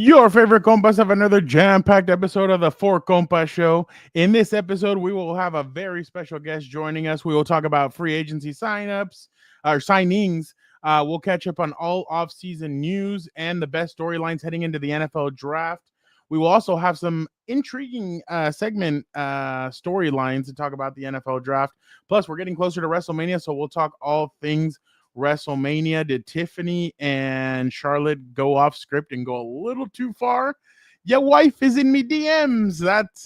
Your favorite compas have another jam-packed episode of the Four Compas show. In this episode, we will have a very special guest joining us. We will talk about free agency signups or signings. We'll catch up on all off-season news and the best storylines heading into the NFL draft. We will also have some intriguing segment storylines to talk about the NFL draft. Plus, we're getting closer to Wrestlemania, so we'll talk all things Wrestlemania. Did Tiffany and Charlotte go off script and go a little too far? Your wife is in me DMs. That's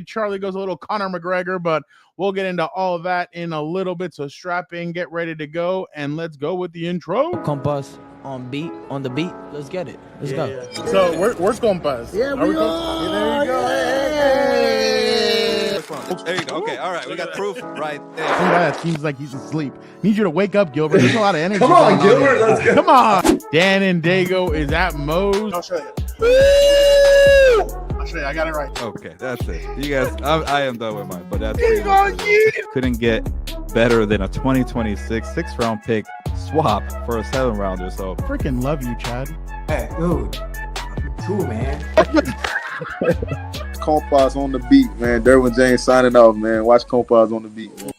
Charlie goes a little Conor McGregor, but we'll get into all of that in a little bit. So strap in, get ready to go, and let's go with the intro. Compas on the beat. Let's get it. Let's go. Yeah. So where's Compas? Yeah, we are. There you go. There you go. Okay, all right. We got proof right there. Some guy that seems like he's asleep. Need you to wake up, Gilbert. There's a lot of energy. Come on, Gilbert. Let's go. Come on. Dan and Dago is at Moe's. I'll show you. I'll show you. I got it right. Okay, that's it. You guys, I am done with mine, but that's pretty much it. Couldn't get better than a 2026 6th-round pick swap for a 7th-rounder. So Freaking love you, Chad. Hey, dude. Cool, man. Compas on the beat, man. Derwin James signing off, man. Watch Compas on the beat, man.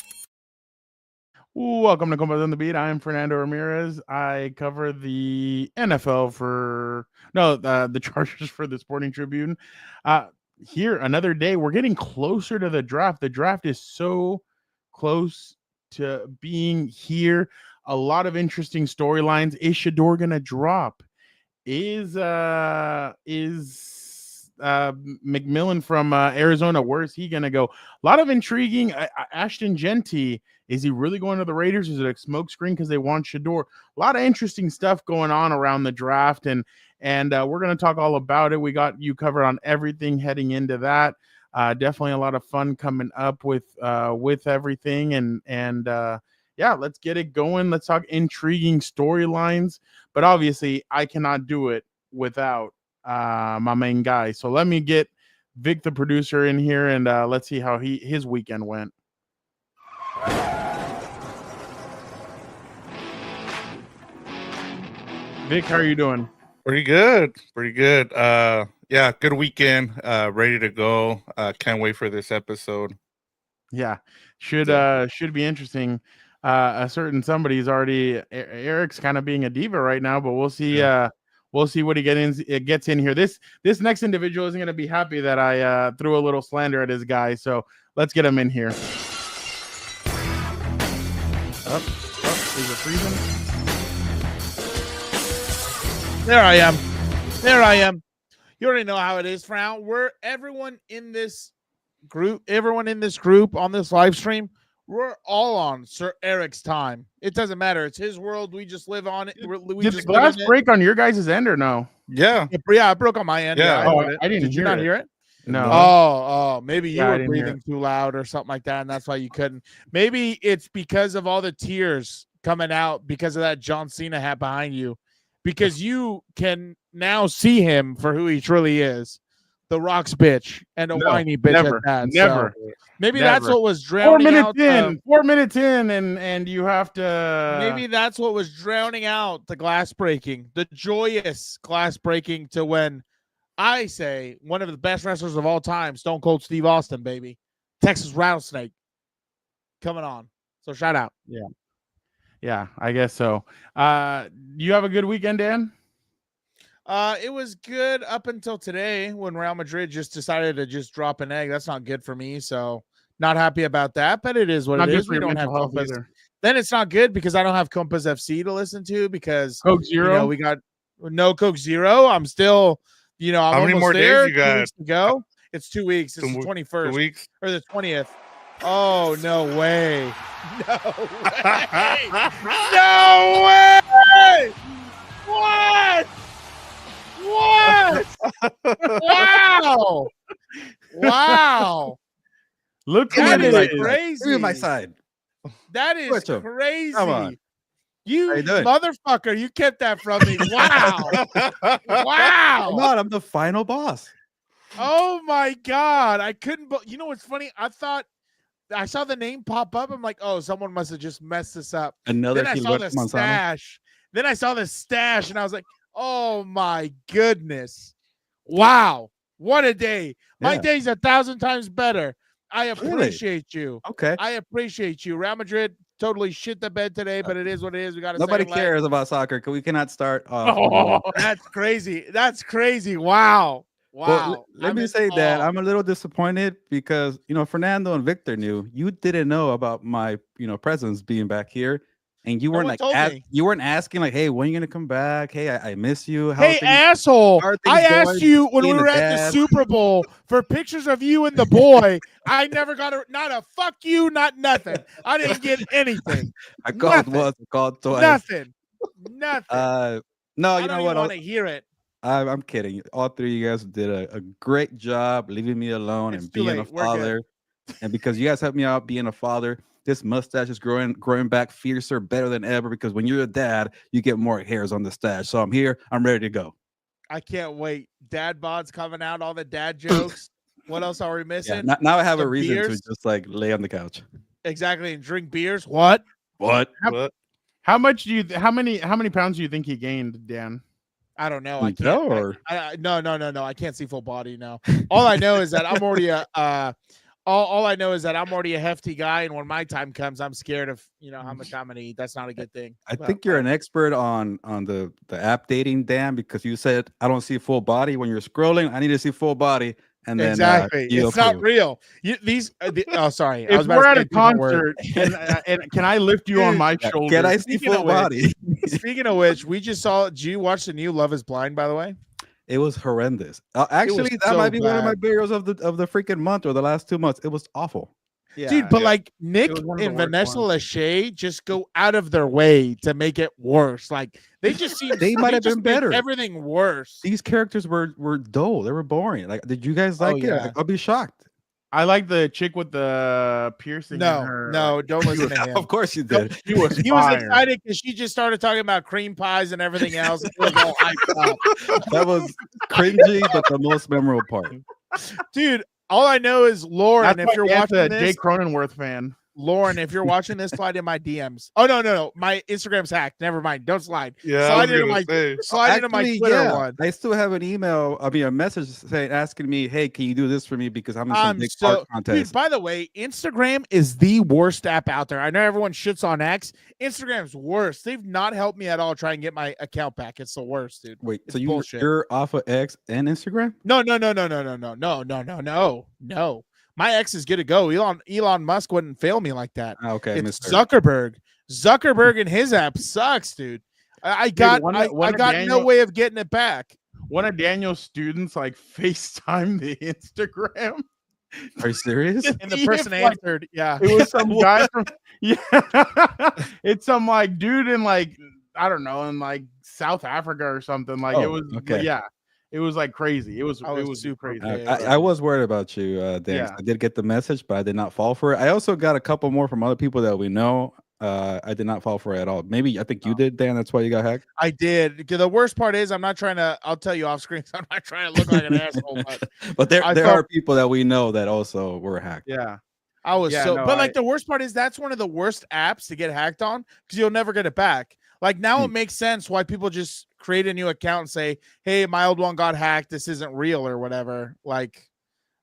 Welcome to Compas on the Beat. I'm Fernando Ramirez. I cover the NFL the Chargers for the Sporting Tribune. Here, another day. We're getting closer to the draft. The draft is so close to being here. A lot of interesting storylines. Is Shador gonna drop? Is McMillan from Arizona, where's he gonna go? A lot of intriguing. Ashton Genty, is he really going to the Raiders? Is it a smokescreen because they want Shador? A lot of interesting stuff going on around the draft, and we're going to talk all about it. We got you covered on everything heading into that. Definitely a lot of fun coming up with everything, and yeah, let's get it going. Let's talk intriguing storylines, but obviously I cannot do it without my main guy. So let me get Vic, the producer, in here, and let's see how his weekend went. Vic, how are you doing? Pretty good. Yeah, good weekend. Ready to go. Can't wait for this episode. Yeah, should be interesting. A certain somebody's already Eric's kind of being a diva right now, but we'll see. Yeah. We'll see what he gets in here. This next individual isn't going to be happy that I threw a little slander at his guy. So let's get him in here. Up, is it freezing? There I am. You already know how it is, Frown. Everyone in this group on this live stream, we're all on Sir Eric's time. It doesn't matter. It's his world. We just live on it. Did the glass break on your guys' end or no? Yeah. Yeah, it broke on my end. Yeah. I didn't. Did you not hear it? No. Oh, maybe you I were didn't hear breathing too loud or something like that, and that's why you couldn't. Maybe it's because of all the tears coming out because of that John Cena hat behind you, because you can now see him for who he truly is. The Rock's bitch and a whiny bitch never, at that. never. So maybe never. that's what was drowning out. 4 minutes in, and you have to. Maybe that's what was drowning out the glass breaking, the joyous glass breaking, to when I say one of the best wrestlers of all time, Stone Cold Steve Austin, baby, Texas Rattlesnake, coming on. So shout out. Yeah, I guess so. You have a good weekend, Dan? It was good up until today when Real Madrid just decided to just drop an egg. That's not good for me, so not happy about that, but it is what Not it good is. for We your don't have mental health Compass. either. Then it's not good because I don't have Compass FC to listen to because Coke Zero. we got no Coke Zero. I'm still, I'm How many almost more there. days you 2 got? weeks to go. It's 2 weeks. It's the 21st 2 weeks. or the 20th. Oh, no way. No way. No way. What? Wow. Wow. Look who That it is is. crazy. Give me my side. That is Switch 'em. crazy. Come on. You How you doing? motherfucker, you kept that from me. Wow. Wow. Come on, I'm the final boss. Oh my God. I couldn't, you know what's funny? I thought I saw the name pop up. I'm like, oh, someone must have just messed this up. Another Then I saw the stash. And I was like, Oh my goodness. Wow. What a day. My Yeah. day's 1,000 times better. I Really? appreciate you. Okay. I appreciate you. Real Madrid totally shit the bed today, but it is what it is. We got Nobody cares about soccer. We cannot start off. That's crazy. That's crazy. Wow. Wow. Well, let I'm me in say that awe. I'm a little disappointed because Fernando and Victor knew. You didn't know about my presence being back here, and you No weren't one like told me. you weren't asking like, hey, when are you gonna come back? Hey, I miss you. Hey, asshole. how are I things asked going? you when we Being a were at the dad? Super Bowl for pictures of you and the boy. I never got not a fuck you, not nothing. I didn't get anything. I called Nothing. once, I called twice. Nothing. No, I you don't know even what? want to hear it. I'm kidding. All three of you guys did a great job leaving me alone It's and too being a late. We're good. father. And because you guys helped me out being a father, this mustache is growing back fiercer, better than ever. Because when you're a dad, you get more hairs on the stash. So I'm here. I'm ready to go. I can't wait. Dad bods coming out, all the dad jokes. What else are we missing? Yeah. Now I have a Some reason beers? to just like lay on the couch. Exactly, and drink beers. What? What? How much do you? How many pounds do you think he gained, Dan? I don't know. Can I you can't. tell, or? No. I can't see full body now. All I know is that I'm already all I know is that I'm already a hefty guy, and when my time comes, I'm scared of how much I'm gonna eat. That's not a good thing. I think you're an expert on the app dating, Dan, because you said I don't see full body when you're scrolling. I need to see full body, and then Exactly. you It's not approve. real. Sorry. I If was about we're to at say a different word. concert, can I lift you on my Yeah, shoulder? can I see Speaking of full which- body? Speaking of which, we just saw. Did you watch the new Love Is Blind? By the way, It was horrendous. Actually, that so might be one of my bad. videos of the freaking month or the last 2 months. It was awful. Yeah, dude. But yeah. like Nick was one of the and worst Vanessa ones. Lachey just go out of their way to make it worse. Like they just seem They might have just been make better. Everything worse. These characters were dull. They were boring. Like, did you guys like it? yeah. I'll be shocked. I like the chick with the piercing. in her, No, like, don't listen to him. Of course you did. he was He was fire. excited because she just started talking about cream pies and everything else. It was all hyped up. That was cringy, but the most memorable part. Dude, all I know is Lauren, That's if you're watching a this, Jay Cronenworth fan. Lauren, if you're watching this, slide in my DMs. Oh no. My Instagram's hacked. Never mind. Don't slide. Yeah, Slide into my Twitter one. I still have a message asking me, hey, can you do this for me? Because I'm in some big art contest. Dude, by the way, Instagram is the worst app out there. I know everyone shits on X. Instagram's worse. They've not helped me at all try and get my account back. It's the worst, dude. Wait, It's so bullshit. you're off of X and Instagram? No. My ex is good to go. Elon Musk wouldn't fail me like that. Okay, It's Mr. Zuckerberg. Zuckerberg and his app sucks, dude. I got no way of getting it back. One of Daniel's students like FaceTime the Instagram. Are you serious? And the person answered, yeah. It was some guy from it's some like dude in like I don't know in like South Africa or something. Like it was okay. Yeah. It was like crazy. It was super crazy. I was worried about you, Dan. Yeah. I did get the message, but I did not fall for it. I also got a couple more from other people that we know. I did not fall for it at all. Maybe I think you did, Dan. That's why you got hacked. I did. The worst part is I'm not trying to. I'll tell you off screen. So I'm not trying to look like an asshole. But there are people that we know that also were hacked. Yeah. I was but like the worst part is that's one of the worst apps to get hacked on because you'll never get it back. Like now it makes sense why people just create a new account and say, "Hey, my old one got hacked. This isn't real or whatever." Like,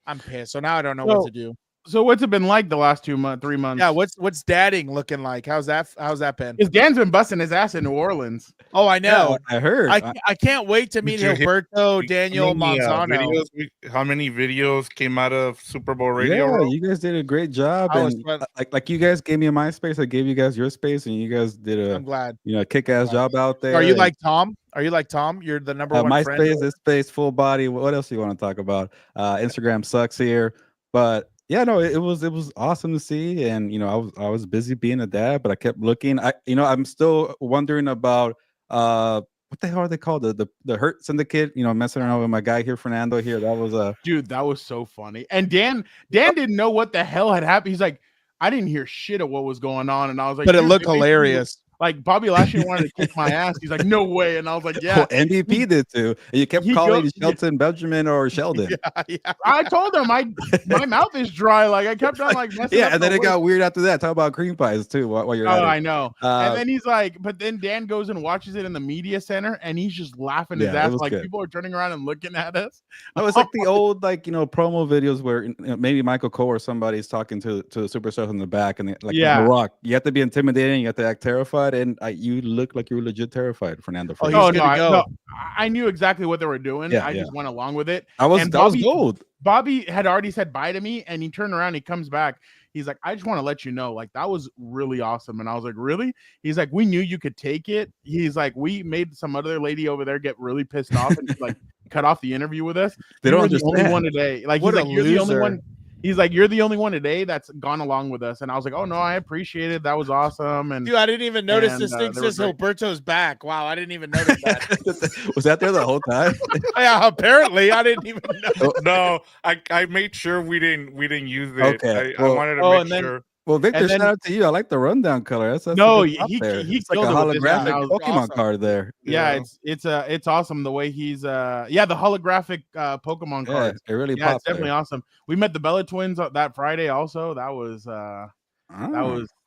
I'm pissed. So now I don't know what to do. So what's it been like the last 3 months? Yeah, what's dadding looking like? How's that been? Because Dan's been busting his ass in New Orleans. Oh, I know. Yeah, I heard. I can't wait to meet Did you hear Gilberto, Daniel, Manzano. How many videos came out of Super Bowl radio? Yeah, Row? you guys did a great job. And like you guys gave me my space, I gave you guys your space, and you guys did I'm glad. Kick-ass job out there. Are you like Tom? You're the number one my friend. space, this space, full body. What else do you want to talk about? Instagram sucks here, but yeah, no, it was awesome to see, and I was busy being a dad, but I kept looking. I'm still wondering about what the hell are they called? The Hurt Syndicate, messing around with my guy here, Fernando here. That was dude, that was so funny. And Dan didn't know what the hell had happened. He's like, I didn't hear shit of what was going on, and I was like, but it looked hilarious. Like Bobby Lashley wanted to kick my ass. He's like, no way. And I was like, yeah. Well, MVP did too. And you kept He calling goes- Shelton Benjamin or Sheldon. I told him my mouth is dry. Like I kept on like messing up And then the it got words. weird after that. Talk about cream pies too while you're at Oh, it. I know. Uh, And then he's like, but then Dan goes and watches it in the media center, and he's just laughing his Yeah, it ass. was Like good. people are turning around and looking at us. No, it's like the old promo videos where maybe Michael Cole or somebody's talking to the superstars in the back, and like Yeah. The Rock, you have to be intimidating, you have to act terrified, and you look like you were legit terrified, Fernando. Oh, For he's that. Oh good no, to I, go. no, I knew exactly what they were doing. Yeah, I just went along with it. that was and Bobby, gold. Bobby had already said bye to me, and he turned around, he comes back. He's like, I just want to let you know, like that was really awesome. And I was like, really? He's like, we knew you could take it. He's like, we made some other lady over there get really pissed off and like cut off the interview with us. They You don't were the only understand. one today. Like What he's a like, you're the only loser. one. He's like, you're the only one today that's gone along with us. And I was like, oh no, I appreciate it. That was awesome. And Dude, I didn't even notice And, this thing they were says great. Gilberto's back. Wow, I didn't even notice that. Was that there the whole time? Yeah, apparently I didn't even know. No, I made sure we didn't use it. Okay, I well- wanted to Oh, make and then- sure. Well, Victor, And then- shout out to you. I like the rundown color. That's No, a good prop he there. he It's like a killed it with this one. holographic That was Pokemon awesome. card there. Yeah, it's awesome the way he's the holographic Pokemon Yeah, cards. it really Yeah, it's popped. definitely awesome. We met the Bella twins that Friday also. That was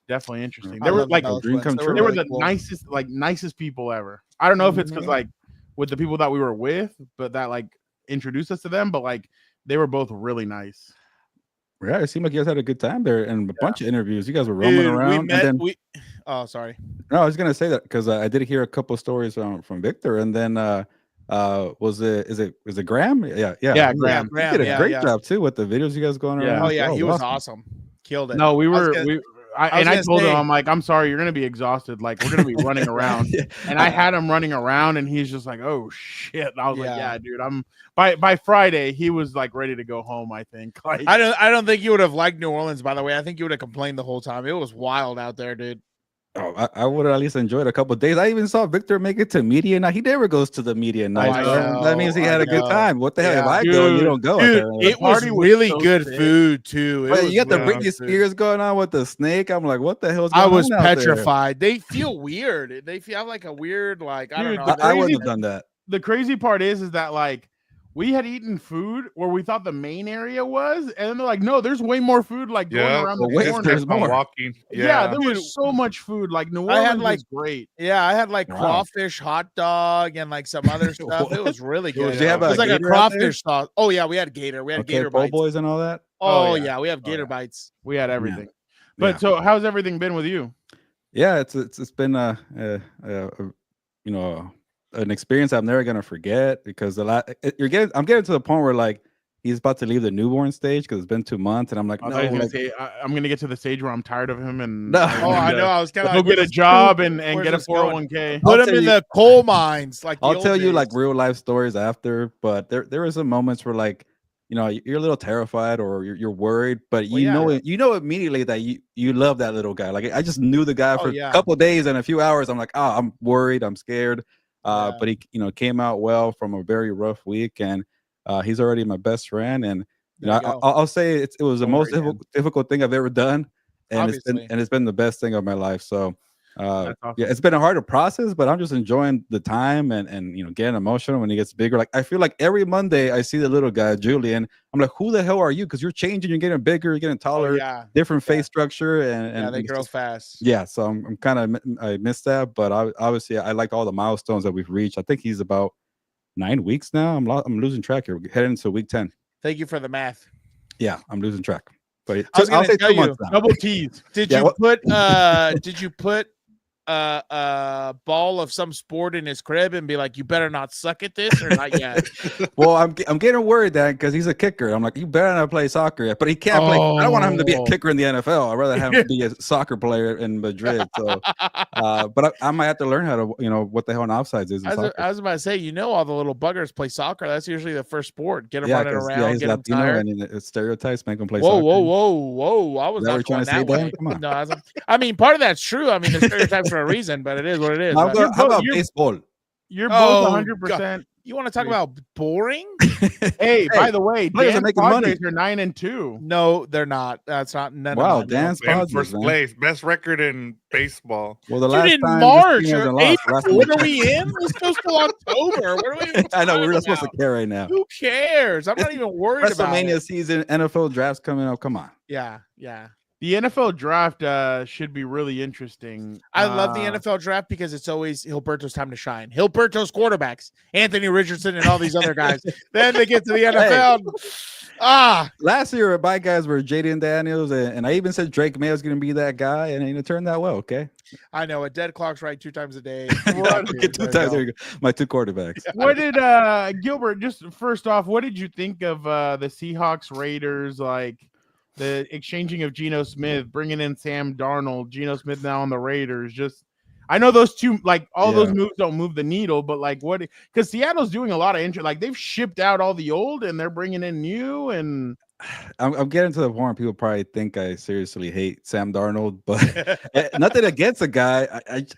definitely interesting. I They were love like Bella dream Twins. come They true. they were really the cool. nicest people ever. I don't know if it's because Mhm. like with the people that we were with, but that like introduced us to them, but like they were both really nice. Yeah, it seemed like you guys had a good time there and a bunch of interviews. You guys were roaming Dude, around. we and met. then, Oh, sorry. no, I was gonna say that because I did hear a couple stories from Victor, and then is it Graham? Yeah, Yeah, Graham. He did a yeah, great yeah. job too with the videos you guys going Yeah. around. Oh yeah, That he was awesome. awesome. Killed it. No, we I was were gonna- I gonna told him, say- I'm like, I'm sorry, you're gonna be exhausted. Like, we're gonna be running around. Yeah. And I had him running around, and he's just like, "Oh shit!" And I was like, Yeah. "Yeah, dude." I'm by Friday, he was like ready to go home. I think. Like, I don't think you would have liked New Orleans, by the way. I think you would have complained the whole time. It was wild out there, dude. Oh, I would have at least enjoyed a couple of days. I even saw Victor make it to media night. He never goes to the media night. I So that means he had a good know. time. What the hell? If Yeah. I go, you Dude, don't go. Dude, apparently. it was party was really so good sick. food too. It But was you got the really Britney good food. Spears going on with the snake. I'm like, what the hell's going I on? was out there? petrified. They feel weird. They feel like a weird, like I don't Dude, know. the I crazy- wouldn't have done that. the crazy part is that like we had eaten food where we thought the main area was, and then they're like, "No, there's way more food like going Yeah, around but the wait, corner." there's I'm more. walking. Yeah, there Dude, was so much food. Like New I Orleans had, like- was great. Yeah, I had like Wow. crawfish hot dog and like some other stuff. It was really good. Did you have It was a like a gator out there? crawfish sauce. Oh yeah, we had gator. We had Okay, gator po' bites. boys and all that. Oh, Oh, yeah. yeah. we have Oh, gator yeah. bites. We had everything. But Yeah. so, how's everything been with you? Yeah, it's been an experience I'm never gonna forget because I'm getting to the point where like he's about to leave the newborn stage because it's been 2 months and I'm like, I no, thought he was like, gonna say, I'm gonna get to the stage where I'm tired of him and No. Oh, I know. I was kind of He'll like, get a job and get a where's this going? 401k. Put I'll him tell in you- the coal mines. Like the I'll old tell you like days. real life stories after, but there were some moments where like you're a little terrified or you're worried, but Well, yeah. you know immediately that you love that little guy. Like I just knew the guy Oh, for yeah. a couple of days and a few hours. I'm like, I'm worried, I'm scared. Yeah. But he came out well from a very rough week, and he's already my best friend. And There you go. I'll say it was the Don't most worry, man. difficult thing I've ever done, and Obviously. it's been the best thing of my life. So That's awesome. yeah, it's been a harder process, but I'm just enjoying the time and getting emotional when he gets bigger. Like I feel like every Monday I see the little guy Julian. I'm like, who the hell are you? Because you're changing, you're getting bigger, you're getting Oh, taller, yeah. different Yeah. face structure, and Yeah, they it's grow just- fast. yeah, so I'm kind of I missed that, but obviously I like all the milestones that we've reached. I think he's about 9 weeks now. I'm losing track here. We're heading into week 10. Thank you for the math. Yeah, I'm losing track. But I was I'll gonna say tell 2 you, months now. Double T's. Did Yeah, you what- put a ball of some sport in his crib and be like, you better not suck at this or not yet? Well, I'm getting worried that because he's a kicker. I'm like, you better not play soccer yet. But he can't play. I don't want him to be a Oh. kicker in the NFL. I'd rather have him be a soccer player in Madrid. So, but I might have to learn how to, what the hell an offsides is in I soccer. was about to say, all the little buggers play soccer. That's usually the first sport. Get them Yeah, running 'cause, around, he's get them Latino, tired. and it's stereotypes make him play Whoa, soccer. whoa, whoa! I was Is that not what you're going trying to say, that way. Dan? Come on. No, I mean, part of that's true. I mean, the stereotypes for a reason, but it is what it is. How but- about, how about you're- baseball? You're Oh, both 100%. You want to talk about boring? Hey, by the way, players are Dan's making money. Padres are 9-2. No, they're not. That's not none Wow, of my Dan's In Padres, first man. place, best record in baseball. Well, the Dude, last in time March this team or hasn't lost. the last time April, what they are we in? Let's go till October. What are we even I know we're talking not supposed to about? care right now. Who cares? I'm not even worried about WrestleMania it. season, NFL drafts coming up. Come on. Yeah. The NFL draft should be really interesting. I love the NFL draft because it's always Hilberto's time to shine. Hilberto's quarterbacks, Anthony Richardson and all these other guys. Then they get to the NFL. Last year, my guys were Jaden Daniels, and I even said Drake Mayo's going to be that guy, and it turned out well. Okay. I know a dead clock's right 2 times a day. Get 2 times. There you go. My 2 quarterbacks. What did Gilbert? Just first off, what did you think of the Seahawks Raiders? Like the exchanging of Geno Smith, bringing in Sam Darnold, Geno Smith now on the Raiders. Just, I know those two, like all those moves don't move the needle, but like what? Because Seattle's doing a lot of interest. Like they've shipped out all the old and they're bringing in new. And I'm getting to the point people probably think I seriously hate Sam Darnold, but nothing against the guy.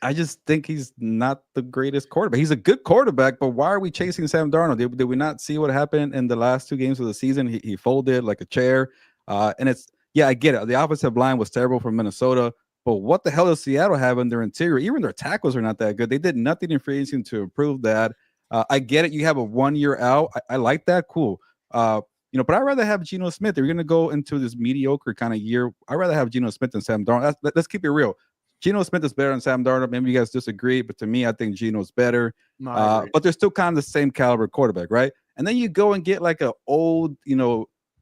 I just think he's not the greatest quarterback. He's a good quarterback, but why are we chasing Sam Darnold? Did we not see what happened in the last 2 games of the season? He folded like a chair. And it's, I get it. The offensive line was terrible for Minnesota, but what the hell does Seattle have in their interior? Even their tackles are not that good. They did nothing in free agency to improve that. I get it. You have a 1 year out. I like that. Cool. But I'd rather have Geno Smith. If you're going to go into this mediocre kind of year, I'd rather have Geno Smith than Sam Darnold. Let's keep it real. Geno Smith is better than Sam Darnold. Maybe you guys disagree, but to me, I think Geno's better. But they're still kind of the same caliber quarterback, right? And then you go and get like an old,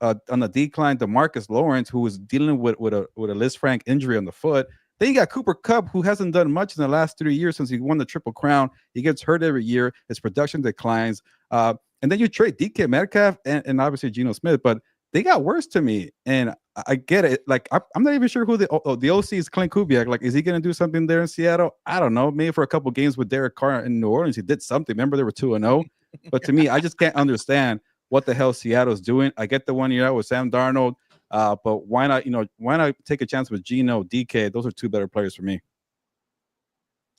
on the decline, DeMarcus Lawrence, who was dealing with a Lisfranc injury on the foot. Then you got Cooper Kupp, who hasn't done much in the last 3 years since he won the Triple Crown. He gets hurt every year. His production declines. And then you trade DK Metcalf and obviously Geno Smith, but they got worse to me. And I get it. Like, I'm not even sure who the OC is. Clint Kubiak. Like, is he going to do something there in Seattle? I don't know. Maybe for a couple games with Derek Carr in New Orleans, he did something. Remember, they were 2-0. But to me, I just can't understand what the hell Seattle's doing. I get the 1 year out with Sam Darnold, but why not take a chance with Geno, DK? Those are 2 better players for me.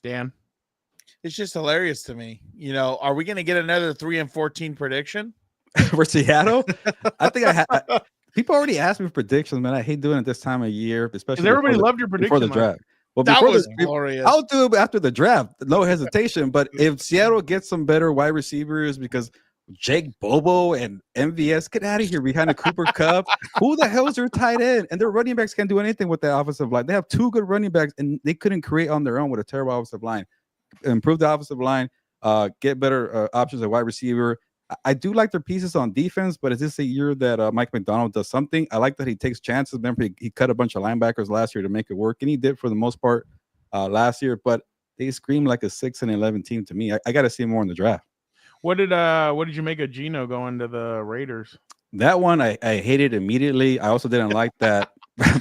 Dan, it's just hilarious to me. Are we going to get another 3-14 prediction for Seattle? I think people already asked me for predictions, man. I hate doing it this time of year, especially everybody loved your prediction before the draft. Well, that was glorious. I'll do it after the draft, no hesitation. But if Seattle gets some better wide receivers, because Jake Bobo and MVS, get out of here behind a Cooper Kupp. Who the hell is their tight end? And their running backs can't do anything with that offensive line. They have 2 good running backs, and they couldn't create on their own with a terrible offensive line. Improve the offensive line, get better options at wide receiver. I do like their pieces on defense, but is this a year that Mike McDonald does something? I like that he takes chances. Remember, he cut a bunch of linebackers last year to make it work, and he did for the most part last year. But they scream like a 6-11 team to me. I got to see more in the draft. what did you make of Geno going to the Raiders? That one I hated immediately. I also didn't like that.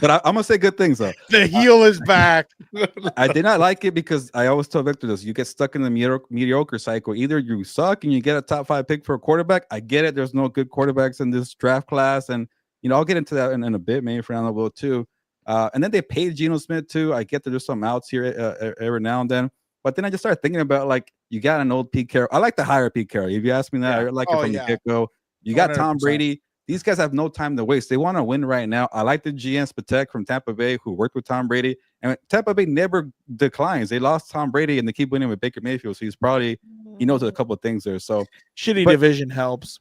But I'm gonna say good things though. The heel is back. I did not like it because I always tell Victor this: you get stuck in the mediocre cycle. Either you suck and you get a top 5 pick for a quarterback. I get it. There's no good quarterbacks in this draft class, and I'll get into that in a bit. Maybe Fernando will too. And then they paid Geno Smith too. I get that there's some outs here every now and then, but then I just started thinking about like you got an old Pete Carroll. I like to hire Pete Carroll. If you ask me that, I like it from the get go. You got 100%. Tom Brady. These guys have no time to waste. They want to win right now. I like the GM Spatek from Tampa Bay who worked with Tom Brady. And Tampa Bay never declines. They lost Tom Brady and they keep winning with Baker Mayfield. So he knows a couple of things there. So shitty division helps.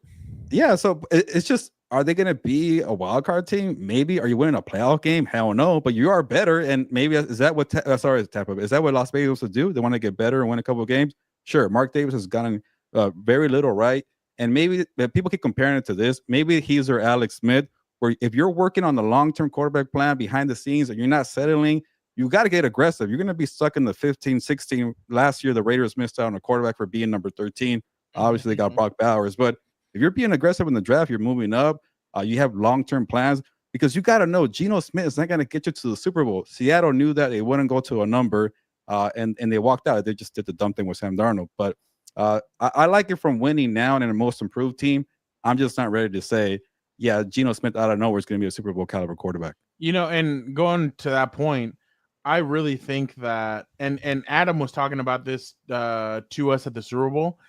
Yeah. So it's just, are they going to be a wild card team? Maybe. Are you winning a playoff game? Hell no. But you are better. And maybe is that what Tampa Bay? Is that what Las Vegas wants to do? They want to get better and win a couple of games? Sure. Mark Davis has gotten very little right. And maybe people keep comparing it to this. Maybe he's or Alex Smith, where if you're working on the long-term quarterback plan behind the scenes and you're not settling, you got to get aggressive. You're going to be stuck in the 15, 16. Last year, the Raiders missed out on a quarterback for being number 13. Obviously, they got Brock Bowers. But if you're being aggressive in the draft, you're moving up. You have long-term plans because you got to know Geno Smith is not going to get you to the Super Bowl. Seattle knew that they wouldn't go to a number, and they walked out. They just did the dumb thing with Sam Darnold. But I like it from winning now and in a most improved team. I'm just not ready to say, yeah, Geno Smith out of nowhere is going to be a Super Bowl caliber quarterback. And going to that point, I really think that, and Adam was talking about this to us at the Super Bowl.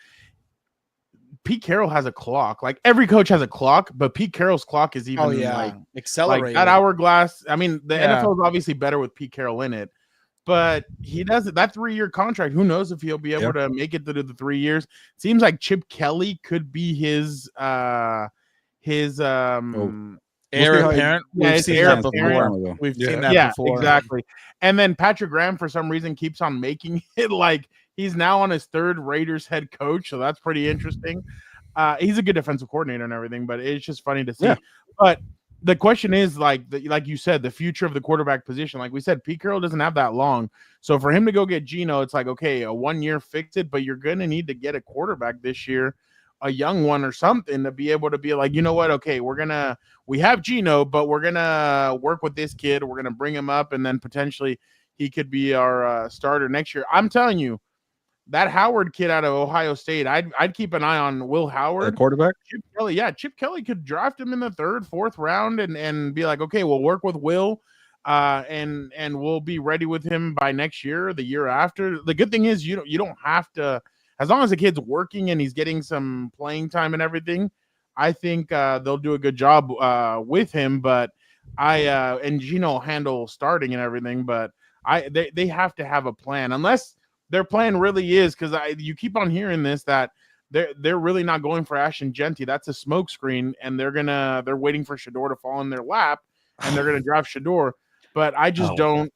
Pete Carroll has a clock. Like every coach has a clock, but Pete Carroll's clock is even like accelerated. That hourglass. I mean, the Yeah. NFL is obviously better with Pete Carroll in it, but he does it. That 3-year contract. Who knows if he'll be able to make it through the 3 years? Seems like Chip Kelly could be his heir apparent. Yeah, We've seen heir that apparent. before. We've seen that before. Exactly. And then Patrick Graham, for some reason, keeps on making it like he's now on his 3rd Raiders head coach, so that's pretty interesting. He's a good defensive coordinator and everything, but it's just funny to see. Yeah. But the question is, like you said, the future of the quarterback position. Like we said, Pete Carroll doesn't have that long, so for him to go get Geno, it's like, okay, a 1-year fix it, but you're gonna need to get a quarterback this year, a young one or something, to be able to be like, you know what, okay, we have Geno, but we're gonna work with this kid, we're gonna bring him up, and then potentially he could be our starter next year. I'm telling you, that Howard kid out of Ohio State, I'd keep an eye on Will Howard, quarterback. Chip Kelly. Yeah, Chip Kelly could draft him in the 3rd, 4th round and be like, okay, we'll work with Will, and we'll be ready with him by next year, the year after. The good thing is you don't have to, as long as the kid's working and he's getting some playing time and everything. I think they'll do a good job with him. But and Geno handle starting and everything. But they have to have a plan, unless their plan really is, because you keep on hearing this, that they're really not going for Ashton Genty. That's a smokescreen, and they're waiting for Shador to fall in their lap, and they're gonna draft Shador. But I just don't.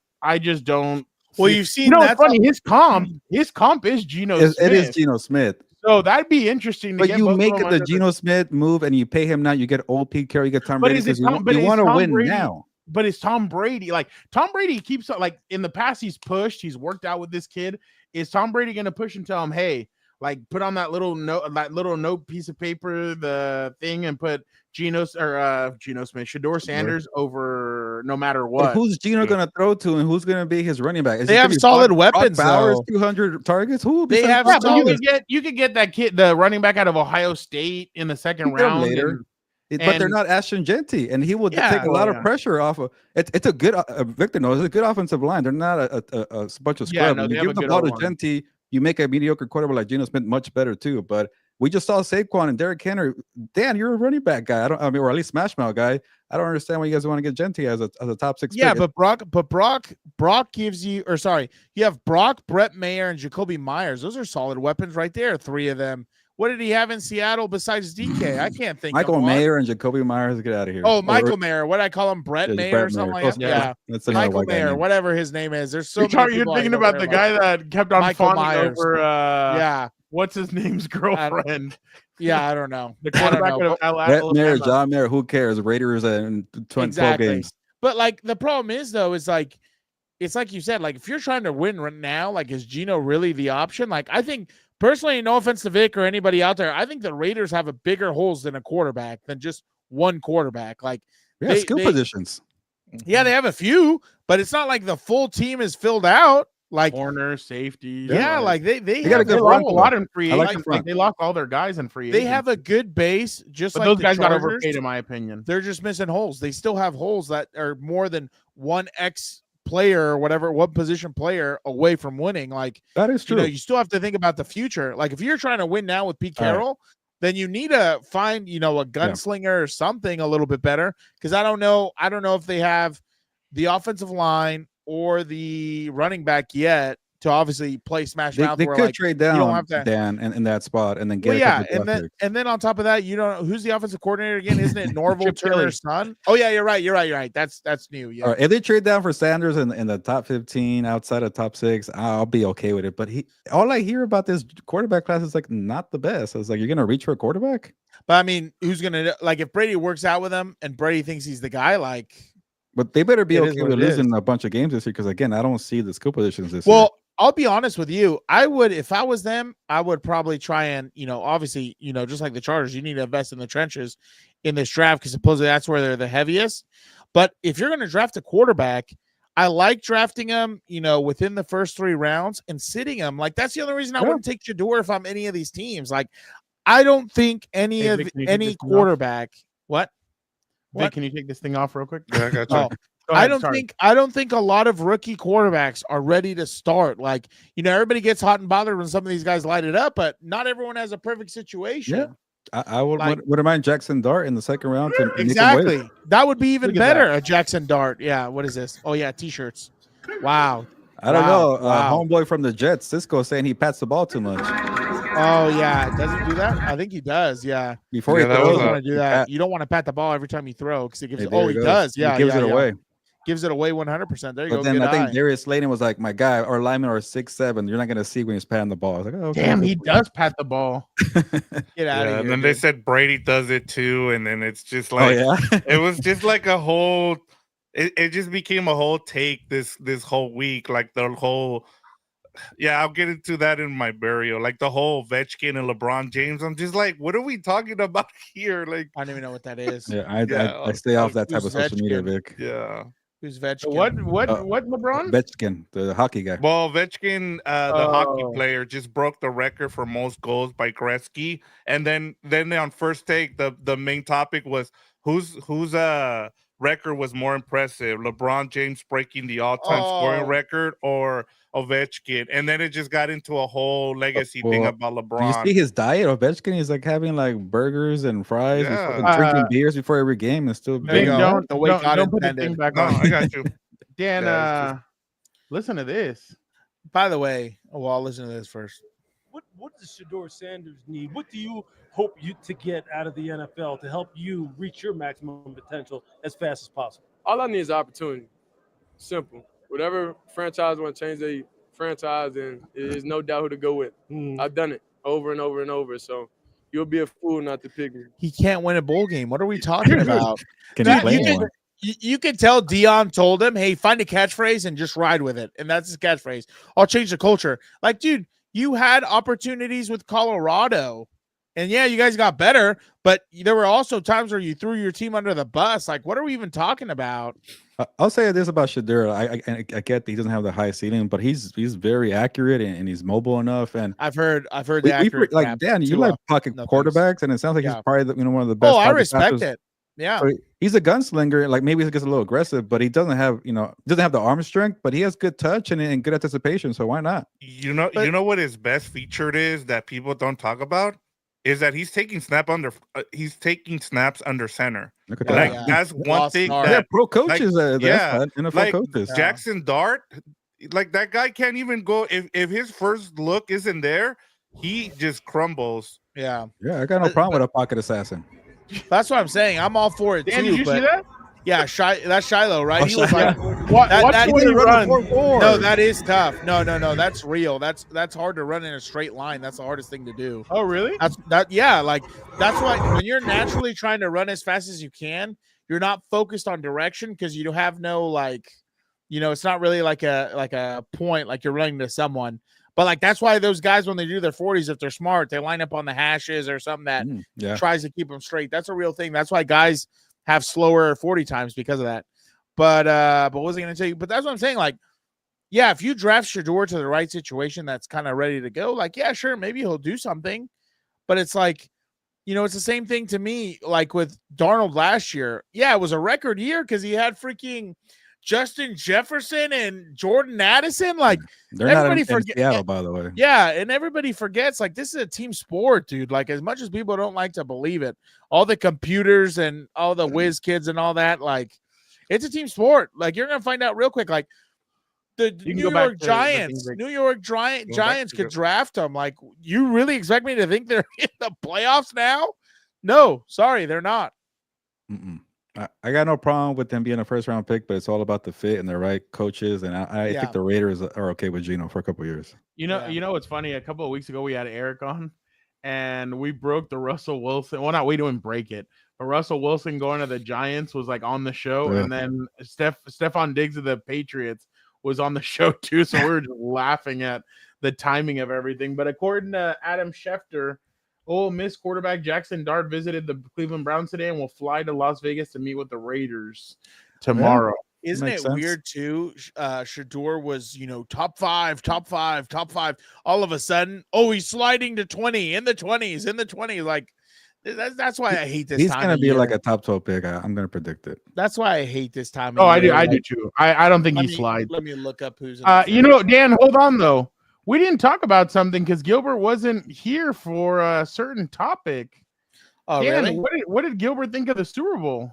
Well, you've seen that's that's funny. His comp is Geno Smith. It is Geno Smith. So that'd be interesting. But you make it the Geno Smith move, and you pay him now. You get old Pete Carroll, you get Tom Brady, because you want to win now. But it's Tom Brady. Like Tom Brady keeps like in the past, he's pushed, he's worked out with this kid. Is Tom Brady going to push and tell him, hey, like put on that little note piece of paper, the thing, and put Geno Smith, Shador Sanders over no matter what? But who's Geno going to throw to, and who's going to be his running back? They have solid weapons. Bowers, 200 targets. Who will be? They have solid. You could get that kid, the running back out of Ohio State, in the 2nd round later. But they're not Ashton Genty, and he will take a lot of pressure off of. It's a good Victor knows it's a good offensive line. They're not a bunch of scrub. You give the ball to Genty, you make a mediocre quarterback like Geno Smith much better too. But we just saw Saquon and Derrick Henry. Dan, you're a running back guy. Or at least smash mouth guy. I don't understand why you guys want to get Genty as a top 6. Yeah, pick. but Brock gives you, or sorry, you have Brock, Brett Mayer, and Jacoby Myers. Those are solid weapons right there. 3 of them. What did he have in Seattle besides DK? I can't think. Michael Mayer and Jacoby Myers, get out of here. Oh, Michael Mayer. What I call him, Brett Mayer or something like that. Yeah, that's Michael Mayer, whatever his name is. There's so many. You're thinking about the guy that kept on fawning over. What's his name's girlfriend? I don't know. The quarterback of Brett Mayer, John Mayer. Who cares? Raiders and 12 games. But like the problem is though, it's like you said. Like if you're trying to win right now, like is Geno really the option? Like I think. Personally, no offense to Vic or anybody out there, I think the Raiders have a bigger holes than a quarterback than just one quarterback. Like, skill positions. Yeah, they have a few, but it's not like the full team is filled out. Like corner, safety. Yeah, like they got a good run a lot in free. Like they lost all their guys in free. They have a good base, just but like those guys Chargers, got overpaid, in my opinion. They're just missing holes. They still have holes that are more than 1x player or whatever, what position player away from winning. Like that is true. You still have to think about the future. Like if you're trying to win now with Pete Carroll, then you need to find, a gunslinger or something a little bit better. Because I don't know if they have the offensive line or the running back yet to obviously play smash mouth. They could trade down, you don't have to, Dan, in that spot, and then get. And then on top of that, you don't know who's the offensive coordinator again? Isn't it Norvell Turner's son? Oh yeah, you're right. That's new. Yeah. All right, if they trade down for Sanders in the top 15, outside of top 6, I'll be okay with it. But all I hear about this quarterback class is like not the best. I was like, you're gonna reach for a quarterback? But I mean, who's gonna if Brady works out with him and Brady thinks he's the guy, like. But they better be okay with losing a bunch of games this year because again, I don't see the skill positions this year. Well, I'll be honest with you. I would, if I was them, I would probably try and, obviously, just like the Chargers, you need to invest in the trenches in this draft because supposedly that's where they're the heaviest. But if you're going to draft a quarterback, I like drafting them, within the first 3 rounds and sitting them. Like that's the only reason I wouldn't take Shador if I'm any of these teams. Like I don't think any quarterback. What? Vic, can you take this thing off real quick? Yeah, I got you. Go I ahead, don't sorry. think a lot of rookie quarterbacks are ready to start. Like, everybody gets hot and bothered when some of these guys light it up, but not everyone has a perfect situation. Yeah. I would Like- wouldn't mind Jackson Dart in the second round to make him wait. Exactly. That would be even Look at better. that. A Jackson Dart. Yeah. What is this? Oh yeah, t-shirts. Wow. I don't Wow, know. wow. Homeboy from the Jets, Cisco, saying he pats the ball too much. Oh yeah. Does he do that? I think he does. Yeah. Before Yeah, he that You was throws, don't a- want to do that. You don't want to pat the ball every time you throw because it gives. Hey, Oh, there he goes. does. Yeah. He gives yeah, it yeah. away. Gives it away 100%. There you But go. then Good I think eye. Darius Slayton was like, my guy, our linemen are 6'7". You're not gonna see when he's patting the ball. I was like, oh, okay. Damn, he does pat the ball. Get out Yeah, of here. and then they dude. said Brady does it too, and then it's just Oh like yeah. it was just like a whole. It just became a whole take this whole week, like the whole. Yeah, I'll get into that in my burial, like the whole Ovechkin and LeBron James. I'm just like, what are we talking about here? Like, I don't even know what that is. Yeah, Yeah, I stay off that type who's of social media, Ovechkin? Vic. yeah. Who's Vetchkin? What Uh, LeBron? Ovechkin, the hockey guy. Well, Ovechkin, the hockey Oh. player, just broke the record for most goals by Gretzky. And then on First Take, the main topic was whose record was more impressive, LeBron James breaking the all-time scoring Oh. record or Ovechkin? And then it just got into a whole legacy thing Well, about Do you LeBron. see his diet? Ovechkin, he's like having like burgers and fries Yeah. and drinking Uh, beers before every game and still. There you Vic, go. don't The way God don't put the intended. thing back No, on. I got you. Dan, Yeah, it's listen to this. By the way, well, I'll listen to this first. What does Shador Sanders need? What do you hope to get out of the NFL to help you reach your maximum potential as fast as possible? All I need is opportunity. Simple. Whatever franchise want to change their franchise, and there's no doubt who to go with. I've done it over and over and over. So you'll be a fool not to pick me. He can't win a bowl game. What are we talking about? Can Dude, he play you can- one? You can tell Dion told him, hey, find a catchphrase and just ride with it. And that's his catchphrase. I'll change the culture. Like, dude, you had opportunities with Colorado. And yeah, you guys got better, but there were also times where you threw your team under the bus. Like, what are we even talking about? I'll say this about Shador. I get that he doesn't have the high ceiling, but he's very accurate and he's mobile enough. And I've heard the we accurate like crap Dan, you too, like pocket no thanks. quarterbacks, and it sounds like Yeah. he's probably one of the best. Oh, I pocket respect passers. it. Yeah. So he's a gunslinger. Like maybe he gets a little aggressive, but he doesn't have doesn't have the arm strength, but he has good touch and good anticipation. So why not? You know what his best feature is that people don't talk about is that he's taking snaps under center. Look at Like that. that's one Lost thing art. Yeah, that pro coaches. yeah, NFL like coaches. Jackson Dart, like that guy can't even go if his first look isn't there, he just crumbles. Yeah. Yeah, I got no problem with a pocket assassin. That's what I'm saying. I'm all for it Dan, too. did you but see that? yeah, that's Shiloh, right? Oh, He was Shiloh. like, Watch that- the way he runs. no, that is tough. No, that's real. That's hard to run in a straight line. That's the hardest thing to do. Oh, really? Yeah, like that's why when you're naturally trying to run as fast as you can, you're not focused on direction because you have no it's not really like a point like you're running to someone. But like that's why those guys when they do their 40s, if they're smart, they line up on the hashes or something that Yeah. tries to keep them straight. That's a real thing. That's why guys have slower 40 times because of that. But what was I going to tell you? But that's what I'm saying. Like, yeah, if you draft Shador to the right situation that's kind of ready to go, like, yeah, sure, maybe he'll do something. But it's like, it's the same thing to me, like with Darnold last year. Yeah, it was a record year because he had freaking Justin Jefferson and Jordan Addison. Like, They're not everybody in forget- Seattle, by the way. yeah, and everybody forgets, like, this is a team sport, dude. Like, as much as people don't like to believe it, all the computers and all the whiz kids and all that, like, it's a team sport. Like, you're gonna find out real quick. Like, the can New go back York to the Giants, thing, New York Giants to could the- draft them. Like, you really expect me to think they're in the playoffs now? No, sorry, they're not. Mm-mm. I got no problem with them being a first round pick, but it's all about the fit and the right coaches. And I Yeah. think the Raiders are okay with Geno for a couple of years. Yeah. You know what's funny? A couple of weeks ago, we had Eric on, and we broke the Russell Wilson. Well, not we didn't break it, but Russell Wilson going to the Giants was like on the show, Yeah. and then Stephon Diggs of the Patriots was on the show too. So we were just laughing at the timing of everything. But according to Adam Schefter, Ole Miss quarterback Jackson Dart visited the Cleveland Browns today and will fly to Las Vegas to meet with the Raiders tomorrow. Isn't it Makes sense. weird too? Shador was, top five. All of a sudden, oh, he's sliding to 20 in the 20s. Like, That's why I hate this. He's time gonna of be like year. a top 12 pick. I'm gonna predict it. That's why I hate this time. Of Oh, I year. do. I do too. I don't think he slides. Let me look up who's. In the You know, Dan, hold on though. We didn't talk about something because Gilbert wasn't here for a certain topic. Oh, Dan, really? what did Gilbert think of the Super Bowl?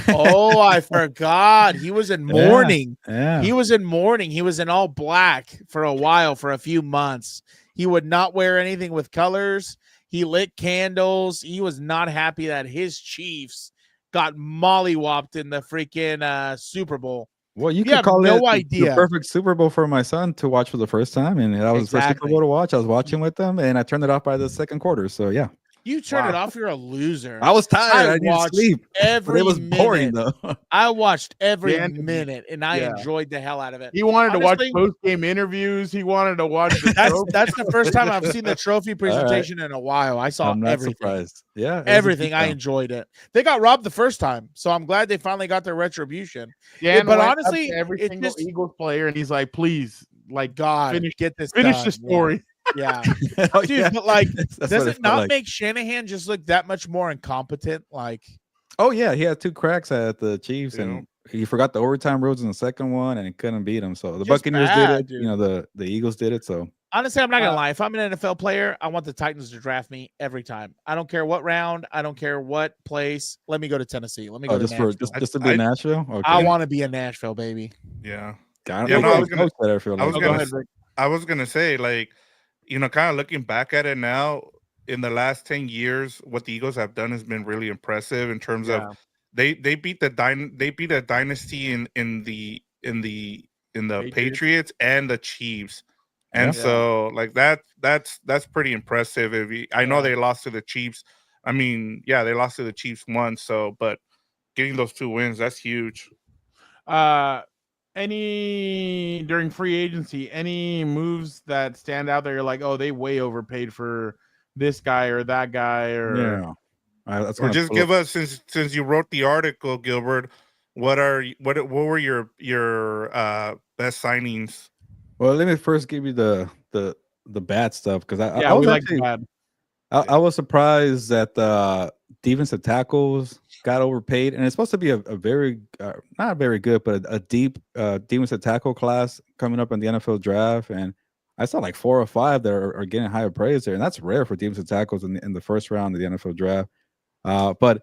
Oh, I forgot. He was in mourning. Yeah. He was in mourning. He was in all black for a while, for a few months. He would not wear anything with colors. He lit candles. He was not happy that his Chiefs got mollywopped in the freaking Super Bowl. Well, you You could have call no it the idea. perfect Super Bowl for my son to watch for the first time, and that was the first Super Exactly. Bowl to watch. I was watching with them, and I turned it off by the second quarter. So yeah, You turn it off, you're a loser. I was tired. I needed watched sleep, but every it was boring minute. though. I watched every Dan- minute, and I yeah. enjoyed the hell out of it. He wanted to watch Honestly, post-game interviews. He wanted to watch the trophy. That's the first time I've seen the trophy presentation in a while. I saw I'm not everything. surprised. Yeah, it was a Everything. I beatdown. enjoyed it. They got robbed the first time, so I'm glad they finally got their retribution. Dan but went up honestly, to every it's single just- Eagles player, and he's like, "Please, like, God, finish get this finish done. the story." Yeah, Oh, dude. yeah. But like, That's does what it felt not like. make Shanahan just look that much more incompetent? Like, Oh yeah, he had 2 cracks at the Chiefs, Yeah. and he forgot the overtime rules in the second one, and he couldn't beat them. So the Just Buccaneers did bad, it. dude. You know, the Eagles did it. So honestly, I'm not gonna lie. If I'm an NFL player, I want the Titans to draft me every time. I don't care what round. I don't care what place. Let me go to Tennessee. Let me go to just for Nashville. just to be in Nashville. Okay. I want to be in Nashville, baby. Yeah. Got Yeah, it. no, I was gonna- I feel I was like. gonna I was gonna say, like, you know, kind of looking back at it now, in the last 10 years, what the Eagles have done has been really impressive in terms of they beat a dynasty in the Patriots and the Chiefs. And so like that's pretty impressive. I know they lost to the Chiefs. I mean, yeah, they lost to the Chiefs once, so but getting those 2 wins, that's huge. Any during free agency, any moves that stand out there? You're like, oh, they way overpaid for this guy or that guy, or Yeah. All right, that's Or just give us, since you wrote the article, Gilbert, what were your best signings? Well, let me first give you the bad stuff because I yeah, was we like actually bad. I was surprised that defensive tackles got overpaid, and it's supposed to be a very not very good, but a deep defensive tackle class coming up in the NFL draft, and I saw like 4 or 5 that are getting higher praise there, and that's rare for defensive tackles in the first round of the NFL draft. But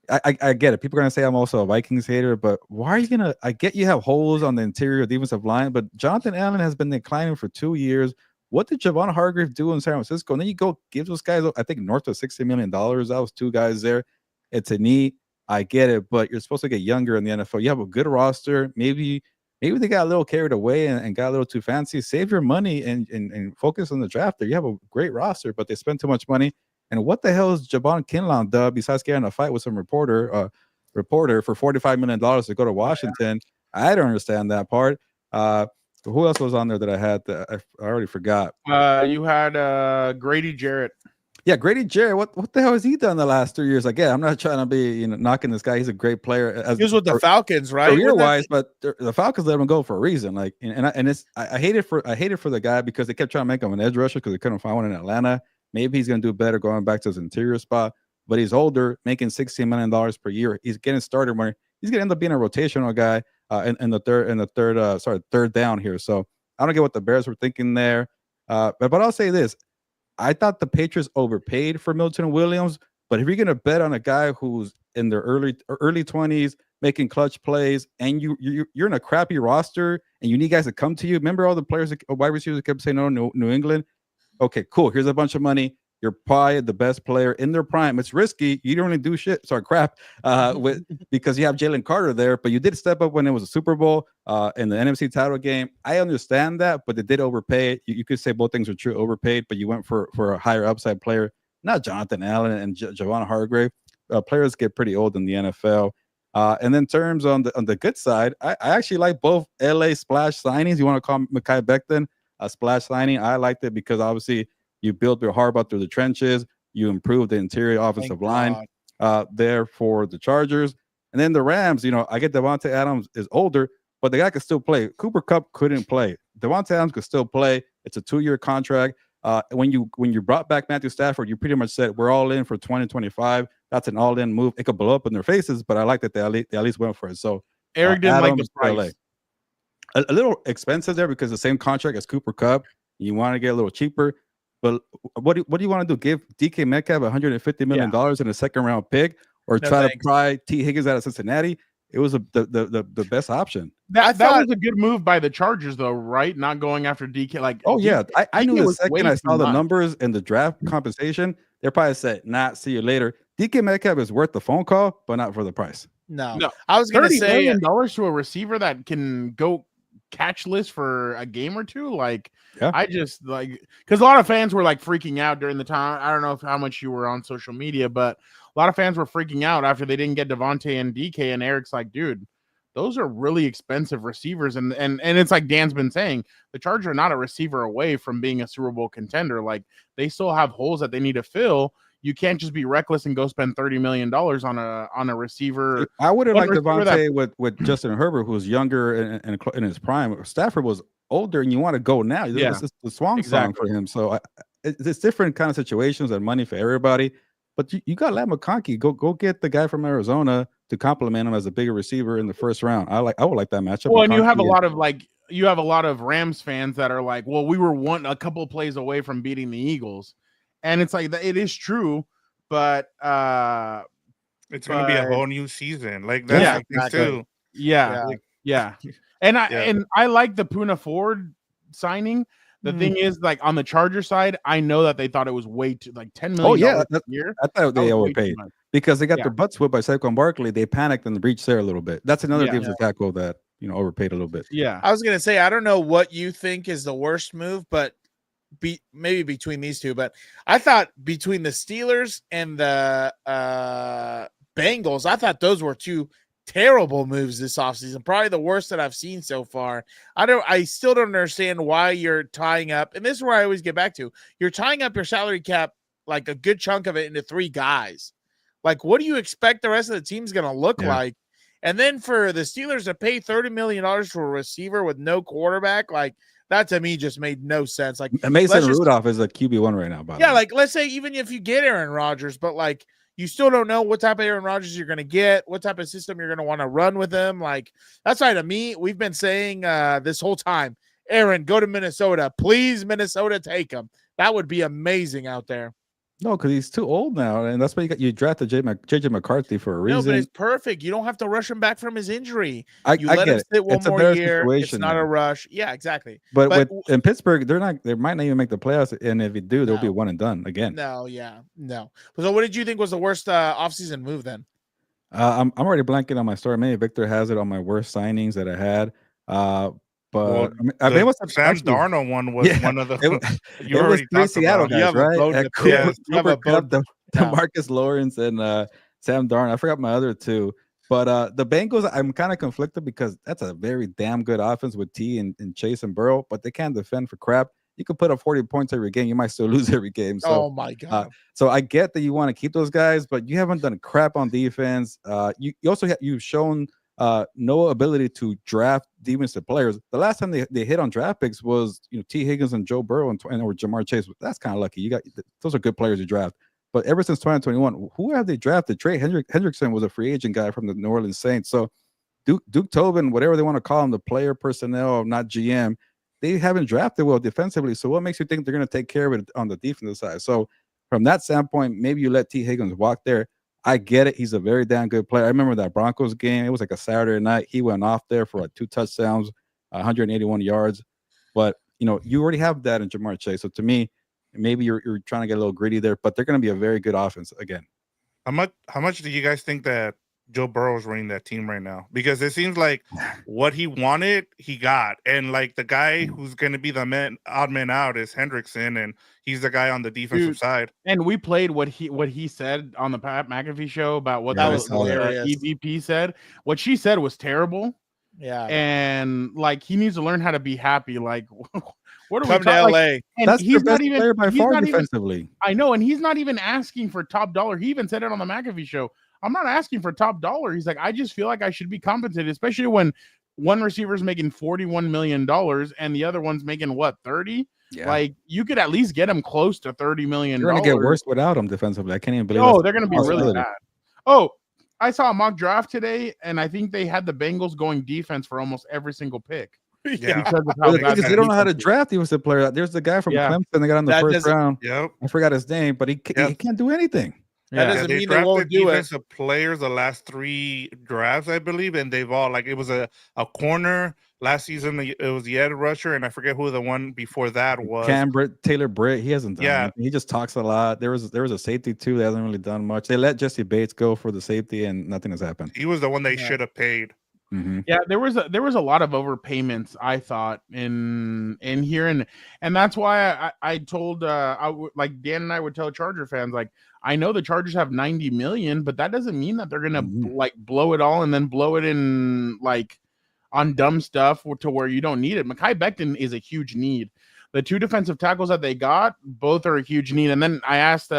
I get it. People are gonna say I'm also a Vikings hater, but why are you gonna? I get you have holes on the interior defensive line, but Jonathan Allen has been declining for 2 years. What did Javon Hargrave do in San Francisco? And then you go give those guys, I think, north of $60 million. That was 2 guys there. It's a need. I get it, but you're supposed to get younger in the NFL. You have a good roster. Maybe they got a little carried away and got a little too fancy. Save your money and focus on the draft. There, you have a great roster, but they spend too much money. And what the hell is Jabon Kinlaw done besides getting a fight with some reporter for $45 million to go to Washington? I don't understand that part. Who else was on there that I had? I already forgot. You had Grady Jarrett. Yeah, Grady Jarrett. What the hell has he done the last 3 years? Again, I'm not trying to be knocking this guy. He's a great player. He was with the Falcons, right? Career wise, but the Falcons let him go for a reason. Like, I hate it for the guy because they kept trying to make him an edge rusher because they couldn't find one in Atlanta. Maybe he's gonna do better going back to his interior spot, but he's older, making $16 million per year. He's getting started more. He's gonna end up being a rotational guy in the third down here. So I don't get what the Bears were thinking there. But I'll say this. I thought the Patriots overpaid for Milton Williams, but if you're gonna bet on a guy who's in their early 20s making clutch plays, and you're in a crappy roster and you need guys to come to you. Remember all the players, wide receivers that kept saying no, New England. Okay, cool. Here's a bunch of money. You're probably the best player in their prime. It's risky. You don't really do shit. Sorry, crap. Because you have Jalen Carter there, but you did step up when it was a Super Bowl in the NFC title game. I understand that, but they did overpay. You could say both things are true. Overpaid, but you went for a higher upside player, not Jonathan Allen and Javon Hargrave. Players get pretty old in the NFL. And then terms on the good side, I actually like both LA splash signings. You want to call Mekhi Becton a splash signing? I liked it because obviously you built your Harbaugh through the trenches. You improved the interior offensive line there for the Chargers. And then the Rams, I get Devontae Adams is older, but the guy could still play. Cooper Kupp couldn't play. Devontae Adams could still play. It's a 2-year contract. when you brought back Matthew Stafford, you pretty much said we're all in for 2025. That's an all-in move. It could blow up in their faces, but I like that they at least went for it. So Eric didn't like the Adams to LA. price. A little expensive there because the same contract as Cooper Kupp. You want to get a little cheaper, but what do you want to do? Give DK Metcalf $150 million in a second-round pick, or try to pry T. Higgins out of Cincinnati? It was the best option. That was a good move by the Chargers, though, right? Not going after DK. Like, I knew DK the second I saw the much. numbers and the draft compensation, they probably said, "Nah, see you later." DK Metcalf is worth the phone call, but not for the price. No. I was going to say $30 million to a receiver that can go catch list for a game or two. Like, I just like, because a lot of fans were like freaking out during the time. I don't know how much you were on social media, but a lot of fans were freaking out after they didn't get Devontae and DK. And Eric's like, dude, those are really expensive receivers. And it's like Dan's been saying, the Chargers are not a receiver away from being a Super Bowl contender. Like, they still have holes that they need to fill. You can't just be reckless and go spend $30 million on a receiver. I would have liked Devontae with Justin Herbert, who's younger and in his prime. Stafford was older, and you want to go now. This is the swan song for him. So it's different kind of situations and money for everybody. But you got Lat McConkey. Go get the guy from Arizona to complement him as a bigger receiver in the first round. I would like that matchup. Well, and you have a lot of Rams fans that are like, well, we were a couple of plays away from beating the Eagles. And it's like, it is true, but it's going to be a whole new season. Like, that's too. Yeah. And I like the Puna Ford signing. The thing is, like, on the Charger side, I know that they thought it was way too, like, $10 million a year. I thought they overpaid because they got their butts whipped by Saquon Barkley. They panicked and breached there a little bit. That's another defensive tackle that, overpaid a little bit. Yeah. I was going to say, I don't know what you think is the worst move, but maybe between these two, but I thought between the Steelers and the Bengals, I thought those were two terrible moves this offseason, probably the worst that I've seen so far. I still don't understand why you're tying up, and this is where I always get back to, you're tying up your salary cap, like a good chunk of it, into 3 guys. Like, what do you expect the rest of the team's going to look like? And then for the Steelers to pay $30 million for a receiver with no quarterback, like, that to me just made no sense. Like, Mason Rudolph is a QB1 right now. Like, let's say even if you get Aaron Rodgers, but like, you still don't know what type of Aaron Rodgers you're going to get, what type of system you're going to want to run with him. Like, that's why to me, we've been saying this whole time, Aaron, go to Minnesota. Please, Minnesota, take him. That would be amazing out there. No, because he's too old now, and that's why you drafted JJ McCarthy for a reason. No, but it's perfect. You don't have to rush him back from his injury. I let him sit one more year. It's not a rush. Yeah, exactly. But in Pittsburgh, they might not even make the playoffs, and if you do, they'll be one and done again. No. So, what did you think was the worst offseason move then? I'm already blanking on my story. Maybe Victor has it on my worst signings that I had. But it was Sam Darnold one was one of the. You already was 3 Seattle guys, right? Cooper Kupp, Marcus Lawrence, and Sam Darnold. I forgot my other 2. But the Bengals, I'm kind of conflicted because that's a very damn good offense with T and Chase and Burrow, but they can't defend for crap. You can put up 40 points every game. You might still lose every game. So, oh my God. So I get that you want to keep those guys, but you haven't done crap on defense. You also you've shown no ability to draft defensive players. The last time they hit on draft picks was T. Higgins and Joe Burrow and or Jamar Chase. That's kind of lucky. Those are good players you draft. But ever since 2021, who have they drafted? Trey Hendrickson was a free agent guy from the New Orleans Saints. So Duke Tobin, whatever they want to call him, the player personnel, not GM, they haven't drafted well defensively. So what makes you think they're going to take care of it on the defensive side? So from that standpoint, maybe you let T. Higgins walk there. I get it. He's a very damn good player. I remember that Broncos game. It was like a Saturday night. He went off there for like 2 touchdowns, 181 yards. But, you already have that in Jamar Chase. So to me, maybe you're trying to get a little gritty there, but they're going to be a very good offense again. How much do you guys think that Joe Burrow is running that team right now? Because it seems like what he wanted, he got. And like the guy who's going to be the odd man out is Hendrickson, and he's the guy on the defensive side. And we played what he said on the Pat McAfee show about what EVP said. What she said was terrible. Yeah. And like he needs to learn how to be happy. Like what are we talking to LA? Like, and that's he's the best not even player by far not defensively. Even, I know, and he's not even asking for top dollar. He even said it on the McAfee show. I'm not asking for top dollar. He's like, I just feel like I should be compensated, especially when one receiver is making $41 million and the other one's making what, 30? Yeah. Like you could at least get him close to $30 million. You're gonna get worse without him defensively. I can't even believe. Oh, they're gonna be really possibility. bad. Oh, I saw a mock draft today, and I think they had the Bengals going defense for almost every single pick. Yeah. Because of Well, how the bad thing is, that they don't know how to defense is. draft defensive player. There's the guy from Yeah. Clemson they got in the That first doesn't- round. Yep. I forgot his name, but he can't do anything. That Yeah. doesn't They mean they won't drafted do it. defensive players the last 3 drafts, I believe, and they've all like it was a corner last season. It was the edge rusher, and I forget who the one before that was. Taylor Britt, he hasn't done anything. He just talks a lot. There was a safety too that hasn't really done much. They let Jesse Bates go for the safety, and nothing has happened. He was the one they Yeah. should have paid. Mm-hmm. Yeah, there was a lot of overpayments, I thought, in here, and that's why I told like Dan and I would tell Charger fans, like, I know the Chargers have 90 million, but that doesn't mean that they're gonna like blow it all and then blow it in like on dumb stuff to where you don't need it. Mekhi Becton is a huge need. The 2 defensive tackles that they got, both are a huge need. And then I asked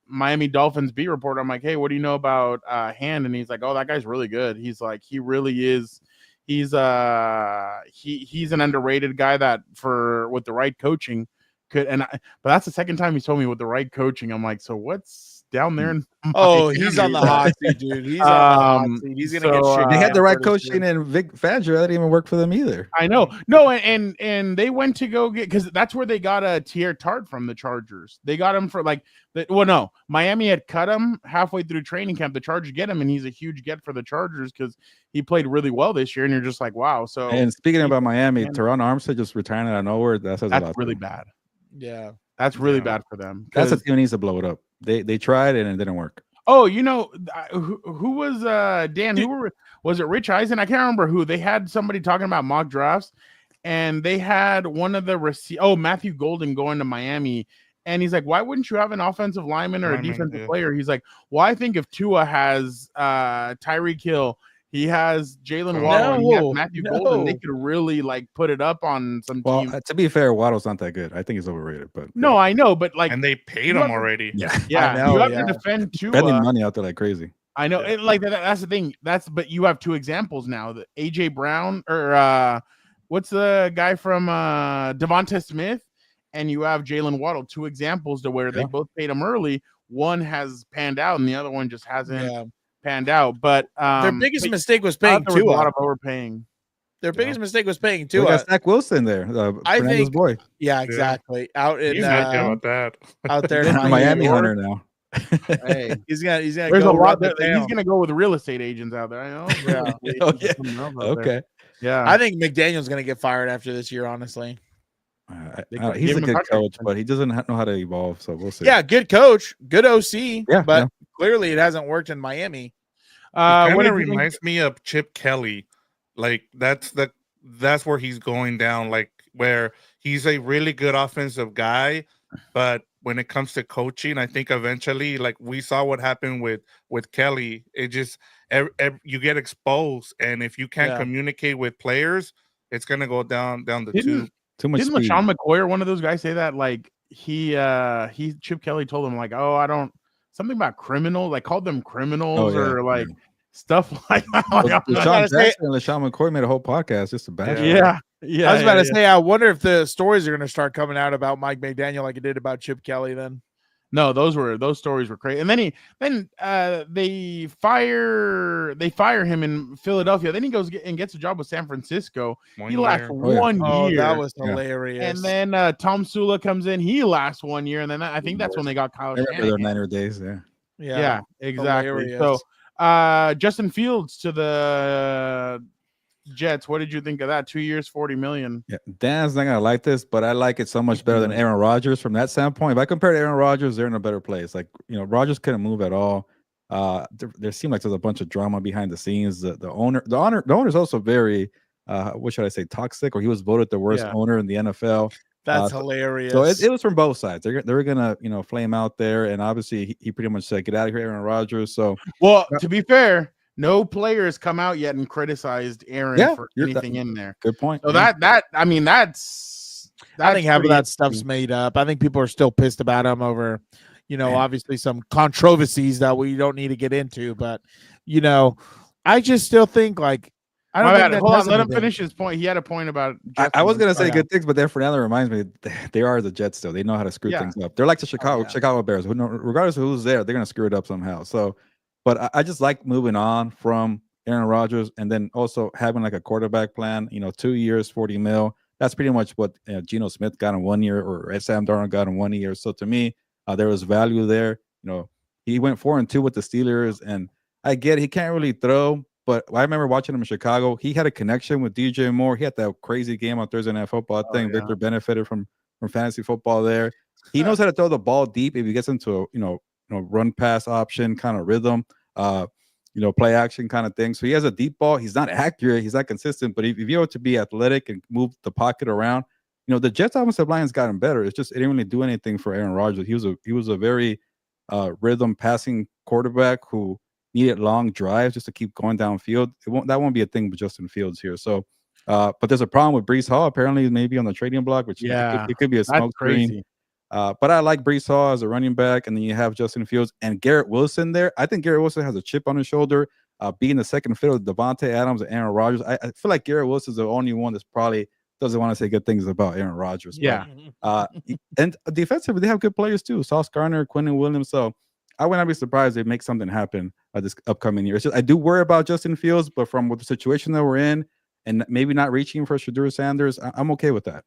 Miami Dolphins beat reporter, I'm like, hey, what do you know about Hand? And he's like, oh, that guy's really good. He's like, he really is. He's an underrated guy that with the right coaching could. But that's the second time he's told me with the right coaching. I'm like, so what's down there? He's on the hot seat, dude. He's on the hot seat. He's gonna get shit. They had the right pretty coaching, soon. and Vic Fangio. That didn't even work for them either. I know. No, and they went to go get, because that's where they got a Tier Tart from the Chargers. They got him for Miami had cut him halfway through training camp. The Chargers get him, and he's a huge get for the Chargers because he played really well this year. And you're just like, wow. So, And speaking about Miami, Teron Armstead just retiring out of nowhere. That's really bad. Yeah, that's really bad for them. That's a team that needs to blow it up. They tried it and it didn't work. Oh, who was Dan? Was it Rich Eisen? I can't remember who. They had somebody talking about mock drafts, and they had one of the Matthew Golden going to Miami, and he's like, why wouldn't you have an offensive lineman or a defensive player? He's like, well, I think if Tua has Tyreek Hill, he has Jalen Waddle, and he has Matthew Golden, they could really like put it up on some team. To be fair, Waddle's not that good. I think he's overrated. But no, I know, but like, and they paid him already. Yeah, you have to defend Tua. Spending money out there like crazy. I know, like that's the thing. But you have 2 examples now: the AJ Brown or what's the guy from Devonta Smith, and you have Jalen Waddle. 2 examples to where they both paid him early. One has panned out, and the other one just hasn't panned out. But their biggest mistake was paying Tua. A lot Tua. of overpaying. Their biggest mistake was paying We Tua. got Zach Wilson there. I Fernando's think. boy. Yeah, exactly. Out in about that. out there in Miami hunter now. Hey, he's gonna there's go a lot. run the He's town. gonna go with real estate agents out there. I know. Oh, yeah. Okay. Yeah. I think McDaniel's gonna get fired after this year. Honestly. He's a good coach, but he doesn't know how to evolve. So we'll see. Yeah, good coach, good OC. Yeah, but clearly it hasn't worked in Miami. What it reminds me of Chip Kelly. Like that's where he's going down. Like where he's a really good offensive guy, but when it comes to coaching, I think eventually, like we saw what happened with Kelly, it just you get exposed, and if you can't communicate with players, it's gonna go down the tube. Too much. Didn't LaShawn McCoy or one of those guys say that? Like Chip Kelly told him like, oh, I don't something about criminal, like called them criminals or like stuff like that. LaShawn Jackson and LaShawn McCoy made a whole podcast just to bash. Yeah. I was about to say, I wonder if the stories are going to start coming out about Mike McDaniel like it did about Chip Kelly. Then, no, those stories were crazy. And then they fire him in Philadelphia. Then he goes and gets a job with San Francisco. He lasts 1 year. Oh, that was hilarious. And then Tom Sula comes in. He lasts 1 year, and then I think that's when they got Kyle Shanahan. Their Niner days. Yeah, exactly. Hilarious. So Justin Fields to the Jets. What did you think of that? 2 years, $40 million. Yeah, Dan's not gonna like this, but I like it so much better than Aaron Rodgers from that standpoint. If I compare to Aaron Rodgers, they're in a better place. Like Rodgers couldn't move at all. There seemed like there's a bunch of drama behind the scenes. The owner is also very what should I say, toxic, or he was voted the worst owner in the NFL. That's hilarious. So it was from both sides. They were gonna flame out there, and obviously he pretty much said, "Get out of here, Aaron Rodgers." So to be fair, no players come out yet and criticized Aaron for anything in there. Good point. So that's I think half of that stuff's made up. I think people are still pissed about him over, obviously some controversies that we don't need to get into. But, I just still think like I My don't think bad. that Hold on. does Let him anything. finish his point. He had a point about. I was gonna Justin. say good things, but then Fernando reminds me they are the Jets still. They know how to screw Yeah. things up. They're like the Chicago yeah. Chicago Bears. Who know, regardless of who's there, they're gonna screw it up somehow. So, but I just like moving on from Aaron Rodgers and then also having like a quarterback plan. 2 years, 40 mil. That's pretty much what Geno Smith got in 1 year, or Sam Darnold got in 1 year. So to me, there was value there. He went 4-2 with the Steelers, and I get it, he can't really throw. But I remember watching him in Chicago. He had a connection with DJ Moore. He had that crazy game on Thursday Night Football. I think Victor benefited from fantasy football there. He knows how to throw the ball deep if he gets into a run pass option kind of rhythm, play action kind of thing. So he has a deep ball. He's not accurate. He's not consistent. But if you want to be athletic and move the pocket around, the Jets offensive line has gotten better. It's just it didn't really do anything for Aaron Rodgers. He was a very rhythm passing quarterback who needed long drives just to keep going downfield. That won't be a thing with Justin Fields here. So, but there's a problem with Breece Hall. Apparently, maybe on the trading block, which it could be a smoke screen. But I like Breece Hall as a running back, and then you have Justin Fields and Garrett Wilson there. I think Garrett Wilson has a chip on his shoulder, being the second fiddle with Devontae Adams and Aaron Rodgers. I feel like Garrett Wilson is the only one that's probably doesn't want to say good things about Aaron Rodgers. Yeah. And defensively, they have good players too. Sauce Gardner, Quentin Williams. So I would not be surprised if they make something happen this upcoming year. It's just, I do worry about Justin Fields, but from what the situation that we're in and maybe not reaching for Shedeur Sanders, I'm okay with that.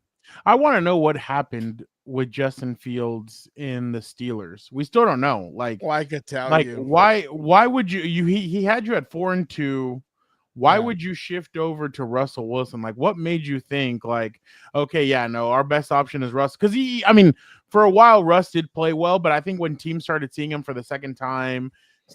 I want to know what happened with Justin Fields in the Steelers. We still don't know. Like, well, I could tell you. Why would you he had you at 4-2. Why would you shift over to Russell Wilson? Like, what made you think like, okay, yeah, no, our best option is Russ? Because for a while, Russ did play well, but I think when teams started seeing him for the second time,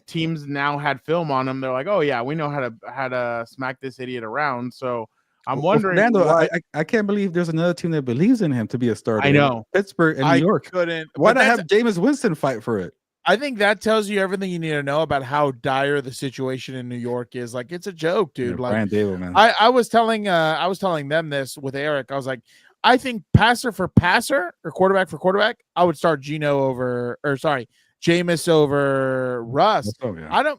teams now had film on him. They're like, oh yeah, we know how to smack this idiot around. So I'm wondering. Fernando, I can't believe there's another team that believes in him to be a starter. I know. Pittsburgh and New York. Why not have Jameis Winston fight for it? I think that tells you everything you need to know about how dire the situation in New York is. Like, it's a joke, dude. Yeah, Brian Dable, man. I was telling them this with Eric. I was like, I think passer for passer or quarterback for quarterback, I would start Jameis over Russ. Oh, yeah.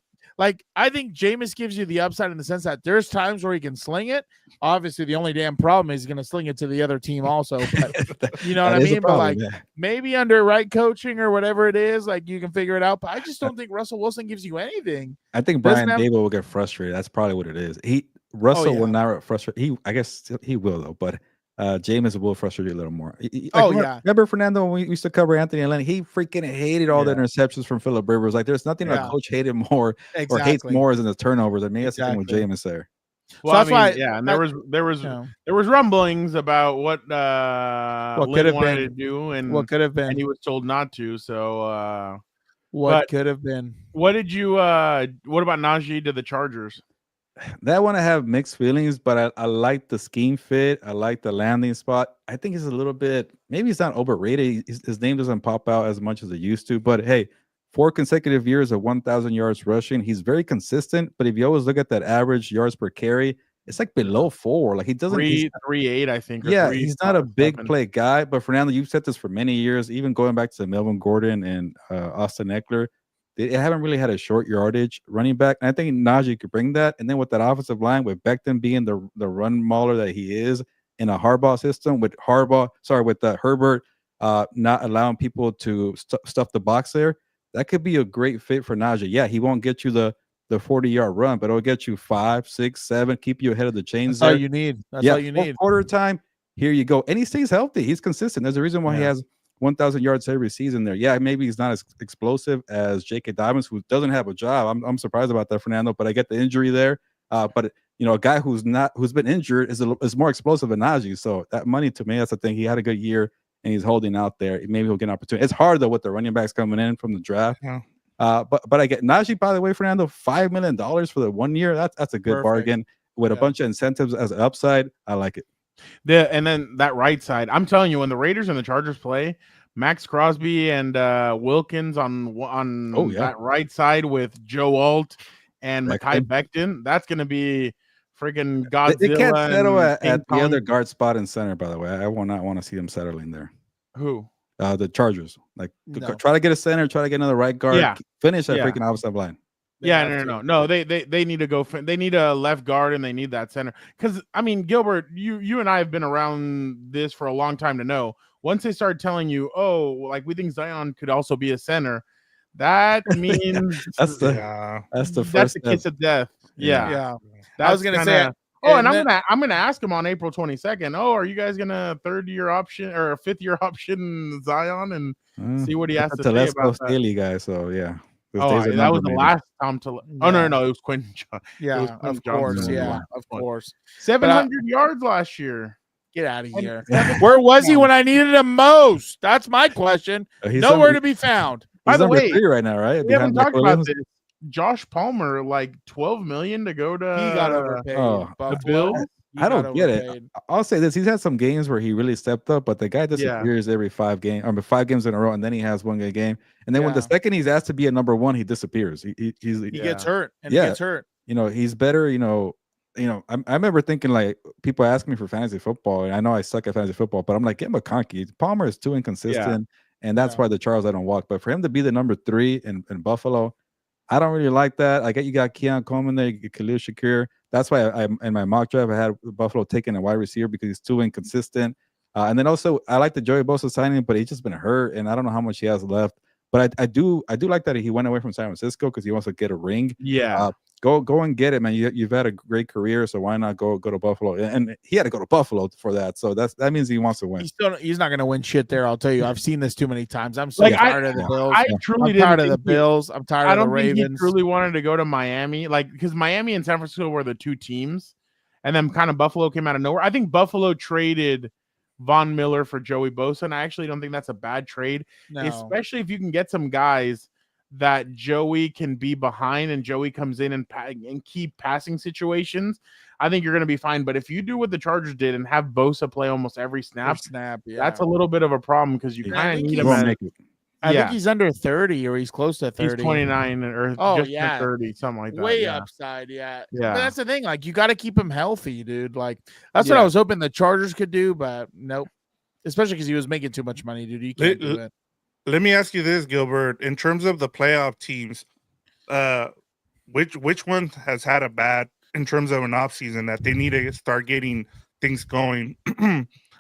I think Jameis gives you the upside in the sense that there's times where he can sling it. Obviously, the only damn problem is he's going to sling it to the other team also. But you know what I mean? But maybe under right coaching or whatever it is, like you can figure it out. But I just don't think Russell Wilson gives you anything. I think Brian Dable will get frustrated. That's probably what it is. Russell will not frustrate. I guess he will though, but Jameis will frustrate you a little more. Remember Fernando when we used to cover Anthony Lynn? He freaking hated all the interceptions from Phillip Rivers. Like, there's nothing a coach hated more or hates more than the turnovers. I mean, that's the thing with Jameis there. Well, so that's why, and there was rumblings about what could have wanted been to do and what could have been, and he was told not to. So what could have been? What did you? What about Najee to the Chargers? That one I have mixed feelings, but I like the scheme fit. I like the landing spot. I think it's a little bit, maybe it's not overrated. His name doesn't pop out as much as it used to, but hey, 4 consecutive years of 1,000 yards rushing. He's very consistent, but if you always look at that average yards per carry, it's like below 4. Like, he doesn't 3.8, I think. Yeah, he's not a big play guy. But Fernando, you've said this for many years, even going back to Melvin Gordon and Austin Eckler. They haven't really had a short yardage running back. And I think Najee could bring that. And then with that offensive line, with Becton being the run mauler that he is in a Harbaugh system, with Herbert not allowing people to stuff the box there, that could be a great fit for Najee. Yeah, he won't get you the 40-yard run, but it'll get you 5, 6, 7, keep you ahead of the chains. That's all you need. That's all you need. Quarter time, here you go. And he stays healthy. He's consistent. There's a reason why he has 1,000 yards every season there. Yeah, maybe he's not as explosive as J.K. Dobbins, who doesn't have a job. I'm surprised about that, Fernando, but I get the injury there. But a guy who's been injured is more explosive than Najee. So that money, to me, that's the thing. He had a good year and he's holding out there. Maybe he'll get an opportunity. It's hard though with the running backs coming in from the draft. Yeah. But I get Najee, by the way, Fernando, $5 million for the 1 year. That's a good bargain with a bunch of incentives as an upside. I like it. And then that right side, I'm telling you, when the Raiders and the Chargers play, Max Crosby and Wilkins on that right side with Joe Alt and Mekhi Becton, that's going to be freaking Godzilla. They can't settle at the other guard spot in center, by the way. I will not want to see them settling there. Who? The Chargers. Try to get a center, try to get another right guard. Finish that freaking offensive line. Yeah, have no. to. They need to go. They need a left guard and they need that center. Because I mean, Gilbert, you and I have been around this for a long time to know. Once they start telling you, oh, like we think Zion could also be a center, that means That's the Yeah. that's the that's first the step. kiss of death. Yeah. Yeah. That's I was gonna say, kinda- Oh, and and I'm gonna ask him on April 22nd. Oh, are you guys gonna third-year option or a fifth-year option Zion and see what he has to say Let's Go about that? Staley guy. So yeah, those Oh, days are that was numbered, the maybe. last Tom to. Oh no, Yeah. no, it was Quentin. It was yeah, Quentin of course, Johnson. yeah, Yeah. of course. 700 yards last year. Get out of And here. 7 Where was he touchdowns. when I needed him most? That's my question. He's Nowhere number- to be found. By He's the number way, 3 right now, right? We haven't Behind Mike talked about Williams. this. Josh Palmer, like 12 million to go to He got overpaid. oh, the Buffalo. Bills? He I got don't get it. overpaid. I'll say this: he's had some games where he really stepped up, but the guy Yeah. disappears every 5 games, or 5 games in a row, and then he has one good game. And then when the Yeah. second he's asked to be a number 1, he disappears. He Gets hurt, and Yeah. he gets hurt. he's better. I remember thinking like people ask me for fantasy football, and I know I suck at fantasy football, but I'm like, get McConkey. Palmer is too inconsistent, and that's why the Charles I don't walk. But for him to be the number 3 in Buffalo, I don't really like that. I get you got Keon Coleman there, you get Khalil Shakir. That's why I in my mock draft I had Buffalo taking a wide receiver because he's too inconsistent. And then also I like the Joey Bosa signing, but he's just been hurt, and I don't know how much he has left. But I do like that he went away from San Francisco because he wants to get a ring. Yeah. Go and get it, man. You've had a great career, so why not go to Buffalo? And he had to go to Buffalo for that, so that means he wants to win. He's not going to win shit there. I'll tell you. I've seen this too many times. I'm so Like, tired of the Bills. I truly I'm didn't tired of the think he- Bills. I'm tired I of the don't think he Ravens. truly wanted to go to Miami, like because Miami and San Francisco were the two teams, and then kind of Buffalo came out of nowhere. I think Buffalo traded Von Miller for Joey Bosa, and I actually don't think that's a bad trade, No. especially if you can get some guys that Joey can be behind, and Joey comes in and keep passing situations. I think you're going to be fine. But if you do what the Chargers did and have Bosa play almost every snap, Yeah. that's a little bit of a problem because you I kind of think need he him. won't As, make it. I yeah. think he's under 30 or he's close to 30. He's 29 or Oh, just yeah. 30, something like that. Way yeah. upside, yeah. Yeah. But that's the thing. Like, you got to keep him healthy, dude. Like, that's what Yeah. I was hoping the Chargers could do, but nope. Especially because he was making too much money, dude. You can't do it. Let me ask you this, Gilbert. In terms of the playoff teams, which one has had a bad in terms of an offseason that they need to start getting things going?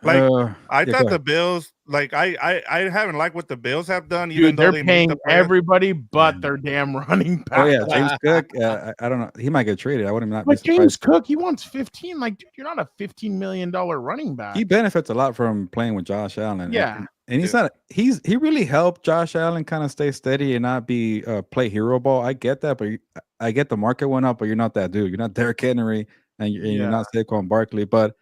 I thought the Bills, like I haven't liked what the Bills have done, even Dude, though they're they paying made the playoffs. everybody but their damn running back. Oh yeah, James Cook. I don't know. He might get traded. I wouldn't not be But surprised. James Cook, he wants 15. Like, dude, you're not a $15 million running back. He benefits a lot from playing with Josh Allen. Yeah. And he's not. He really helped Josh Allen kind of stay steady and not be play hero ball. I get that, but I get the market went up, but you're not that dude. You're not Derrick Henry, and you're not Saquon Barkley. But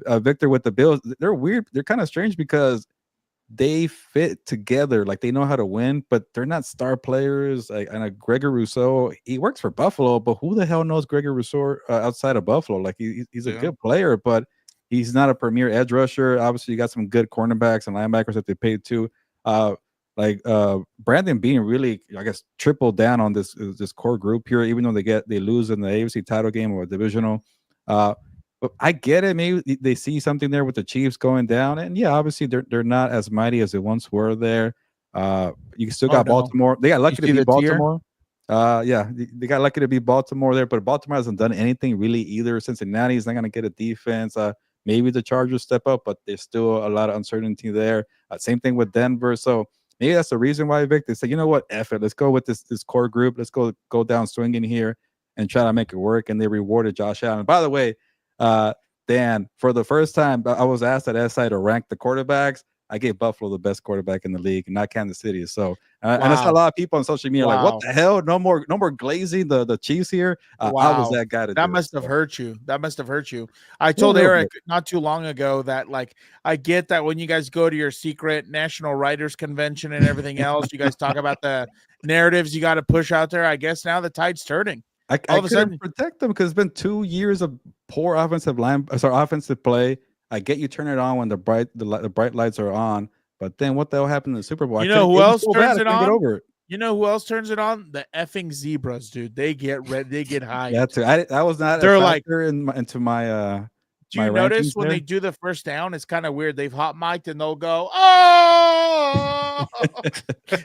Victor with the Bills, they're weird. They're kind of strange because they fit together. Like they know how to win, but they're not star players. Like and Gregor Rousseau, he works for Buffalo, but who the hell knows Gregor Rousseau outside of Buffalo? Like he's a good player, but he's not a premier edge rusher. Obviously, you got some good cornerbacks and linebackers that they paid too. Brandon Beane really, I guess, tripled down on this core group here, even though they lose in the AFC title game or divisional. But I get it. Maybe they see something there with the Chiefs going down, and yeah, obviously they're not as mighty as they once were. There, you still got Baltimore. They got lucky to beat Baltimore. They got lucky to beat Baltimore there, but Baltimore hasn't done anything really either. Cincinnati is not going to get a defense. Maybe the Chargers step up, but there's still a lot of uncertainty there. Same thing with Denver. So maybe that's the reason why Vic, they say, you know what, F it. Let's go with this core group. Let's go down swinging here and try to make it work. And they rewarded Josh Allen. By the way, Dan, for the first time, I was asked at SI to rank the quarterbacks. I gave Buffalo the best quarterback in the league, not Kansas City. So, and I saw a lot of people on social media like, "What the hell? No more glazing the Chiefs here." I was that guy. That must have hurt you. That must have hurt you. I told Eric not too long ago that, like, I get that when you guys go to your secret National Writers Convention and everything else, you guys talk about the narratives you got to push out there. I guess now the tide's turning. I couldn't protect them because it's been 2 years of poor offensive play. I get you turn it on when the bright lights are on, but then what the hell happened in the Super Bowl? You know who else turns it on? You know who else turns it on? The effing zebras, dude. They get red. They get high. That too. That was not. They're like into my. Do you notice when they do the first down? It's kind of weird. They've hot mic'd and they'll go, "Oh!"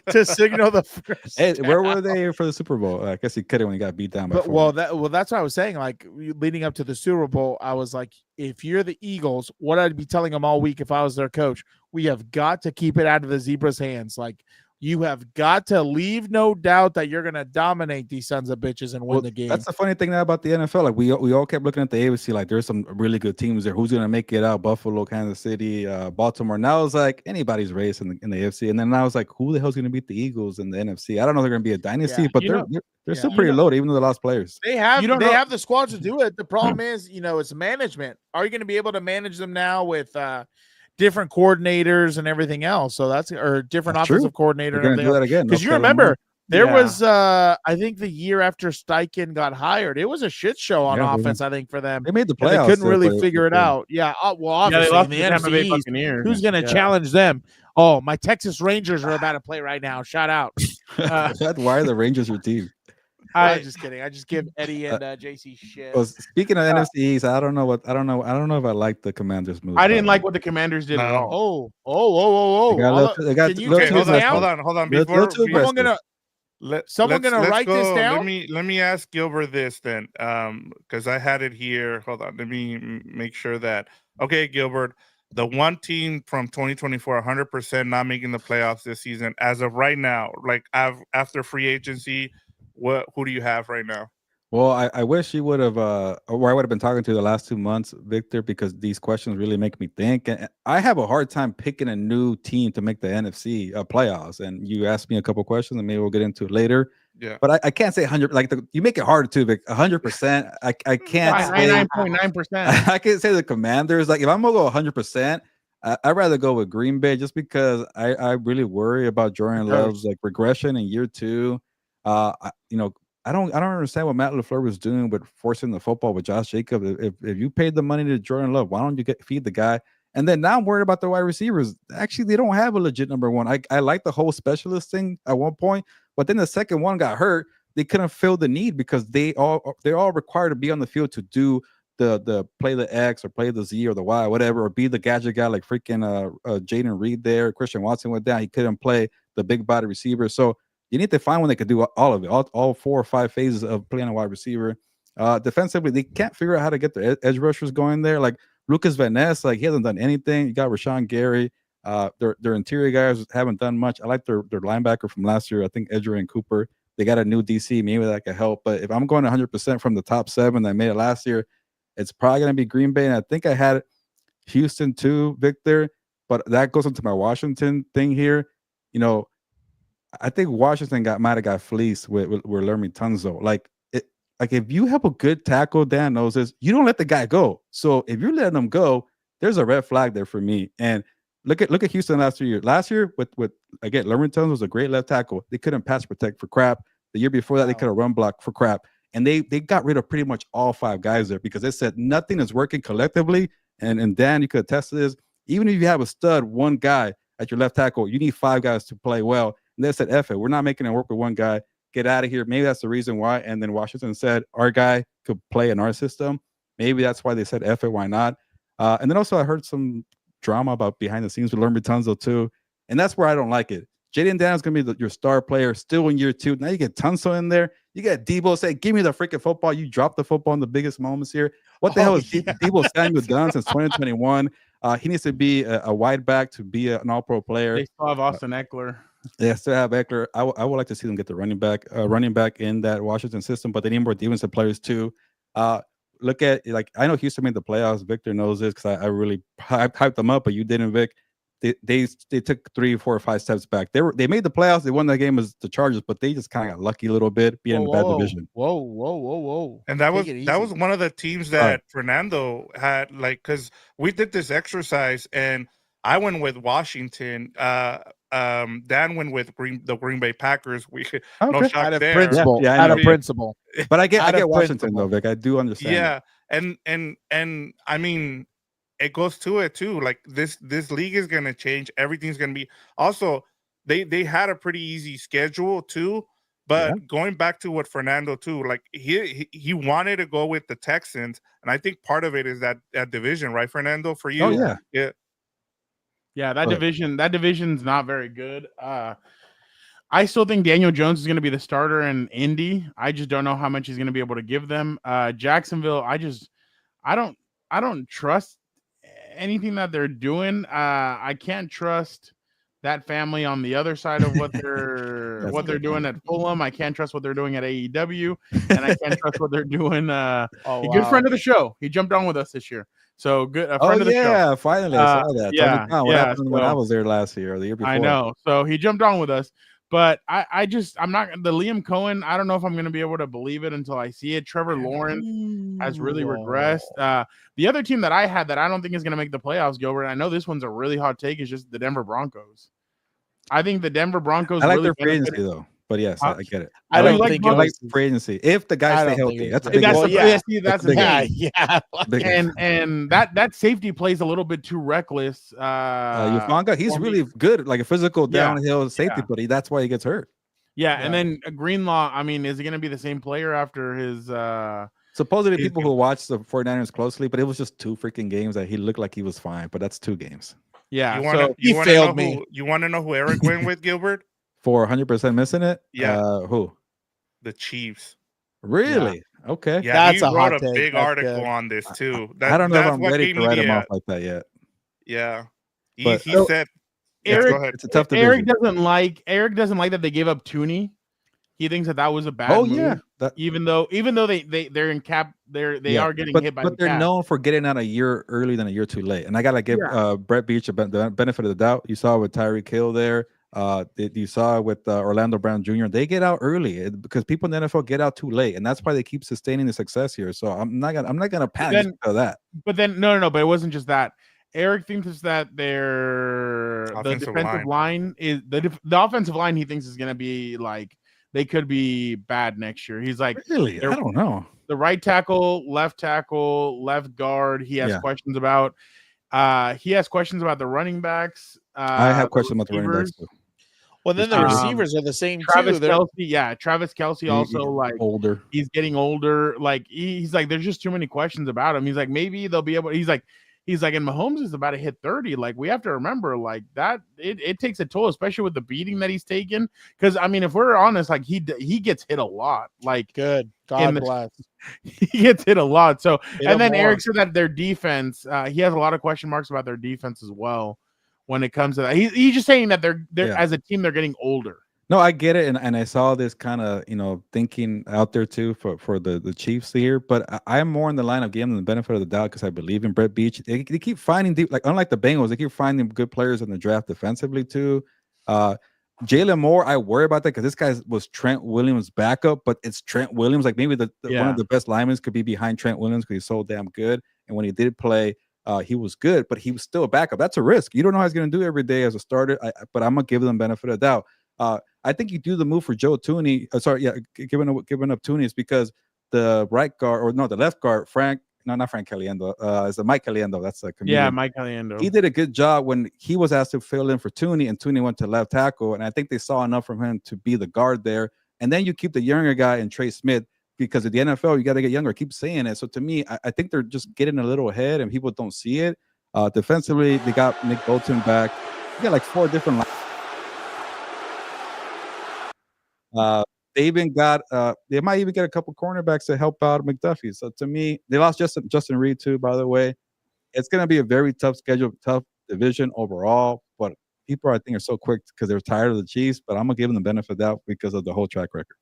to signal the first. Hey, where were down. they for the Super Bowl? I guess he couldn't when he got beat down by But 40. that's what I was saying. Like leading up to the Super Bowl, I was like, if you're the Eagles, what I'd be telling them all week if I was their coach, we have got to keep it out of the Zebras' hands. Like you have got to leave no doubt that you're going to dominate these sons of bitches and win the game. That's the funny thing now about the NFL. Like we all kept looking at the AFC, like there's some really good teams there. Who's going to make it out? Buffalo, Kansas City, Baltimore. Now it's like anybody's race in the AFC. And then now it's like, who the hell's going to beat the Eagles in the NFC? I don't know if they're going to be a dynasty, but they're still pretty loaded, even though they lost players. They have the squad to do it. The problem is, it's management. Are you going to be able to manage them now with different coordinators and everything else? So that's different offensive coordinator. They're going to do that again because you remember there was I think the year after Steichen got hired, it was a shit show on offense. I think for them, they made the playoffs. They couldn't really figure it out. Yeah, well, obviously they lost the to Tampa Bay NFC, Buccaneers. who's going to challenge them? Oh, my Texas Rangers are about to play right now. Shout out. Why are the Rangers your team? I'm just kidding. I just give Eddie and JC shit. Well, speaking of NFC East, I don't know if I like the Commanders move. I didn't like what the Commanders did at all. Hold on. Someone gonna write this down. Let me ask Gilbert this then, because I had it here. Hold on. Let me make sure that. Okay, Gilbert, the one team from 2024, 100% not making the playoffs this season as of right now. Like after free agency. Who do you have right now? Well, I wish you would have, or I would have been talking to the last 2 months, Victor, because these questions really make me think. And I have a hard time picking a new team to make the NFC playoffs. And you asked me a couple questions, and maybe we'll get into it later. Yeah, but I can't say 100. Like you make it harder too, Vic. 100%. I can't. 99.9%. I can't say the Commanders. Like if I'm gonna go 100%. I'd rather go with Green Bay just because I really worry about Jordan Love's like regression in year 2. I don't understand what Matt LaFleur was doing with forcing the football with Josh Jacobs. If you paid the money to Jordan Love, why don't you feed the guy? And then now I'm worried about the wide receivers. Actually, they don't have a legit number one. I like the whole specialist thing at one point, but then the second one got hurt. They couldn't fill the need because they're all required to be on the field to do the play the X or play the Z or the Y, whatever, or be the gadget guy like freaking Jaden Reed there. Christian Watson went down. He couldn't play the big body receiver. So you need to find one that could do all of it, all 4 or 5 phases of playing a wide receiver. Defensively, they can't figure out how to get their edge rushers going there. Like Lucas Van Ness, like he hasn't done anything. You got Rashawn Gary. Their interior guys haven't done much. I like their linebacker from last year. I think Edgerrin Cooper. They got a new DC. Maybe that could help. But if I'm going 100% from the top 7 that made it last year, it's probably going to be Green Bay. And I think I had Houston too, Victor. But that goes into my Washington thing here. I think Washington might have got fleeced with Lermy Tunzo. Like if you have a good tackle, Dan knows this, you don't let the guy go. So if you're letting him go, there's a red flag there for me. And look at Houston last 3 years. Last year with again, Lermy Tunzo was a great left tackle. They couldn't pass protect for crap. The year before that, they could have run block for crap. And they got rid of pretty much all 5 guys there because they said nothing is working collectively. And Dan, you could attest to this. Even if you have a stud, one guy at your left tackle, you need 5 guys to play well. And they said, F it, we're not making it work with one guy. Get out of here. Maybe that's the reason why. And then Washington said, our guy could play in our system. Maybe that's why they said, F it, why not? And then also I heard some drama about behind the scenes with Lermy Tunzo too. And that's where I don't like it. Jaden Daniels going to be your star player still in year 2. Now you get Tunzo in there. You get Debo say, give me the freaking football. You dropped the football in the biggest moments here. What the hell is Debo Samuel done since 2021? He needs to be a wide back to be an all-pro player. They still have Austin Eckler. They still have Eckler. I would like to see them get the running back in that Washington system, but they need more defensive players too. Look at, like, I know Houston made the playoffs. Victor knows this because I really hyped them up, but you didn't, Vic. They took 3, 4, or 5 steps back. They made the playoffs. They won that game as the Chargers, but they just kind of got lucky a little bit being in a bad division. Whoa. And that was one of the teams that Fernando had, like, because we did this exercise and I went with Washington. Dan went with the Green Bay Packers. No shock there. Principle. Yeah, out of principle. But I get Washington though, Vic. I do understand. Yeah, and I mean, it goes to it too. Like this league is gonna change. Everything's gonna be. Also, they had a pretty easy schedule too. But going back to what Fernando too, like he wanted to go with the Texans, and I think part of it is that division, right, Fernando? For you, oh yeah. Yeah, that But- division's not very good. I still think Daniel Jones is going to be the starter in Indy. I just don't know how much he's going to be able to give them. Jacksonville, I don't trust anything that they're doing. I can't trust that family on the other side of what they're That's what they're good. doing at Fulham. I can't trust what they're doing at AEW, and I can't trust what they're doing. A good friend of the show. He jumped on with us this year. So good, a friend of the show. yeah, finally I saw that. Yeah, Tony Khan, what yeah, happened when I was there last year or the year before? I know. So he jumped on with us. But I'm not the Liam Cohen. I don't know if I'm going to be able to believe it until I see it. Trevor Lawrence has really regressed. The other team that I had that I don't think is going to make the playoffs, Gilbert, and I know this one's a really hot take, is just the Denver Broncos. I think the Denver Broncos. I like really their free agency though. But yes, I get it. I don't like think I it like was. free agency if the guys stay healthy. That's a big. That's Well, the yeah. that's the Yeah, thing. yeah. big And that safety plays a little bit too reckless. Ufanga, he's for me. really good, like a physical Yeah, downhill safety, but that's why he gets hurt. Yeah, and then Greenlaw. I mean, is he going to be the same player after his? Supposedly, people who watch the 49ers closely, but it was just 2 freaking games that he looked like he was fine. But that's 2 games. Yeah, he failed me. You want to know who Eric went with, Gilbert? For 100% missing it. Yeah. Who? The Chiefs. Really? Okay. Yeah, That's he a wrote hot a take. big That's article good. on this too. I don't know if that's I'm what ready gave to me write the, him off like that yet. Yeah. He But- said Eric, go ahead. It's a tough division. Eric doesn't like that they gave up Tooney. He thinks that was a bad move. yeah. Even though they're in cap, they are getting hit by the but they're cap. known for getting out a year early than a year too late. And I gotta give Brett Beach the benefit of the doubt. You saw with Tyreek Hill there. You saw with Orlando Brown Jr. They get out early because people in the NFL get out too late, and that's why they keep sustaining the success here. So I'm not gonna panic because of that. But then no, but it wasn't just that. Eric thinks that the defensive line is the offensive line. He thinks is going to be like they could be bad next year. He's like, really, I don't know. The right tackle, left guard. He has questions about. He has questions about the running backs. I have questions about the running backs too. Well, then the receivers are the same Travis too. Kelce, Travis Kelce also like older. He's getting older. Like he's like, there's just too many questions about him. He's like, maybe they'll be able. He's like, and Mahomes is about to hit 30. Like we have to remember, like that it takes a toll, especially with the beating that he's taken. Because I mean, if we're honest, like he gets hit a lot. Like good, God bless. He gets hit a lot. So and then more. Eric said that their defense, he has a lot of question marks about their defense as well. When it comes to that, he's just saying that they're as a team they're getting older. No, I get it, and I saw this kind of thinking out there too for the Chiefs here, but I'm more in the line of giving them the benefit of the doubt because I believe in Brett Beach. They keep finding deep, like unlike the Bengals, they keep finding good players in the draft defensively too. Jalen Moore, I worry about that because this guy was Trent Williams' backup, but it's Trent Williams. Like maybe one of the best linemen could be behind Trent Williams because he's so damn good, and when he did play. He was good, but he was still a backup. That's a risk. You don't know how he's going to do every day as a starter. But I'm gonna give them benefit of the doubt. I think you do the move for Joe Tooney. Giving up Tooney is because the right guard or no, the left guard, not Frank Caliendo. It's Mike Caliendo. That's a comedian. Yeah, Mike Caliendo. He did a good job when he was asked to fill in for Tooney, and Tooney went to left tackle. And I think they saw enough from him to be the guard there. And then you keep the younger guy and Trey Smith. Because at the NFL, you got to get younger. I keep saying it. So to me, I think they're just getting a little ahead, and people don't see it. Defensively, they got Nick Bolton back. They got like 4 different lines. They even got. They might even get a couple cornerbacks to help out McDuffie. So to me, they lost Justin Reed too. By the way, it's going to be a very tough schedule, tough division overall. But people, I think, are so quick because they're tired of the Chiefs. But I'm gonna give them the benefit of that because of the whole track record.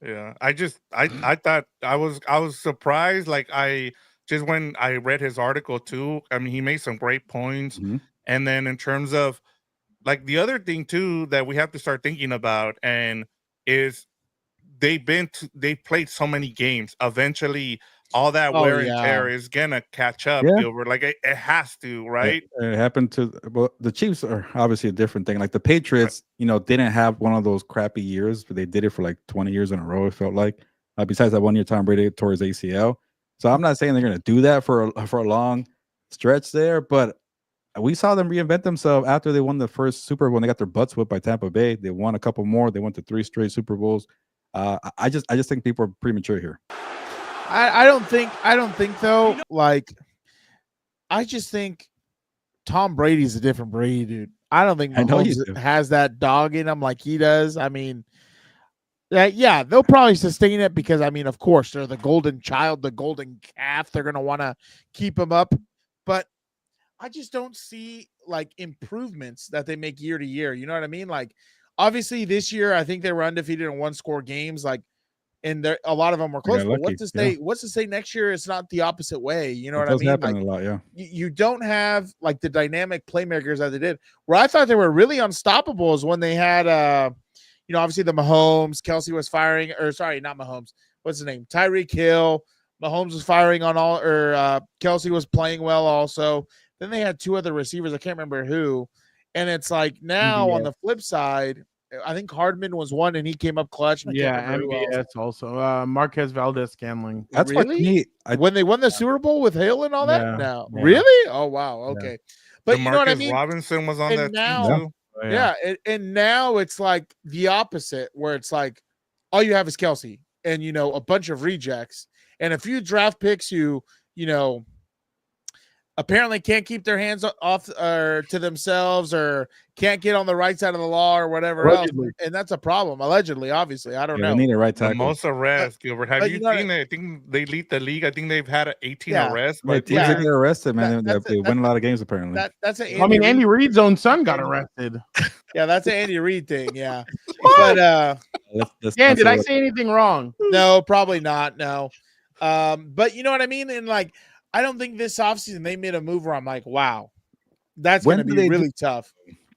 Yeah, I thought I was surprised. Like just when I read his article too, I mean, he made some great points. Mm-hmm. And then in terms of like the other thing too that we have to start thinking about and is they played so many games. Eventually, all that wear and tear is gonna catch up. Gilbert, like it has to, right? It happened to the Chiefs are obviously a different thing. Like the Patriots, didn't have one of those crappy years, but they did it for like 20 years in a row. It felt like, besides that 1 year Tom Brady tore his ACL. So I'm not saying they're gonna do that for a long stretch there, but we saw them reinvent themselves after they won the first Super Bowl. They got their butts whipped by Tampa Bay. They won a couple more. They went to 3 straight Super Bowls. I just think people are premature here. I don't think though. Like, I just think Tom Brady's a different breed, dude. I don't think I know you Mahomes do. has that dog in him like he does. I mean, yeah, they'll probably sustain it because, I mean, of course, they're the golden child, the golden calf. They're going to want to keep him up. But I just don't see like improvements that they make year to year. You know what I mean? Like, obviously, this year, I think they were undefeated in one-score games. Like, and a lot of them were close. got But lucky, what's to say next year it's not the opposite way? You know It what I does mean? happen Like, a lot, yeah. you don't have like the dynamic playmakers that they did. Where I thought they were really unstoppable is when they had obviously the Mahomes, Kelsey was firing, or sorry, not Mahomes. What's his name? Tyreek Hill. Mahomes was firing on all, or Kelsey was playing well also. Then they had two other receivers. I can't remember who. And it's like now on the flip side, I think Hardman was one and he came up clutch. And I can't remember who else. MVS also. Marquez Valdez-Scantling. That's why to Really? me, When they won the Super Bowl with Hill and all that? Yeah. No. Yeah. Really? Oh, wow. Okay. But you know what I DeMarcus mean? Robinson was on And that now- team too. Oh, Yeah. And now it's like the opposite, where it's like all you have is Kelsey and, a bunch of rejects and a few draft picks who, apparently can't keep their hands off or to themselves or can't get on the right side of the law or whatever Allegedly. else. And that's a problem. Allegedly, obviously. I don't Yeah, know. they need a right The tackle. most arrests, Gilbert. Have but you you know seen it? I think they lead the league. I think they've had 18 Yeah. arrests. Yeah, But teams that get arrested, man. That's They win a lot of games apparently. That's an I mean, Reid- Andy Reid's own son got arrested. Yeah, that's an Andy Reid thing. Yeah. But Dan, did I say anything wrong? no, probably not. No. But you know what I mean? And like, I don't think this offseason they made a move where I'm like, wow, that's When going to do be they really tough.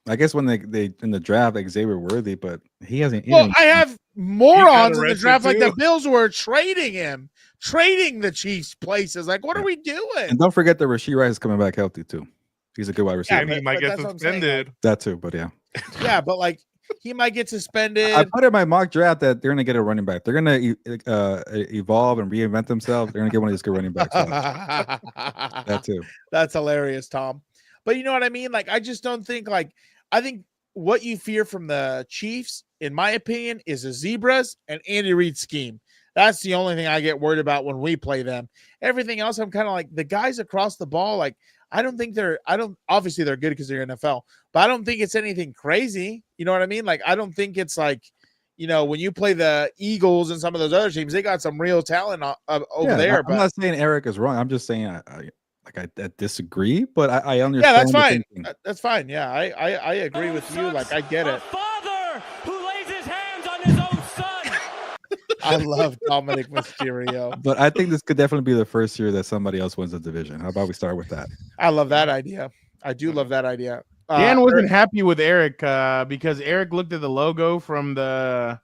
I guess when they in the draft, Xavier Worthy, but he hasn't. Well, I have morons in the arrested draft like the too. Bills were trading him, trading the Chiefs places. Like, what are we doing? And don't forget that Rashee Rice is coming back healthy too. He's a good wide receiver. and he might but get that's what I'm saying, suspended. That too, but yeah. Yeah, but like he might get suspended. I put in my mock draft that they're gonna get a running back. They're gonna evolve and reinvent themselves. They're gonna get one of these good running backs. That too. That's hilarious, Tom. But you know what I mean? Like, I just don't think I think what you fear from the Chiefs, in my opinion, is the Zebras and Andy Reid's scheme. That's the only thing I get worried about when we play them. Everything else, I'm kind of like the guys across the ball. Like, obviously they're good because they're NFL, but I don't think it's anything crazy. You know what I mean? Like, I don't think it's like, when you play the Eagles and some of those other teams, they got some real talent over there. I'm not saying Eric is wrong. I'm just saying I disagree, but I understand. Yeah, that's the fine. thinking. That's fine. Yeah, I agree with you. Like, I get it. Father who lays his hands on his own son. I love Dominic Mysterio. But I think this could definitely be the first year that somebody else wins the division. How about we start with that? I love that idea. I do love that idea. Dan wasn't happy with Eric because Eric looked at the logo from the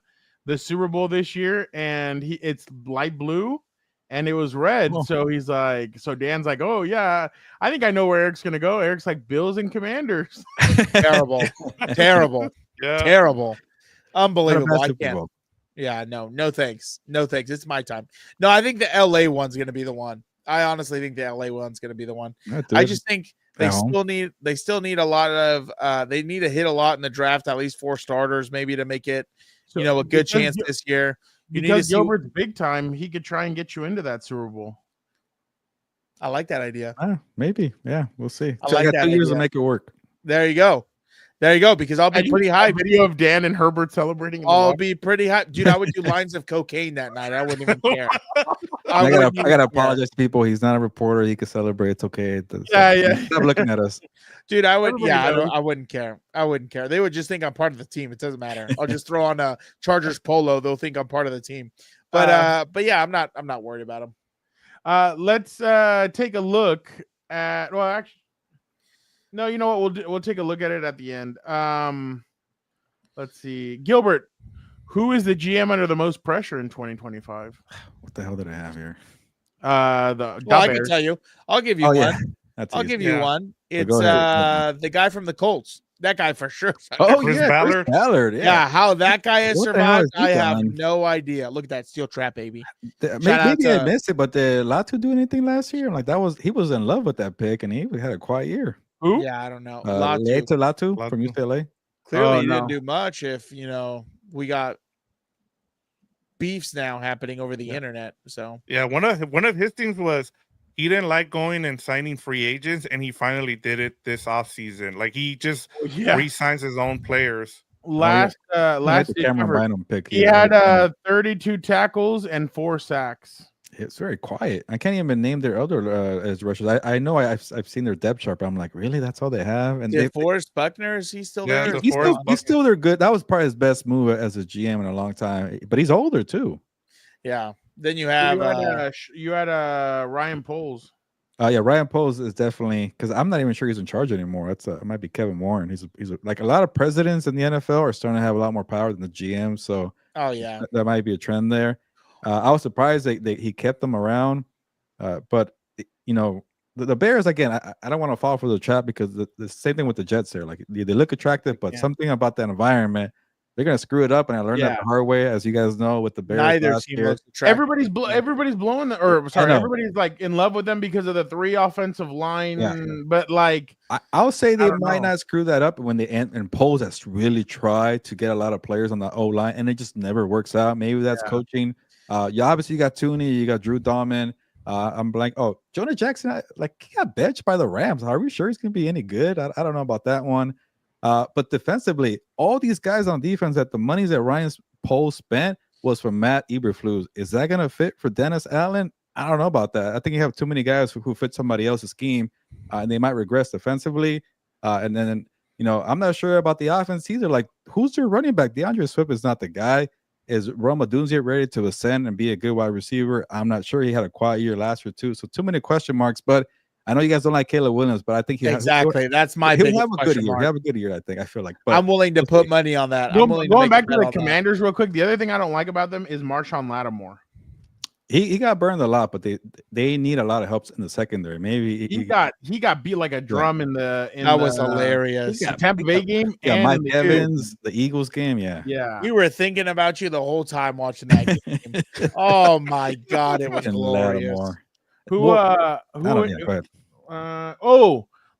Super Bowl this year and it's light blue and it was red. Oh. So he's like, so Dan's like, oh yeah, I think I know where Eric's gonna go. Eric's like Bills and Commanders. Terrible, Yeah. terrible, unbelievable. Not a bad I Super can't. Bowl. Yeah, no thanks. It's my time. No, I think the LA one's gonna be the one. I honestly think the LA one's gonna be the one. I just think they still need a lot of they need to hit a lot in the draft, at least 4 starters, maybe to make it a good because chance this year. You need to Because see. Gilbert's big time, he could try and get you into that Super Bowl. I like that idea. Maybe. Yeah, we'll see. I So like I got that 2 years to idea. make it work. There you go. Because I'll be pretty hyped. Video of Dan and Herbert celebrating. in the I'll water. be pretty hyped. Dude, I would do lines of cocaine that night. I wouldn't even care. I wouldn't gotta even care. apologize to people. He's not a reporter. He can celebrate. It's okay. Yeah. Stop looking at us. Dude, I would. Everybody Yeah, knows. I wouldn't care. I wouldn't care. They would just think I'm part of the team. It doesn't matter. I'll just throw on a Chargers polo. They'll think I'm part of the team. But yeah, I'm not worried about them. Let's take a look at. Well, actually, no. You know what? We'll take a look at it at the end. Let's see, Gilbert. Who is the GM under the most pressure in 2025? What the hell did I have here? The I Bears. can tell you. I'll give you Oh one. yeah, that's I'll easy. give you one. It's go ahead. the guy from the Colts. That guy for sure. Oh Chris yeah, Ballard. Chris Ballard. Yeah, how that guy has What the hell survived, has he I have done? no idea. Look at that steel trap, baby. Maybe Shout out I to- missed it, but did Latu do anything last year? Like he was in love with that pick, and he had a quiet year. Who? Yeah, I don't know. Latu from Latu. UCLA. Clearly, Oh, he no. didn't do much. If we got beefs now happening over the internet. So Yeah, one of his things was he didn't like going and signing free agents, and he finally did it this offseason. Like he just re-signs his own players. Last the ditch Cameron effort. Bynum pick. He had 32 tackles and 4 sacks. It's very quiet. I can't even name their other as rushers. I know I've seen their depth chart, but I'm like, really? That's all they have? And Forrest Buckner, is he still Yeah, there? he's still their good. That was probably his best move as a GM in a long time. But he's older too. Yeah. Then you have you had Ryan Poles. Yeah, Ryan Poles is definitely, because I'm not even sure he's in charge anymore. It might be Kevin Warren. He's like a lot of presidents in the NFL are starting to have a lot more power than the GM. So that might be a trend there. I was surprised that he kept them around, but you know the Bears again. I don't want to fall for the trap because the same thing with the Jets there. Like they look attractive, but something about that environment. They're gonna screw it up, and I learned that the hard way, as you guys know, with the Bears. Neither team looks attractive. Everybody's blowing everybody's like in love with them because of the 3 offensive line. Yeah. But like I'll say they might not screw that up when they and Poles has really tried to get a lot of players on the O line, and it just never works out. Maybe that's coaching. You obviously got Tooney, you got Drew Dahlman. I'm blank. Oh, Jonah Jackson, he got benched by the Rams. Are we sure he's gonna be any good? I don't know about that one. But defensively, all these guys on defense that the monies that Ryan Poles spent was for Matt Eberflus. Is that going to fit for Dennis Allen? I don't know about that. I think you have too many guys who fit somebody else's scheme, and they might regress defensively. And then, I'm not sure about the offense either. Like, who's their running back? DeAndre Swift is not the guy. Is Rome Odunze ready to ascend and be a good wide receiver? I'm not sure. He had a quiet year last year, too. So too many question marks, but I know you guys don't like Caleb Williams, but I think that's my he'll biggest have a good year. mark. He'll have a good year, I think. I feel like. But I'm willing to put money on that. Going back to the Commanders real quick, the other thing I don't like about them is Marshawn Lattimore. He got burned a lot, but they need a lot of help in the secondary. Maybe he got beat like a drum in the was hilarious. Tampa Bay game. Yeah, Mike Evans, the Eagles game. Yeah. We were thinking about you the whole time watching that game. Oh my God, it was glorious.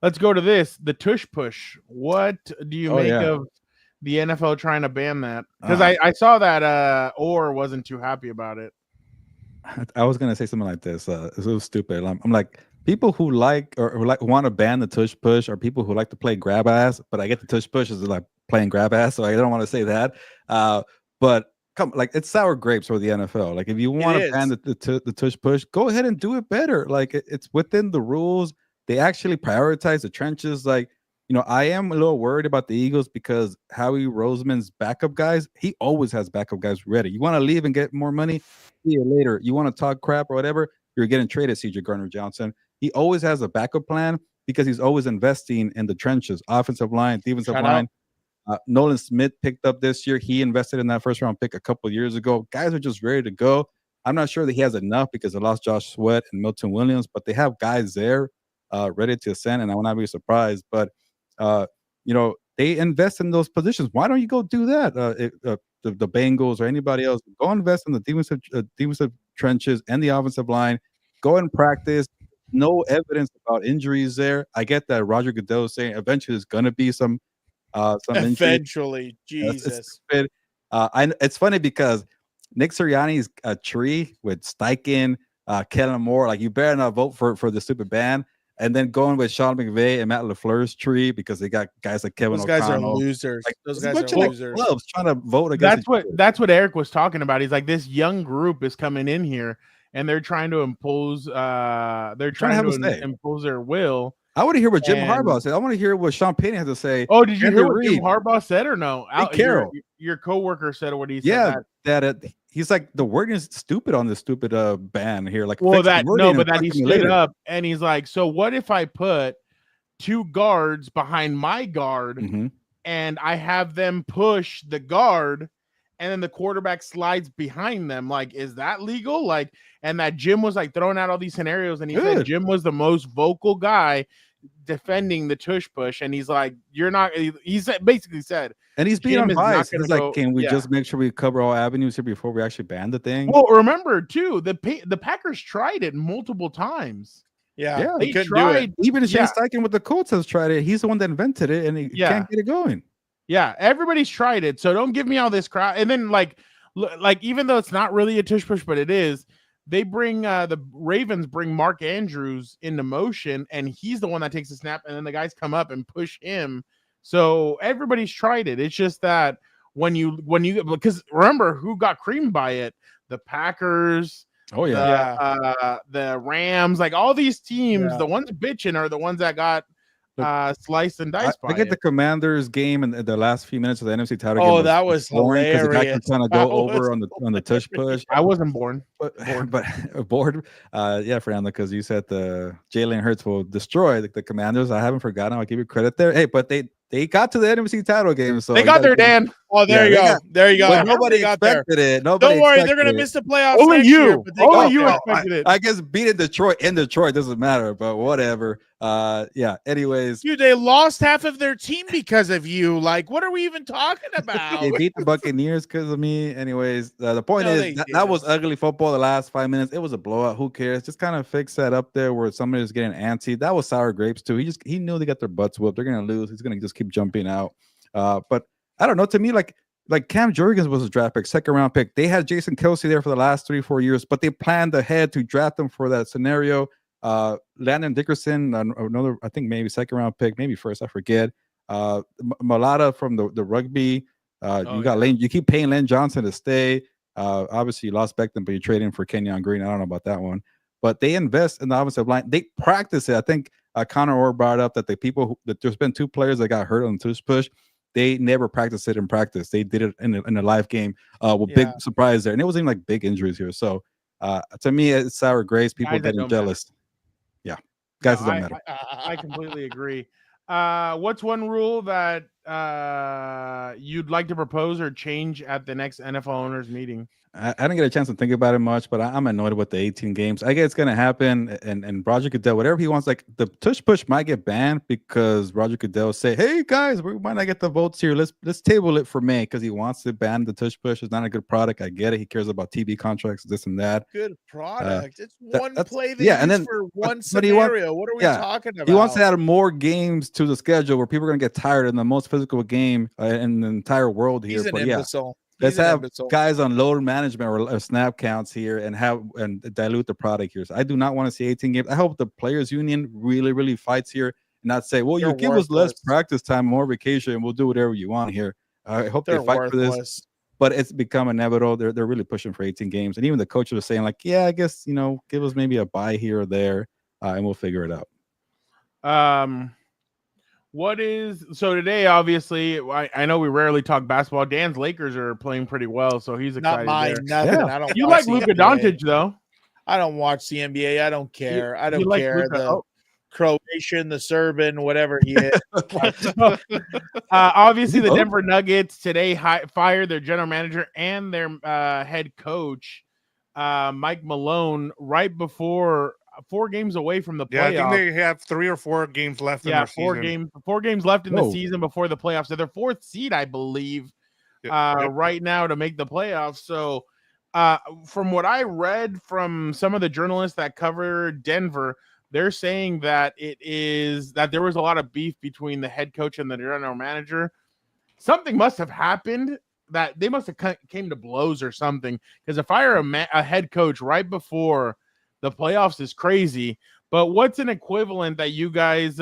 Let's go to this. The tush push. What do you make of the NFL trying to ban that? Because I saw that Orr wasn't too happy about it. I was gonna say something like this. It was stupid. I'm like, people who like or who want to ban the tush push are people who like to play grab ass, but I get the tush push is like playing grab ass, so I don't want to say that. But it's sour grapes for the NFL. Like, if you want to ban the tush push, go ahead and do it better. Like, it's within the rules. They actually prioritize the trenches. Like, I am a little worried about the Eagles because Howie Roseman's backup guys, he always has backup guys ready. You want to leave and get more money? See you later. You want to talk crap or whatever? You're getting traded, CJ Gardner-Johnson. He always has a backup plan because he's always investing in the trenches, offensive line, defensive line. Nolan Smith picked up this year. He invested in that first-round pick a couple of years ago. Guys are just ready to go. I'm not sure that he has enough because they lost Josh Sweat and Milton Williams, but they have guys there ready to ascend, and I will not be surprised. But, they invest in those positions. Why don't you go do that? The Bengals or anybody else, go invest in the defensive trenches and the offensive line. Go and practice. No evidence about injuries there. I get that Roger Goodell is saying eventually there's going to be some eventually, Jesus. It's funny because Nick Sirianni's a tree with Steichen, Kellen Moore. Like, you better not vote for the stupid ban. And then going with Sean McVay and Matt LaFleur's tree because they got guys like Kevin O'Connell. Those guys are losers. Like, those guys are losers. Clubs trying to vote against. That's what Eric was talking about. He's like, this young group is coming in here and they're trying to impose. They're trying to impose their will. I want to hear what Jim Harbaugh said. I want to hear what Sean Payton had to say. Oh, did you hear what Jim Harbaugh said or no? Carroll, your coworker said what he said. Yeah, he's like, the wording is stupid on this stupid ban here. Like, but he stood up and he's like, so what if I put 2 guards behind my guard and I have them push the guard and then the quarterback slides behind them? Like, is that legal? Like, and that Jim was like throwing out all these scenarios, and he said Jim was the most vocal guy defending the tush push, and he's like, you're not. He basically said. And he's being unbiased. He's like, can we just make sure we cover all avenues here before we actually ban the thing? Well, remember, too, the Packers tried it multiple times. Yeah, they tried. Even Shane Steichen with the Colts has tried it. He's the one that invented it, and he can't get it going. Yeah, everybody's tried it. So don't give me all this crap. And then, like even though it's not really a tush push, but it is, the Ravens bring Mark Andrews into motion, and he's the one that takes the snap, and then the guys come up and push him. So everybody's tried it. It's just that when you because remember who got creamed by it? The Packers. Oh yeah. The Rams, like all these teams, the ones bitching are the ones that got sliced and diced by I get it. the Commanders game in the last few minutes of the NFC title Oh, game. that was boring because the guy hilarious. kept trying to That go over was on the tush push. I wasn't born. But bored. Yeah, Fernando, because you said the Jalen Hurts will destroy the Commanders. I haven't forgotten. I'll give you credit there. Hey, but they got to the NFC title game, so They got there, Dan. Oh, there you go. There you go. But nobody got there. expected it. Nobody Don't worry, they're expected going to it. miss the playoffs Only next you. year. But they Only got you there. expected it. I guess beating Detroit in Detroit doesn't matter, but whatever. Yeah. Anyways, Dude, they lost half of their team because of you. Like, what are we even talking about? they beat the Buccaneers because of me. Anyways, the point No, they is that was didn't. ugly football. The last 5 minutes, it was a blowout. Who cares? Just kind of fix that up there where somebody was getting antsy. That was sour grapes too. He knew they got their butts whooped. They're gonna lose. He's gonna just keep jumping out. But I don't know. To me, like Cam Jurgens was a draft pick, second round pick. They had Jason Kelsey there for the last 3-4 years, but they planned ahead to draft him for that scenario. Landon Dickerson, another, I think maybe second round pick, maybe first, I forget. Malata from the rugby. You keep paying Len Johnson to stay. Obviously, you lost Beckham, but you trade him for Kenyon Green. I don't know about that one. But they invest in the offensive line. They practice it. I think Connor Orr brought up that that there's been 2 players that got hurt on the tush push. They never practiced it in practice. They did it in a live game with big surprise there. And it wasn't even like big injuries here. So to me, it's sour grapes. People getting jealous. Yeah. Guys, it don't matter. I completely agree. What's one rule that you'd like to propose or change at the next NFL owners meeting? I didn't get a chance to think about it much, but I'm annoyed with the 18 games. I guess it's going to happen, and Roger Goodell, whatever he wants, like the tush push might get banned because Roger Goodell say, "Hey guys, we might not get the votes here. Let's table it for May," because he wants to ban the tush push. It's not a good product. I get it. He cares about TV contracts, this and that. Good product. It's one that's play they and use then for one but he wants- scenario. What are we talking about? He wants to add more games to the schedule where people are going to get tired in the most physical game in the entire world here. He's an imbecile. Let's have guys on load management or snap counts here and dilute the product here. So I do not want to see 18 games. I hope the players union really, really fights here and not say, well, you give us less practice time, more vacation, and we'll do whatever you want here. I hope they fight for this. But it's become inevitable. They're really pushing for 18 games. And even the coaches are saying, like, yeah, I guess, give us maybe a bye here or there, and we'll figure it out. So today, obviously, I know we rarely talk basketball. Dan's Lakers are playing pretty well, so he's excited. Not mine, there. nothing. I don't. You like Luka Doncic though? I don't watch the NBA. I don't care. I don't like care. Luka, The Croatian, the Serbian, whatever he is. Obviously, the Denver Nuggets today fired their general manager and their head coach, Mike Malone, right before 4 games away from the playoffs. Yeah, I think they have 3 or 4 games left. Yeah, in their 4 games left in the season before the playoffs. So they're 4th seed, I believe, right now to make the playoffs. So, from what I read from some of the journalists that cover Denver, they're saying that there was a lot of beef between the head coach and the general manager. Something must have happened that they must have came to blows or something. Because to fire a head coach right before the playoffs is crazy. But what's an equivalent that you guys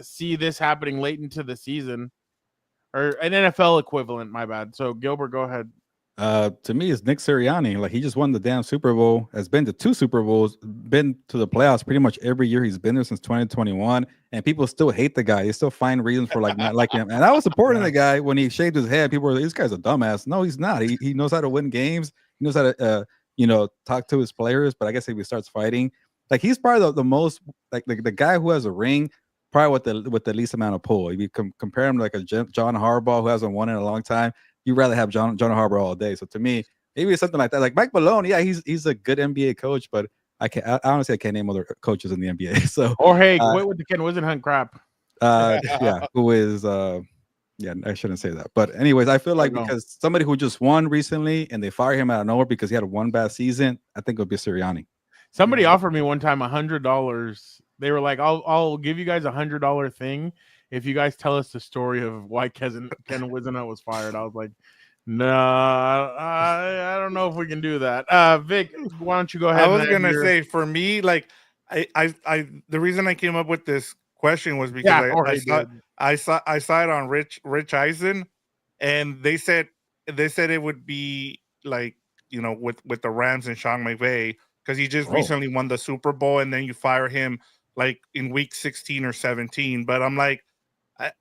see this happening late into the season, or an NFL equivalent? My bad. So Gilbert, go ahead. To me, it's Nick Sirianni. Like, he just won the damn Super Bowl, has been to 2 Super Bowls, been to the playoffs pretty much every year he's been there since 2021, and people still hate the guy. They still find reasons for not liking him. And I was supporting the guy when he shaved his head. People were like, "This guy's a dumbass." No, he's not. He knows how to win games. He knows how to talk to his players. But I guess if he starts fighting, like, he's probably the most like the guy who has a ring, probably with the least amount of pull. If you compare him to like a John Harbaugh who hasn't won in a long time, you'd rather have John Harbaugh all day. So to me, maybe it's something like that. Like Mike Malone, yeah, he's a good NBA coach, but I honestly I can't name other coaches in the NBA. So quit with the Ken Wisenhunt crap. Who is yeah, I shouldn't say that. But anyways, I feel like because somebody who just won recently and they fire him out of nowhere because he had one bad season, I think it would be Sirianni. Somebody offered me one time $100. They were like, I'll give you guys $100 thing if you guys tell us the story of why Ken Wisenhunt was fired. I was like, No, I don't know if we can do that. Vic, why don't you go ahead? I was and gonna your- say for me, like I the reason I came up with this question was because Yeah, Jorge did. I saw it on Rich Eisen, and they said it would be like, you know, with the Rams and Sean McVay, because he just recently won the Super Bowl, and then you fire him like in week 16 or 17. But I'm like,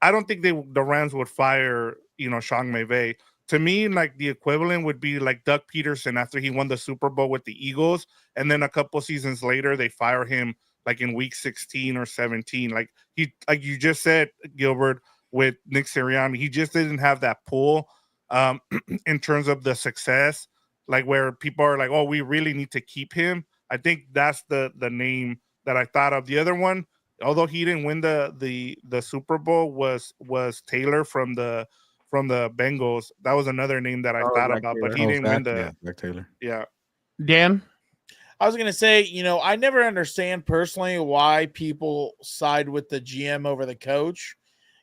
I don't think the Rams would fire, you know, Sean McVay. To me, like the equivalent would be like Doug Peterson after he won the Super Bowl with the Eagles, and then a couple seasons later they fire him like in week 16 or 17. Like you just said, Gilbert, with Nick Sirianni, he just didn't have that pull in terms of the success, like where people are like, oh, we really need to keep him. I think that's the name that I thought of. The other one, although he didn't win the Super Bowl, was Taylor from the Bengals. That was another name that I thought Zach about, but Taylor. he didn't win the. Yeah, Zach Taylor. Yeah. Dan. I was going to say, you know, I never understand personally why people side with the GM over the coach.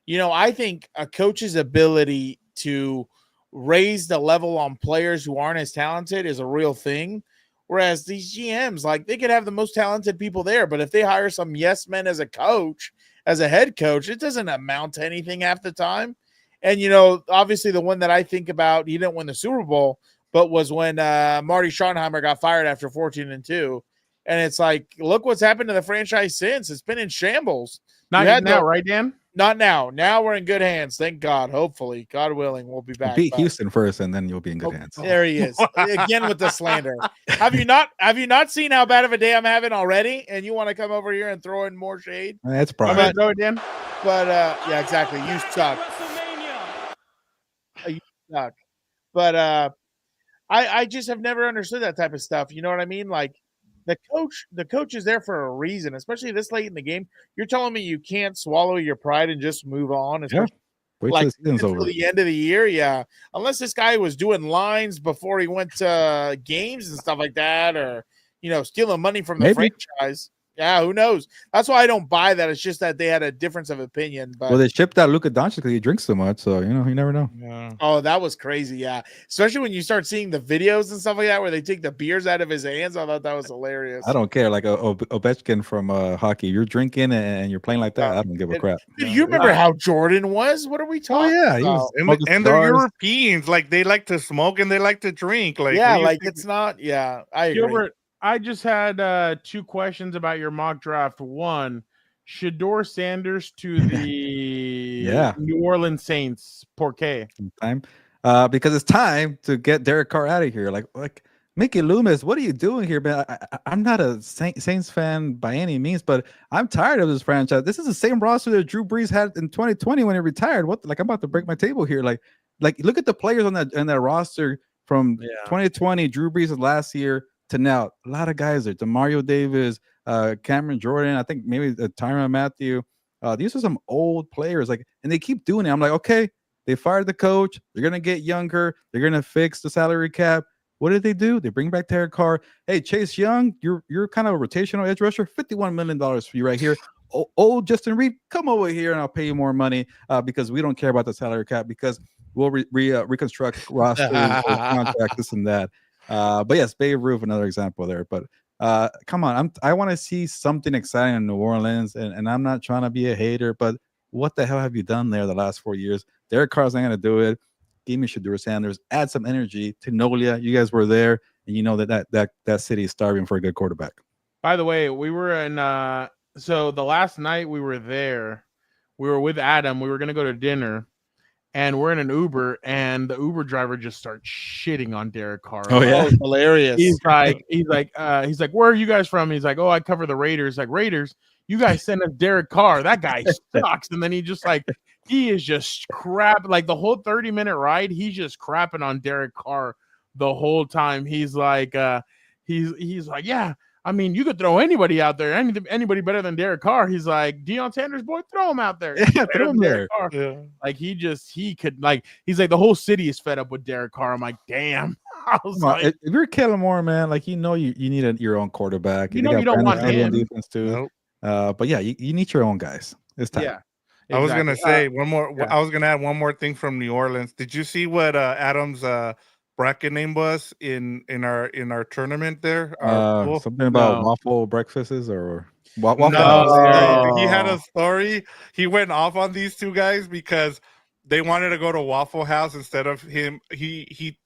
You know, I think a coach's ability to raise the level on players who aren't as talented is a real thing. Whereas these GMs, like, they could have the most talented people there, but if they hire some yes men as a coach, as a head coach, it doesn't amount to anything half the time. And, you know, obviously the one that I think about, he didn't win the Super Bowl, but was when Marty Schottenheimer got fired after 14-2. And it's like, look what's happened to the franchise since. It's been in shambles. Not now, right, Dan? Not now. Now we're in good hands. Thank God. Hopefully, God willing, we'll be back. Beat Houston first, and then you'll be in good hands. There he is again with the slander. Have you not seen how bad of a day I'm having already? And you want to come over here and throw in more shade? That's probably. Go, Dan. But yeah, exactly. You suck. You suck. But I just have never understood that type of stuff. You know what I mean? Like the coach is there for a reason, especially this late in the game. You're telling me you can't swallow your pride and just move on, especially like until the end of the year. Yeah. Unless this guy was doing lines before he went to games and stuff like that, or, you know, stealing money from the franchise. Yeah, who knows? That's why I don't buy that. It's just that they had a difference of opinion. But well, they shipped out Luka Doncic because he drinks so much, so you know, you never know. Yeah. Oh, that was crazy. Yeah, especially when you start seeing the videos and stuff like that where they take the beers out of his hands. I thought that was hilarious. I don't care. Like Ovechkin from hockey, you're drinking and you're playing like that. I don't give a crap. Dude, you remember how Jordan was? What are we talking? Oh yeah, he about? was And they're Europeans. Like they like to smoke and they like to drink. Like yeah, like it's not. Yeah, I agree. Gilbert, I just had 2 questions about your mock draft. One, Shedeur Sanders to the New Orleans Saints. Por qué? Time, because it's time to get Derek Carr out of here. Like Mickey Loomis, what are you doing here, man? I'm not a Saints fan by any means, but I'm tired of this franchise. This is the same roster that Drew Brees had in 2020 when he retired. What? Like I'm about to break my table here. Like look at the players on that roster from 2020, Drew Brees last year to now. A lot of guys there. DeMario Davis, Cameron Jordan, I think maybe Tyrann Mathieu. These are some old players, like, and they keep doing it. I'm like, okay, they fired the coach. They're gonna get younger. They're gonna fix the salary cap. What did they do? They bring back Derek Carr. Hey, Chase Young, you're kind of a rotational edge rusher. $51 million for you right here. Old Justin Reed, come over here and I'll pay you more money because we don't care about the salary cap because we'll reconstruct roster contract, this and that. But yes, Babe Ruth, another example there. But come on, I want to see something exciting in New Orleans, and I'm not trying to be a hater, but what the hell have you done there the last 4 years? Derek Carr's not going to do it. Give me Shedeur Sanders. Add some energy to Nolia. You guys were there, and you know that city is starving for a good quarterback. By the way, we were in. So the last night we were there, we were with Adam. We were going to go to dinner. And we're in an Uber, and the Uber driver just starts shitting on Derek Carr. Oh yeah, hilarious. He's like, where are you guys from? He's like, oh, I cover the Raiders. Like, Raiders, you guys send us Derek Carr. That guy sucks. And then he is just crap. Like the whole 30-minute ride, he's just crapping on Derek Carr the whole time. He's like, he's like, yeah. I mean, you could throw anybody out there, anybody better than Derek Carr. He's like, Deion Sanders, boy, throw him out there. Yeah, throw him there. Yeah. Like he's like, the whole city is fed up with Derek Carr. I'm like, damn. I was like, if you're Kellen Moore, man, like you need your own quarterback. You know you don't want him. Defense too. Nope. But yeah, you need your own guys. It's time. Yeah. I was gonna say one more. yeah. I was gonna add one more thing from New Orleans. Did you see what Adam's bracket name was in our tournament there? Our pool? Something about No. waffle breakfasts or waffle No, House. he had a story. He went off on these two guys because they wanted to go to Waffle House instead of him. He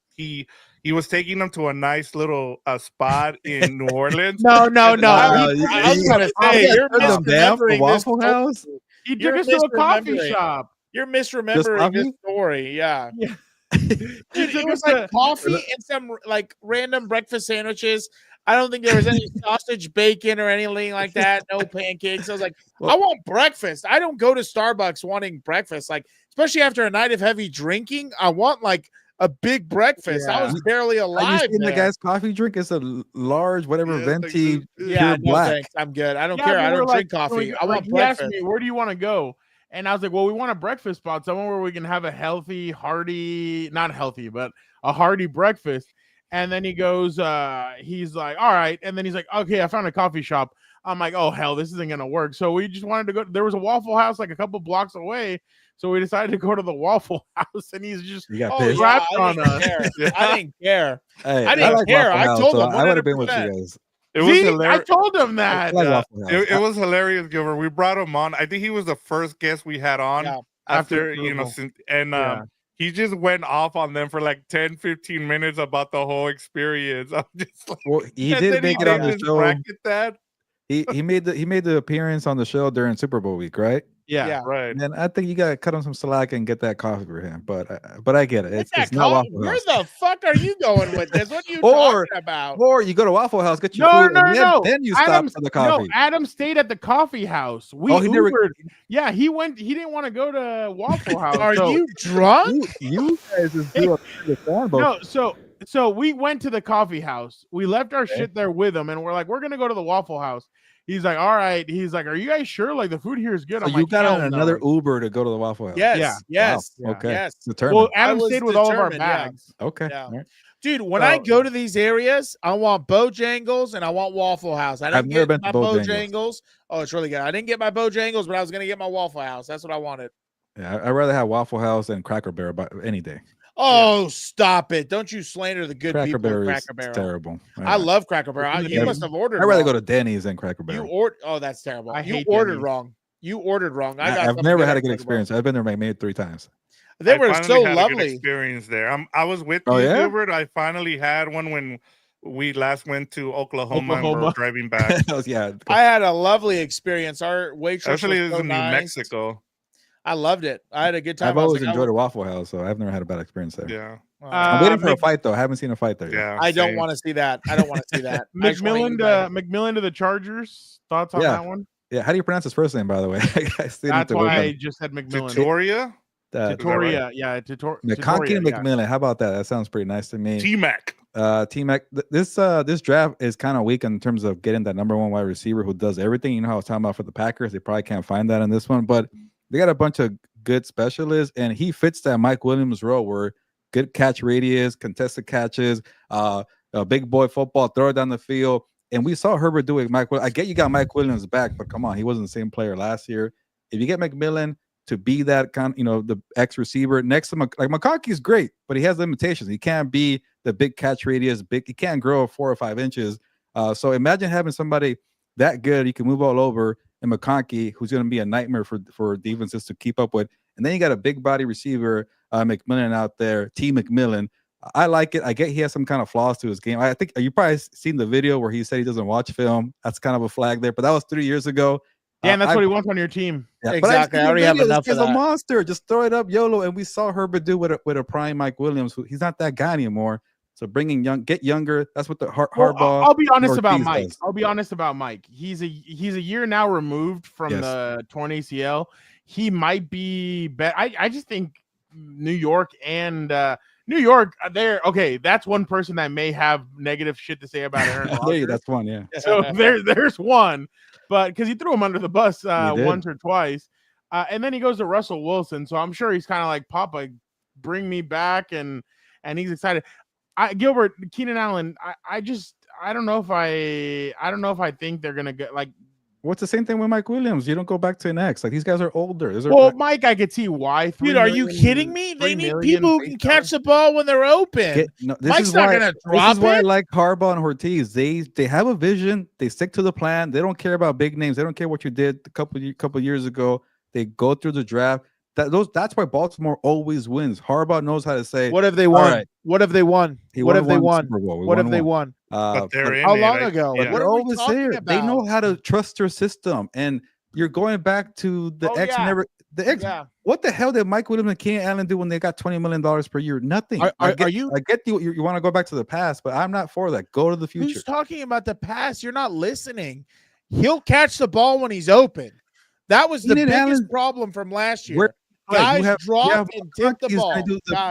was taking them to a nice little spot in New Orleans. No. Wow, I was gonna say you're turned them down for misremembering this Waffle story. House. He You're took us to a coffee misremembering. shop. You're misremembering this story. Yeah. Dude, He took it was us like to- coffee and some like random breakfast sandwiches. I don't think there was any sausage, bacon, or anything like that. No pancakes. I was like, I want breakfast. I don't go to Starbucks wanting breakfast. Like, especially after a night of heavy drinking, I want like a big breakfast. I was barely Have you alive. seen the there. guy's coffee drink? It's a large, whatever, venti, Yeah, pure no black. thanks. I'm good. I don't Yeah, care. but I we're don't drink like, coffee. I like, want he asked breakfast. me, where do you want to go? And I was like, well, we want a breakfast spot, somewhere where we can have a healthy, hearty, not healthy, but a hearty breakfast. And then he goes, he's like, all right. And then he's like, okay, I found a coffee shop. I'm like, oh, hell, this isn't going to work. So we just wanted to go. There was a Waffle House like a couple blocks away. So we decided to go to the Waffle House, and he's just wrapped on us. I didn't care. Hey, I didn't like care. Waffle I House, told so him I would have been with you 100%. guys. It was See, I hilarious. told him that. I like Waffle House. It was hilarious, Gilbert. We brought him on. I think he was the first guest we had on after Super you know, Bowl. and he just went off on them for like 10, 15 minutes about the whole experience. I'm just like, Well, he and did then make it on the just show. bracket that. He made the appearance on the show during Super Bowl week, right? Yeah. Right. And I think you gotta cut him some slack and get that coffee for him. But I get it. It's not Waffle Where House. the fuck are you going with this? What are you Or- talking about? Or you go to Waffle House, get your No, food, no, and no. then you Adam, stop for the coffee. No, Adam stayed at the coffee house. We Oh, he never- Ubered. Yeah, he went. He didn't want to go to Waffle House. Are so- you drunk? You guys just do a fan vote. No, so we went to the coffee house. We left our shit there with him, and we're like, we're gonna go to the Waffle House. He's like, all right. He's like, are you guys sure? Like the food here is good. So I'm you like, got hell on no. another Uber to go to the Waffle House. Yes, Yeah. yes, Wow. Okay. yes. Determined. Well, I Adam was stayed with all of our determined, yeah. bags. Okay. Yeah. All right. Dude, when I go to these areas, I want Bojangles and I want Waffle House. I I've didn't never get been to my Bojangles. Bojangles. Oh, it's really good. I didn't get my Bojangles, but I was gonna get my Waffle House. That's what I wanted. Yeah, I'd rather have Waffle House and Cracker Barrel any day. Oh, stop it! Don't you slander the good Cracker people Barrel at is Cracker Barrel. terrible. I love Cracker Barrel. You Yeah, must have ordered. I'd rather wrong. go to Denny's than Cracker You Barrel. ordered. Oh, that's terrible. I You hate ordered Denny's. wrong. You ordered wrong. I got. I've something never good had at a good Cracker Barrel. experience. I've been there maybe 3 times. They I were finally so had a good lovely. experience there. I was with Oh, you, yeah? Gilbert. I finally had one when we last went to Oklahoma. And Oklahoma. we're driving back. Yeah. I had a lovely experience. Our waitress Actually, it was was so in New nice. Mexico. I loved it. I had a good time. I've I was always like, enjoyed a Waffle House, so I've never had a bad experience there. Yeah. I'm waiting for a Mc- fight though. I haven't seen a fight there yet. Yeah. I don't same. want to see that. I don't want to see that. I just wanna eat McMillan to the Chargers. Thoughts on Yeah. that one? Yeah. How do you pronounce his first name, by the way? I still need That's to work why on I it. just said McMillan. Victoria? Titoria, yeah, McConkey Titoria, and yeah. McMillan. How about that? That sounds pretty nice to me. T-Mac. T-Mac, this draft is kind of weak in terms of getting that number 1 wide receiver who does everything. You know how I was talking about for the Packers, they probably can't find that in this one, but they got a bunch of good specialists, and he fits that Mike Williams role where good catch radius, contested catches, a big boy football, throw it down the field. And we saw Herbert do it. I get you got Mike Williams back, but come on, he wasn't the same player last year. If you get McMillan to be that kind, the X receiver next to McConkey is great, but he has limitations. He can't be the big catch radius, he can't grow 4 or 5 inches. So imagine having somebody that good, he can move all over, and McConkey, who's going to be a nightmare for defenses to keep up with. And then you got a big body receiver, McMillan out there, T. McMillan. I like it. I get he has some kind of flaws to his game. I think you probably seen the video where he said he doesn't watch film. That's kind of a flag there, but that was 3 years ago. Dan, that's what he wants on your team. Yeah, Exactly. I already have enough He's of a that. monster. Just throw it up, YOLO. And we saw Herbert do with a prime Mike Williams. He's not that guy anymore. So get younger. That's what the Harbaugh. I'll be honest about Ortiz Mike. does. I'll be honest about Mike. He's a year now removed from Yes. the torn ACL. He might be better. I just think New York and New York, they're okay. That's one person that may have negative shit to say about Aaron Rodgers. That's one, yeah. So there's one, but because he threw him under the bus did. once or twice, and then he goes to Russell Wilson. So I'm sure he's kind of like, Papa, bring me back, and he's excited. Gilbert, Keenan Allen, I don't know if I think they're gonna get like What's the same thing with Mike Williams? You don't go back to an X. Like these guys are older. Well, Mike, I could see why. Dude, are you kidding me? They need people who can catch the ball when they're open. Mike's not going to drop This is why I it. like Harbaugh and Ortiz. They have a vision. They stick to the plan. They don't care about big names. They don't care what you did a couple years ago. They go through the draft. That's why Baltimore always wins. Harbaugh knows how to say, what have they won? Right. What have they won? What have they won? What have they won? But how long ago? Yeah. What they're are we always talking there. about? They know how to trust their system. And you're going back to the What the hell did Mike Williams and Keenan Allen do when they got $20 million per year? Nothing. I get you want to go back to the past, but I'm not for that. Go to the future. Who's talking about the past? You're not listening. He'll catch the ball when he's open. That was the biggest problem from last year. Guys drop and tip the ball.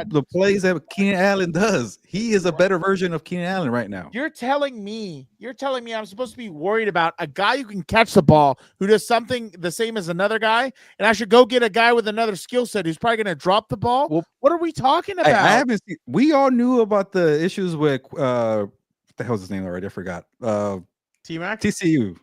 The plays that Keenan Allen does. He is a better version of Keenan Allen right now. You're telling me I'm supposed to be worried about a guy who can catch the ball, who does something the same as another guy, and I should go get a guy with another skill set who's probably going to drop the ball? Well, what are we talking about? I haven't seen. We all knew about the issues with what the hell's his name already? I forgot. T-Mac? TCU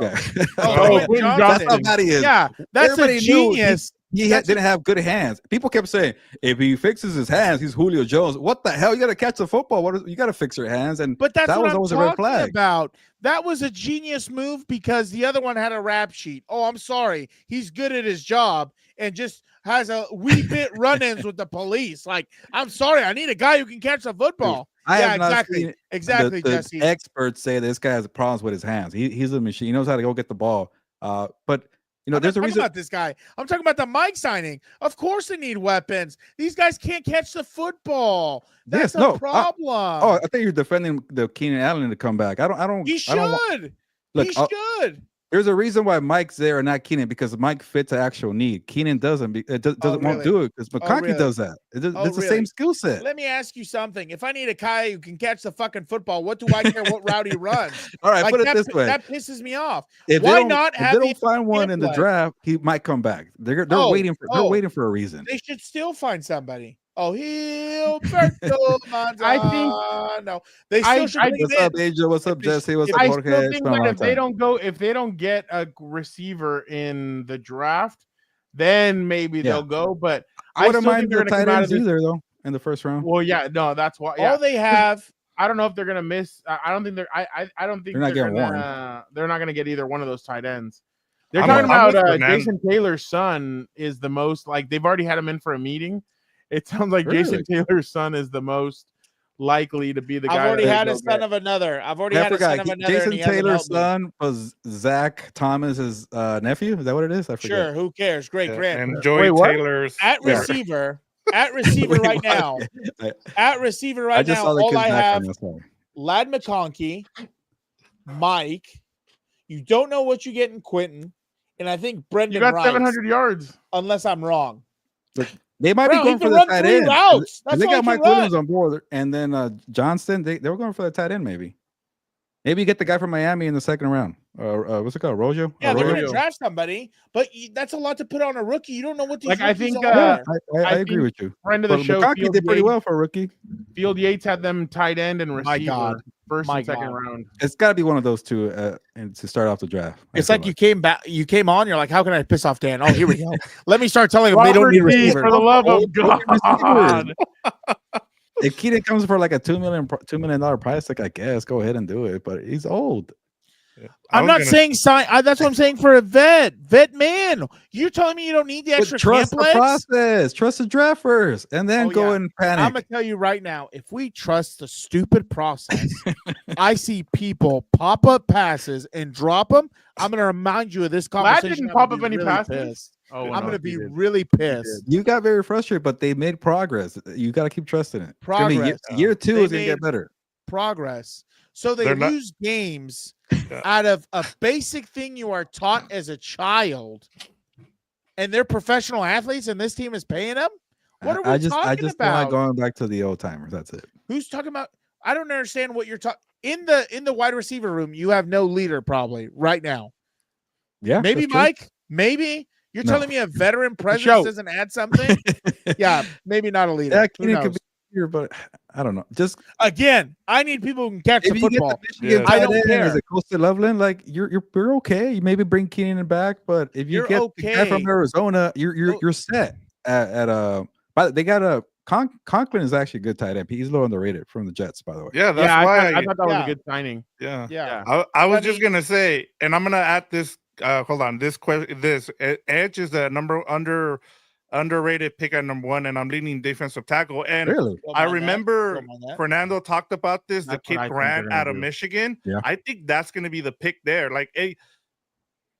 guy. That's how bad he is. Yeah, that's Everybody a genius. He didn't have good hands. People kept saying, if he fixes his hands, he's Julio Jones. What the hell? You got to catch the football. You got to fix your hands. But that's that what was I'm always a red talking flag. about. That was a genius move because the other one had a rap sheet. Oh, I'm sorry. He's good at his job and just has a wee bit run-ins with the police. Like, I'm sorry. I need a guy who can catch the football. Exactly, the Jesse. Experts say this guy has problems with his hands. He's a machine. He knows how to go get the ball. But there's a reason about this guy. I'm talking about the Mike signing. Of course, they need weapons. These guys can't catch the football. That's a problem. I think you're defending the Keenan Allen to come back. I don't. He should. He should. There's a reason why Mike's there and not Keenan, because Mike fits an actual need. Keenan doesn't won't do it because McConkey does that. It's the same skill set. Let me ask you something. If I need a guy who can catch the fucking football, what do I care what route he runs? All right, put it this way. That pisses me off. If they don't find one in the draft, he might come back. They're waiting for a reason. They should still find somebody. Oh, Gilberto Manzano. I think they still should. What's up, Angel? What's up, Jesse? What's up, I Jorge? still think that if they don't get a receiver in the draft, then maybe they'll go. But I wouldn't mind the tight ends either, though, in the first round. Well, yeah, no, that's why. All they have. I don't know if they're gonna miss. I don't think they're. I don't think they're not getting one. They're not gonna get either one of those tight ends. They're talking about Jason Taylor's son is the most like they've already had him in for a meeting. It sounds like Jason Taylor's son is the most likely to be the guy. I've already had a son of another. Jason Taylor's son was Zach Thomas's nephew. Is that what it is? I forget. Sure. Who cares? Great grand. And Joey Taylor's at receiver. At receiver right now. At receiver right now. All I have: Lad McConkey, Mike. You don't know what you get in Quentin, and I think Brendan. You got Rice, 700 yards, unless I'm wrong. They might be going for the tight end. They got Mike Williams on board, and then Johnston. They were going for the tight end, maybe. Maybe you get the guy from Miami in the second round. What's it called? Rojo? Yeah, they're going to draft somebody, but that's a lot to put on a rookie. You don't know what these I think I agree with you. Friend of the show, McConkey did pretty well for a rookie. Field Yates had them tight end and receiver first and second round. It's got to be one of those two and to start off the draft. It's like you came on. You're like, how can I piss off Dan? Oh, here we go. Let me start telling them they don't need receivers. For the love of God. If Keenan comes for like a $2 million price tag, I guess go ahead and do it. But he's old. I'm not saying sign. That's what I'm saying for a vet man. You're telling me you don't need the extra trust camp the legs? process. Trust the draft first, and then go and panic. I'm gonna tell you right now. If we trust the stupid process, I see people pop up passes and drop them. I'm gonna remind you of this conversation. That didn't pop up any passes. I'm gonna be really pissed. You got very frustrated, but they made progress. You got to keep trusting it. Progress. Year two is gonna get better. Progress. So they lose games out of a basic thing you are taught as a child, and they're professional athletes, and this team is paying them. What are we talking about? I just don't like going back to the old timers. That's it. Who's talking about? I don't understand what you're talking. In the wide receiver room, you have no leader probably right now. Yeah, maybe Mike. Maybe you're telling me a veteran presence doesn't add something. Yeah, maybe not a leader. Yeah, Keenan could be year, but I don't know. Just Again, I need people who can catch the if you get football. the Michigan I tight don't end care. as a Coastal Loveland, like you're okay. You maybe bring Keenan back, but if you You're get the guy from okay. Arizona, you're set at. But they got a Conklin is actually a good tight end. He's low underrated from the Jets, by the way. Yeah, that's Yeah, why I thought that was a Yeah. good signing. yeah. Yeah. I was I just mean- gonna say, and I'm gonna add this. Hold on, this question, Edge is the underrated pick at number 1, and I'm leaning defensive tackle. And Really? I remember Fernando talked about this. That's The what I kid think they're Grant gonna out of do. Michigan. Yeah. I think that's gonna be the pick there. Like,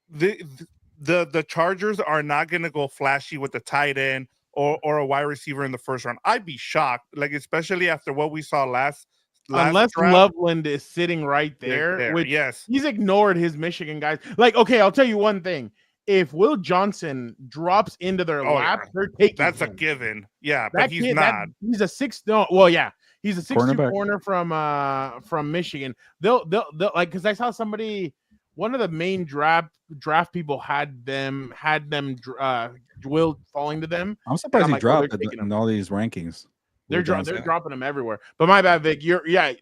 the Chargers are not gonna go flashy with the tight end or a wide receiver in the first round. I'd be shocked, like especially after what we saw last Unless draft. Loveland is sitting right there, which yes. he's ignored his Michigan guys. Like, okay, I'll tell you one thing. If Will Johnson drops into their Oh, lap, yeah. they're taking That's a him. given. Yeah, That but he's kid, not. he's a 6. No, well, yeah, he's a 6'2" Cornerback. corner from Michigan. They'll like, because I saw somebody, one of the main draft people had them Will falling to them. I'm surprised I'm he like, oh, dropped they're taking in all these rankings. They're Will Johnson. dropping them everywhere. But my bad, Vic.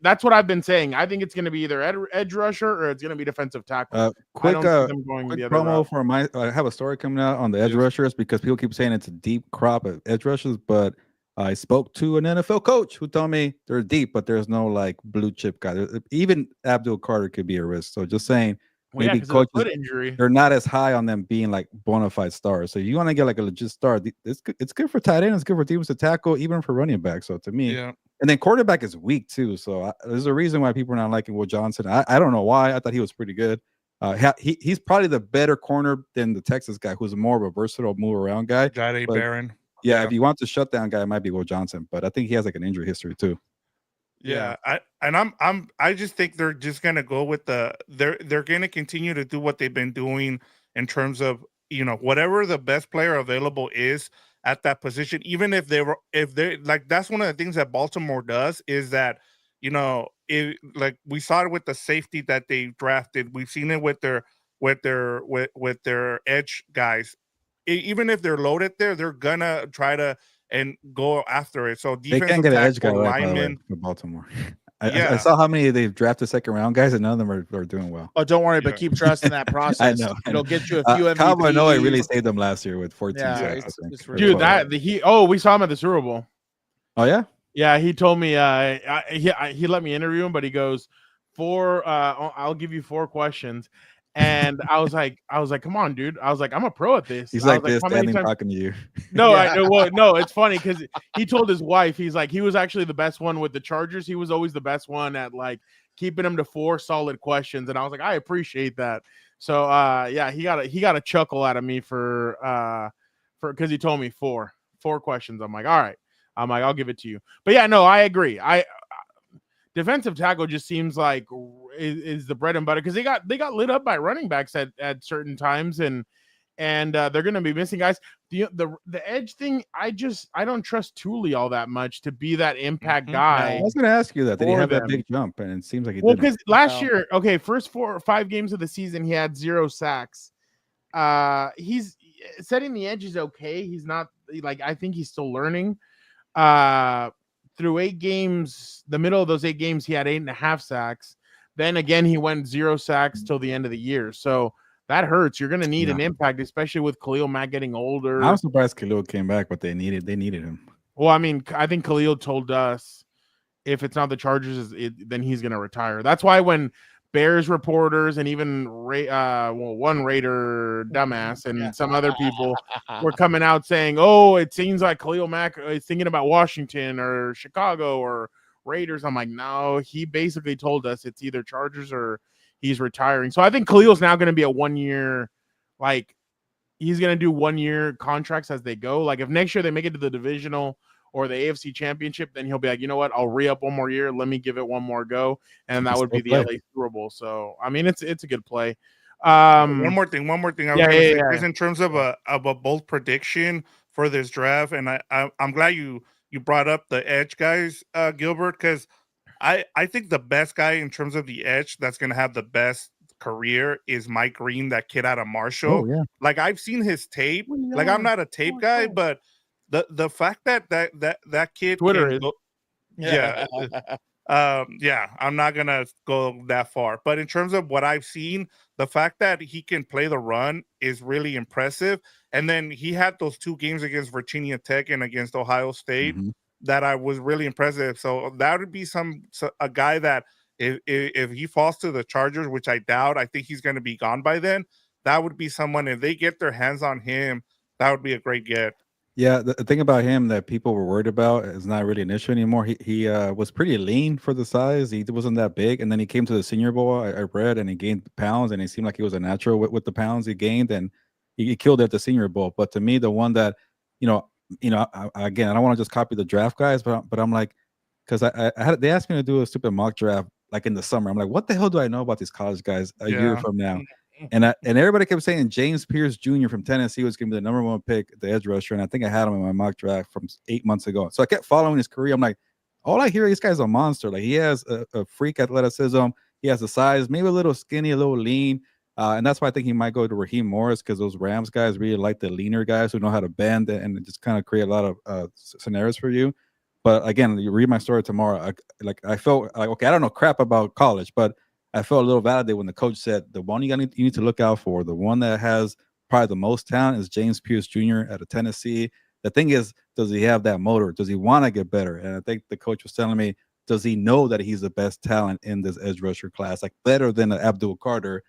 That's what I've been saying. I think it's going to be either edge rusher or it's going to be defensive tackle. Quick, I don't see them going quick the other promo route. for I have a story coming out on the edge rushers because people keep saying it's a deep crop of edge rushers, but I spoke to an NFL coach who told me they're deep, but there's no like blue chip guy. Even Abdul Carter could be a risk. So just saying, Well, maybe 'cause of the coaches foot injury. they're not as high on them being like bona fide stars. So you want to get like a legit star. It's good for tight end. It's good for teams to tackle, even for running back. So to me, Yeah. and then quarterback is weak too. So there's a reason why people are not liking Will Johnson. I don't know why. I thought he was pretty good. He's probably the better corner than the Texas guy, who's more of a versatile move around guy. Jade But, Barron. yeah, if you want the shutdown guy, it might be Will Johnson. But I think he has like an injury history too. Yeah, I just think they're just gonna go with they're gonna continue to do what they've been doing in terms of whatever the best player available is at that position. Even if they like, that's one of the things that Baltimore does is that like we saw it with the safety that they drafted. We've seen it with their edge guys. Even if they're loaded there, they're gonna try to and go after it. So They defensive can't get an edge guy tackle, right, by the way, lineman. for Baltimore. Yeah. I saw how many they've drafted second round guys, and none of them are doing well. Oh, don't worry, Yeah. but keep trusting that process. I know. It'll get you a few MVPs. Cowboy Noah really saved them last year with 14 Yeah, sacks. I it's- think. it's Or Dude, 12. we saw him at the Super Bowl. Oh yeah. Yeah, he told me he let me interview him, but he goes, I'll give you 4 questions. And I was like, come on, dude. I was like, I'm a pro at this. He's I like was this, how many standing times- talking to you. No, Yeah. no, it's funny because he told his wife, he's like, he was actually the best one with the Chargers. He was always the best one at like keeping him to 4 solid questions. And I was like, I appreciate that. So yeah, he got a chuckle out of me for because he told me 4 questions. I'm like, all right. I'm like, I'll give it to you. But yeah, no, I agree. Defensive tackle just seems like is the bread and butter because they got lit up by running backs at certain times and they're going to be missing guys. The edge thing, I don't trust Thule all that much to be that impact guy. I was going to ask you that. Did he for have that them. big jump? And it seems like he Well, didn't. because last No. year, okay, first 4 or 5 games of the season, he had 0 sacks. He's setting the edge is okay. He's not like, I think he's still learning. Through 8 games, the middle of those 8 games, he had 8.5 sacks. Then again, he went 0 sacks till the end of the year. So that hurts. You're going to need an impact, especially with Khalil Mack getting older. I'm surprised Khalil came back, but they needed him. Well, I mean, I think Khalil told us if it's not the Chargers, then he's going to retire. That's why when Bears reporters and even one Raider dumbass and some other people were coming out saying, "Oh, it seems like Khalil Mack is thinking about Washington or Chicago or Raiders." I'm like, no, he basically told us it's either Chargers or he's retiring. So I think Khalil's now going to be a 1-year, like he's going to do 1-year contracts as they go. Like if next year they make it to the divisional or the AFC Championship, then he'll be like, you know what, I'll re-up 1 more year. Let me give it 1 more go, and that would be the LA Super Bowl. So I mean, it's a good play. One more thing. I was gonna say, just in terms of a bold prediction for this draft, and I'm glad you brought up the edge guys, Gilbert, because I think the best guy in terms of the edge that's gonna have the best career is Mike Green, that kid out of Marshall. Oh, yeah. Like I've seen his tape. Like I'm not a tape guy, but the fact that kid Twitter can is. go, Yeah. Yeah, I'm not gonna go that far. But in terms of what I've seen, the fact that he can play the run is really impressive. And then he had those 2 games against Virginia Tech and against Ohio State Mhm. that I was really impressive. So that would be a guy that if he falls to the Chargers, which I doubt, I think he's going to be gone by then. That would be someone, if they get their hands on him, that would be a great get. Yeah, the thing about him that people were worried about is not really an issue anymore. He was pretty lean for the size. He wasn't that big, and then he came to the Senior Bowl. I read, and he gained pounds, and he seemed like he was a natural with the pounds he gained, and he killed it at the Senior Bowl. But to me, the one that again, I don't want to just copy the draft guys, but I'm like, because they asked me to do a stupid mock draft like in the summer. I'm like, what the hell do I know about these college guys a year from now? And everybody kept saying James Pierce Jr. from Tennessee was going to be the #1 pick, the edge rusher, and I think I had him in my mock draft from 8 months ago. So I kept following his career. I'm like, all I hear, this guy's a monster. Like, he has a freak athleticism. He has the size, maybe a little skinny, a little lean, and that's why I think he might go to Raheem Morris, because those Rams guys really like the leaner guys who know how to bend and just kind of create a lot of scenarios for you. But again, you read my story tomorrow. I felt like, okay, I don't know crap about college, but I felt a little validated when the coach said the one you need to look out for, the one that has probably the most talent, is James Pierce Jr. out of Tennessee. The thing is, does he have that motor? Does he want to get better? And I think the coach was telling me, does he know that he's the best talent in this edge rusher class, like better than Abdul Carter?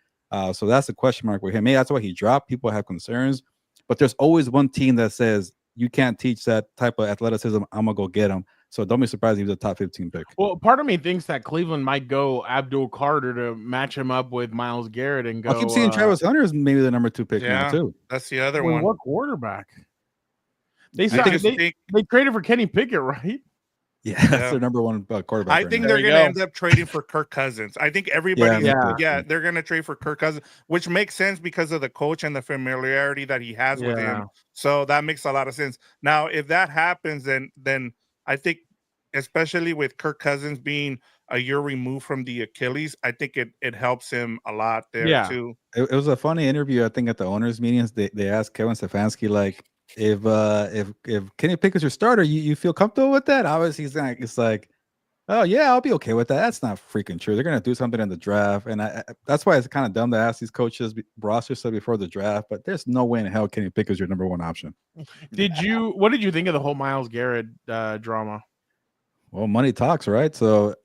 So that's a question mark with him. Maybe that's why he dropped. People have concerns, but there's always one team that says you can't teach that type of athleticism. I'm gonna go get him. So don't be surprised if he's a top 15 pick. Well, part of me thinks that Cleveland might go Abdul Carter to match him up with Myles Garrett and go. I keep seeing Travis Hunter is maybe the #2 pick now too. That's the other one. What quarterback? They traded for Kenny Pickett, right? Yeah, that's their #1 quarterback. I think they're going to end up trading for Kirk Cousins. I think everybody, they're going to trade for Kirk Cousins, which makes sense because of the coach and the familiarity that he has with him. So that makes a lot of sense. Now, if that happens, then I think, especially with Kirk Cousins being a year removed from the Achilles, I think it helps him a lot there too. It was a funny interview. I think at the owners' meetings, they asked Kevin Stefanski, like, if Kenny Pickett's your starter, you feel comfortable with that? Obviously, it's like, oh yeah, I'll be okay with that. That's not freaking true. They're gonna do something in the draft, and that's why it's kind of dumb to ask these coaches roster stuff before the draft. But there's no way in hell Kenny Pickett's your #1 option. What did you think of the whole Myles Garrett drama? Well, money talks, right? So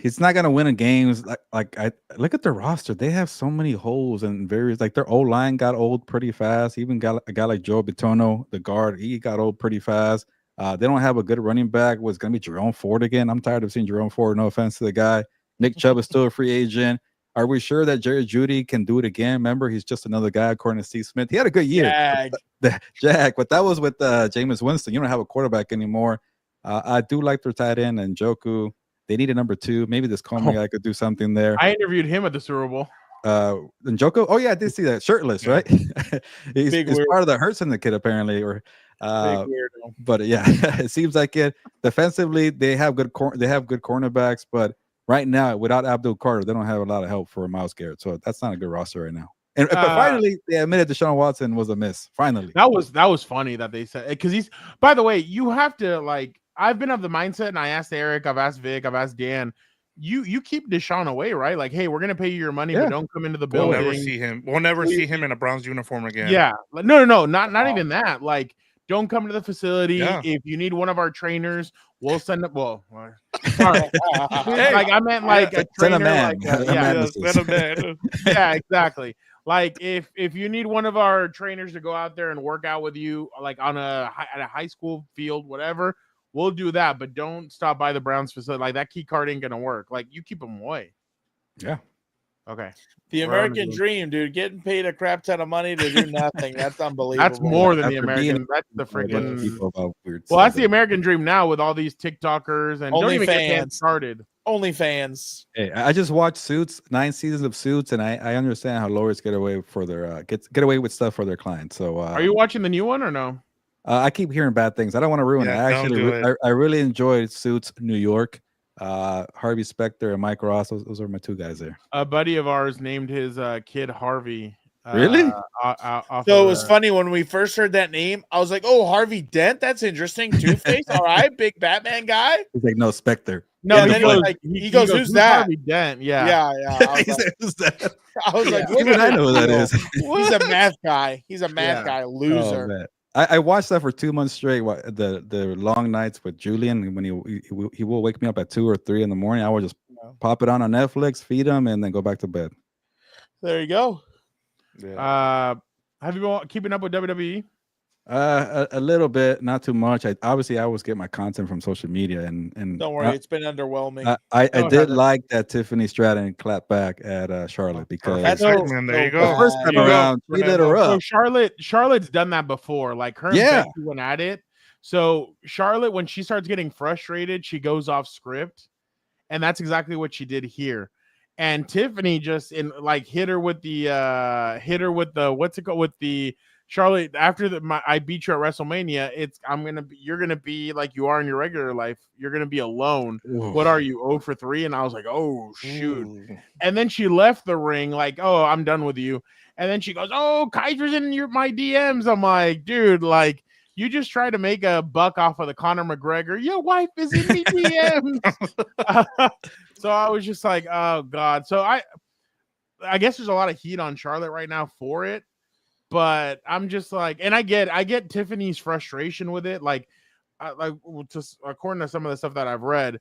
he's not gonna win in games. I look at their roster; they have so many holes and various. Like, their O-line got old pretty fast. Even got a guy like Joe Bitonio, the guard, he got old pretty fast. They don't have a good running back. Was going to be Jerome Ford again. I'm tired of seeing Jerome Ford. No offense to the guy. Nick Chubb is still a free agent. Are we sure that Jerry Jeudy can do it again? Remember, he's just another guy, according to Steve Smith. He had a good year. Jack, but that was with Jameis Winston. You don't have a quarterback anymore. I do like their tight end and Njoku. They need a #2. Maybe this Coleman guy could do something there. I interviewed him at the Super Bowl. Njoku? Oh, yeah, I did see that. Shirtless, right? he's part of the Hurt Syndicate, apparently. But yeah, it seems like it. Defensively, they have good cornerbacks, but right now, without Abdul Carter, they don't have a lot of help for Myles Garrett. So that's not a good roster right now. And but finally, they admitted Deshaun Watson was a miss. Finally, that was funny that they said, because he's. By the way, you have to, like, I've been of the mindset, and I asked Eric, I've asked Vic, I've asked Dan. You keep Deshaun away, right? Like, hey, we're gonna pay you your money, but don't come into the building. We'll never see him. We'll never see him in a Browns uniform again. Yeah, no, not even that. Like, don't come to the facility. If you need one of our trainers, we'll send it. Well, sorry. Like, I meant like a trainer. Send a man. Yeah, exactly. Like, if you need one of our trainers to go out there and work out with you, like at a high school field, whatever, we'll do that. But don't stop by the Browns facility. Like, that key card ain't gonna work. Like, you keep them away. Yeah. Okay. The American dream, dude. Getting paid a crap ton of money to do nothing. That's unbelievable. That's more than the American. That's the freaking. Well, that's the American dream now with all these TikTokers and don't even get started. OnlyFans. Hey, I just watched Suits, 9 seasons of Suits, and I understand how lawyers get away for their get away with stuff for their clients. So, are you watching the new one or no? I keep hearing bad things. I don't want to ruin it. I really enjoyed Suits New York. Harvey Specter and Mike Ross. Those are my 2 guys there. A buddy of ours named his kid Harvey Really? So it was funny when we first heard that name. I was like, "Oh, Harvey Dent. That's interesting. Two-Face. All right, big Batman guy." He's like, no, Spectre. No, And he then goes, he goes, "Who's that?" Harvey Dent. Yeah. Yeah. I was He like, said, "Who's that?" I was like, Even "What's I this know who that deal?" is. He's a math guy. He's a math Yeah. guy. Oh, Loser. man. I watched that for 2 months straight. The long nights with Julian, when he will wake me up at 2 or 3 in the morning. I would just pop it on Netflix, feed him, and then go back to bed. There you go. Have you been keeping up with WWE? A little bit, not too much. I always get my content from social media, and Don't worry, it's been underwhelming. I did like that Tiffany Stratton clapped back at Charlotte because Perfect segment. There you go. the first time around she lit her So up. Charlotte's done that before. Like her and Yeah. Becky went at it. So Charlotte, when she starts getting frustrated, she goes off script, and that's exactly what she did here. And Tiffany just hit her with the what's it called with the Charlotte after I beat you at WrestleMania. You're gonna be like you are in your regular life. You're gonna be alone. Ooh. What are you 0 for 3? And I was like, oh shoot. Ooh. And then she left the ring like, oh, I'm done with you. And then she goes, oh, Kaiser's in my DMs. I'm like, dude, like you just try to make a buck off of the Conor McGregor. Your wife is in the DMs. So I was just like, oh god. So I guess there's a lot of heat on Charlotte right now for it. But I'm just like, and I get Tiffany's frustration with it. Like just according to some of the stuff that I've read,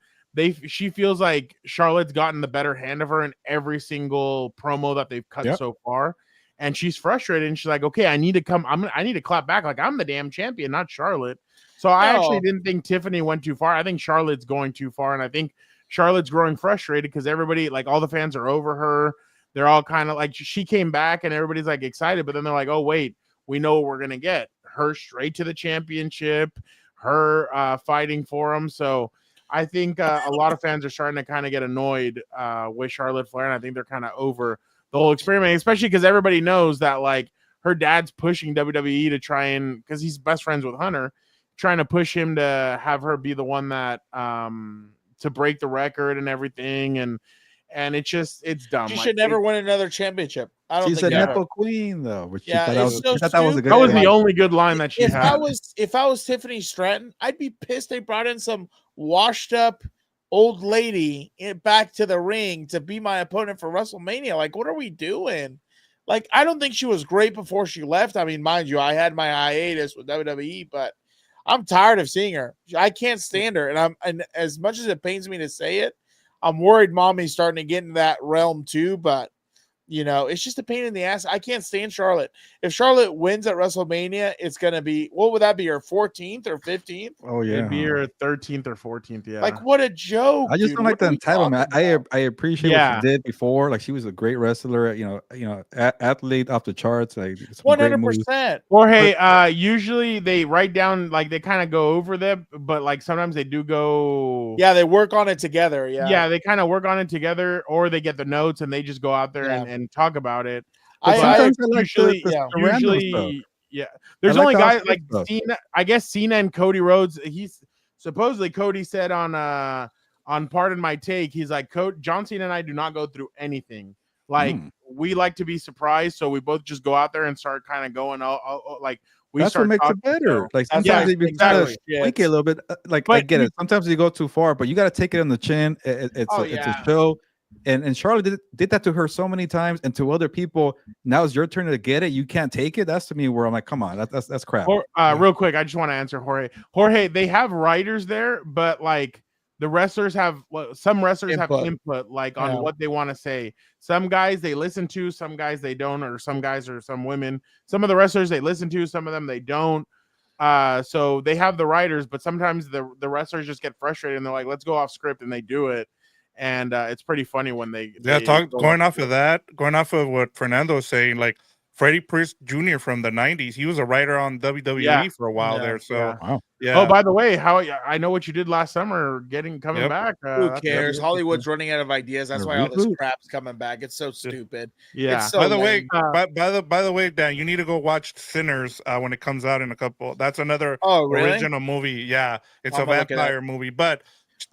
she feels like Charlotte's gotten the better hand of her in every single promo that they've cut so far, and she's frustrated. And she's like, okay, I need to clap back. Like I'm the damn champion, not Charlotte. So I actually didn't think Tiffany went too far. I think Charlotte's going too far, and I think Charlotte's growing frustrated because everybody, like all the fans, are over her. They're all kind of like she came back and everybody's like excited, but then they're like, oh, wait, we know what we're going to get. Her straight to the championship, her fighting for him. So I think a lot of fans are starting to kind of get annoyed with Charlotte Flair. And I think they're kind of over the whole experiment, especially because everybody knows that like her dad's pushing WWE to try and because he's best friends with Hunter, trying to push him to have her be the one that to break the record and everything. And it's dumb. She should never win another championship. I don't She's think a ever. Nepo queen, though. Which Yeah, that it's so that was a good. That was thing. the only good line that she had. If I was Tiffany Stratton, I'd be pissed they brought in some washed up old lady back to the ring to be my opponent for WrestleMania. Like, what are we doing? Like, I don't think she was great before she left. I mean, mind you, I had my hiatus with WWE, but I'm tired of seeing her. I can't stand her, and as much as it pains me to say it, I'm worried mommy's starting to get in that realm too, but you know, it's just a pain in the ass. I can't stand Charlotte. If Charlotte wins at WrestleMania, it's going to be, what would that be, her 14th or 15th? Oh, yeah. It'd be her 13th or 14th, yeah. Like, what a joke. I just don't like the entitlement. I appreciate what she did before. Like, she was a great wrestler, athlete off the charts. Like, 100%. Jorge, usually they write down, like, they kind of go over them, but, like, sometimes they do go. Yeah, they work on it together. Yeah. Yeah, they kind of work on it together, or they get the notes and they just go out there and talk about it. Usually, there's only guys like Cena. I guess Cena and Cody Rhodes. He's supposedly Cody said on Pardon My Take. He's like, John Cena and I do not go through anything. Like we like to be surprised, so we both just go out there and start kind of going like. That's what makes it better. Like sometimes you gotta tweak it a little bit. Like I get it. Sometimes you go too far, but you got to take it on the chin. It's a show. And Charlotte did that to her so many times, and to other people. Now it's your turn to get it. You can't take it. That's to me where I'm like, come on, that's crap. Real quick, I just want to answer Jorge. Jorge, they have writers there, but like the wrestlers have some wrestlers have input like on what they want to say. Some guys they listen to, some guys they don't, or some guys or some women. Some of the wrestlers they listen to, some of them they don't. So they have the writers, but sometimes the wrestlers just get frustrated and they're like, let's go off script, and they do it. And it's pretty funny when going off of what Fernando was saying, like Freddie Prinze Jr. from the 90s, he was a writer on WWE for a while there. So Oh, by the way, how I know what you did last summer, coming back. Who cares? Hollywood's running out of ideas. That's why all this crap's coming back. It's so stupid. Yeah. It's so by the way, Dan, you need to go watch Sinners when it comes out in a couple. That's another original movie. Yeah, it's a vampire movie, but.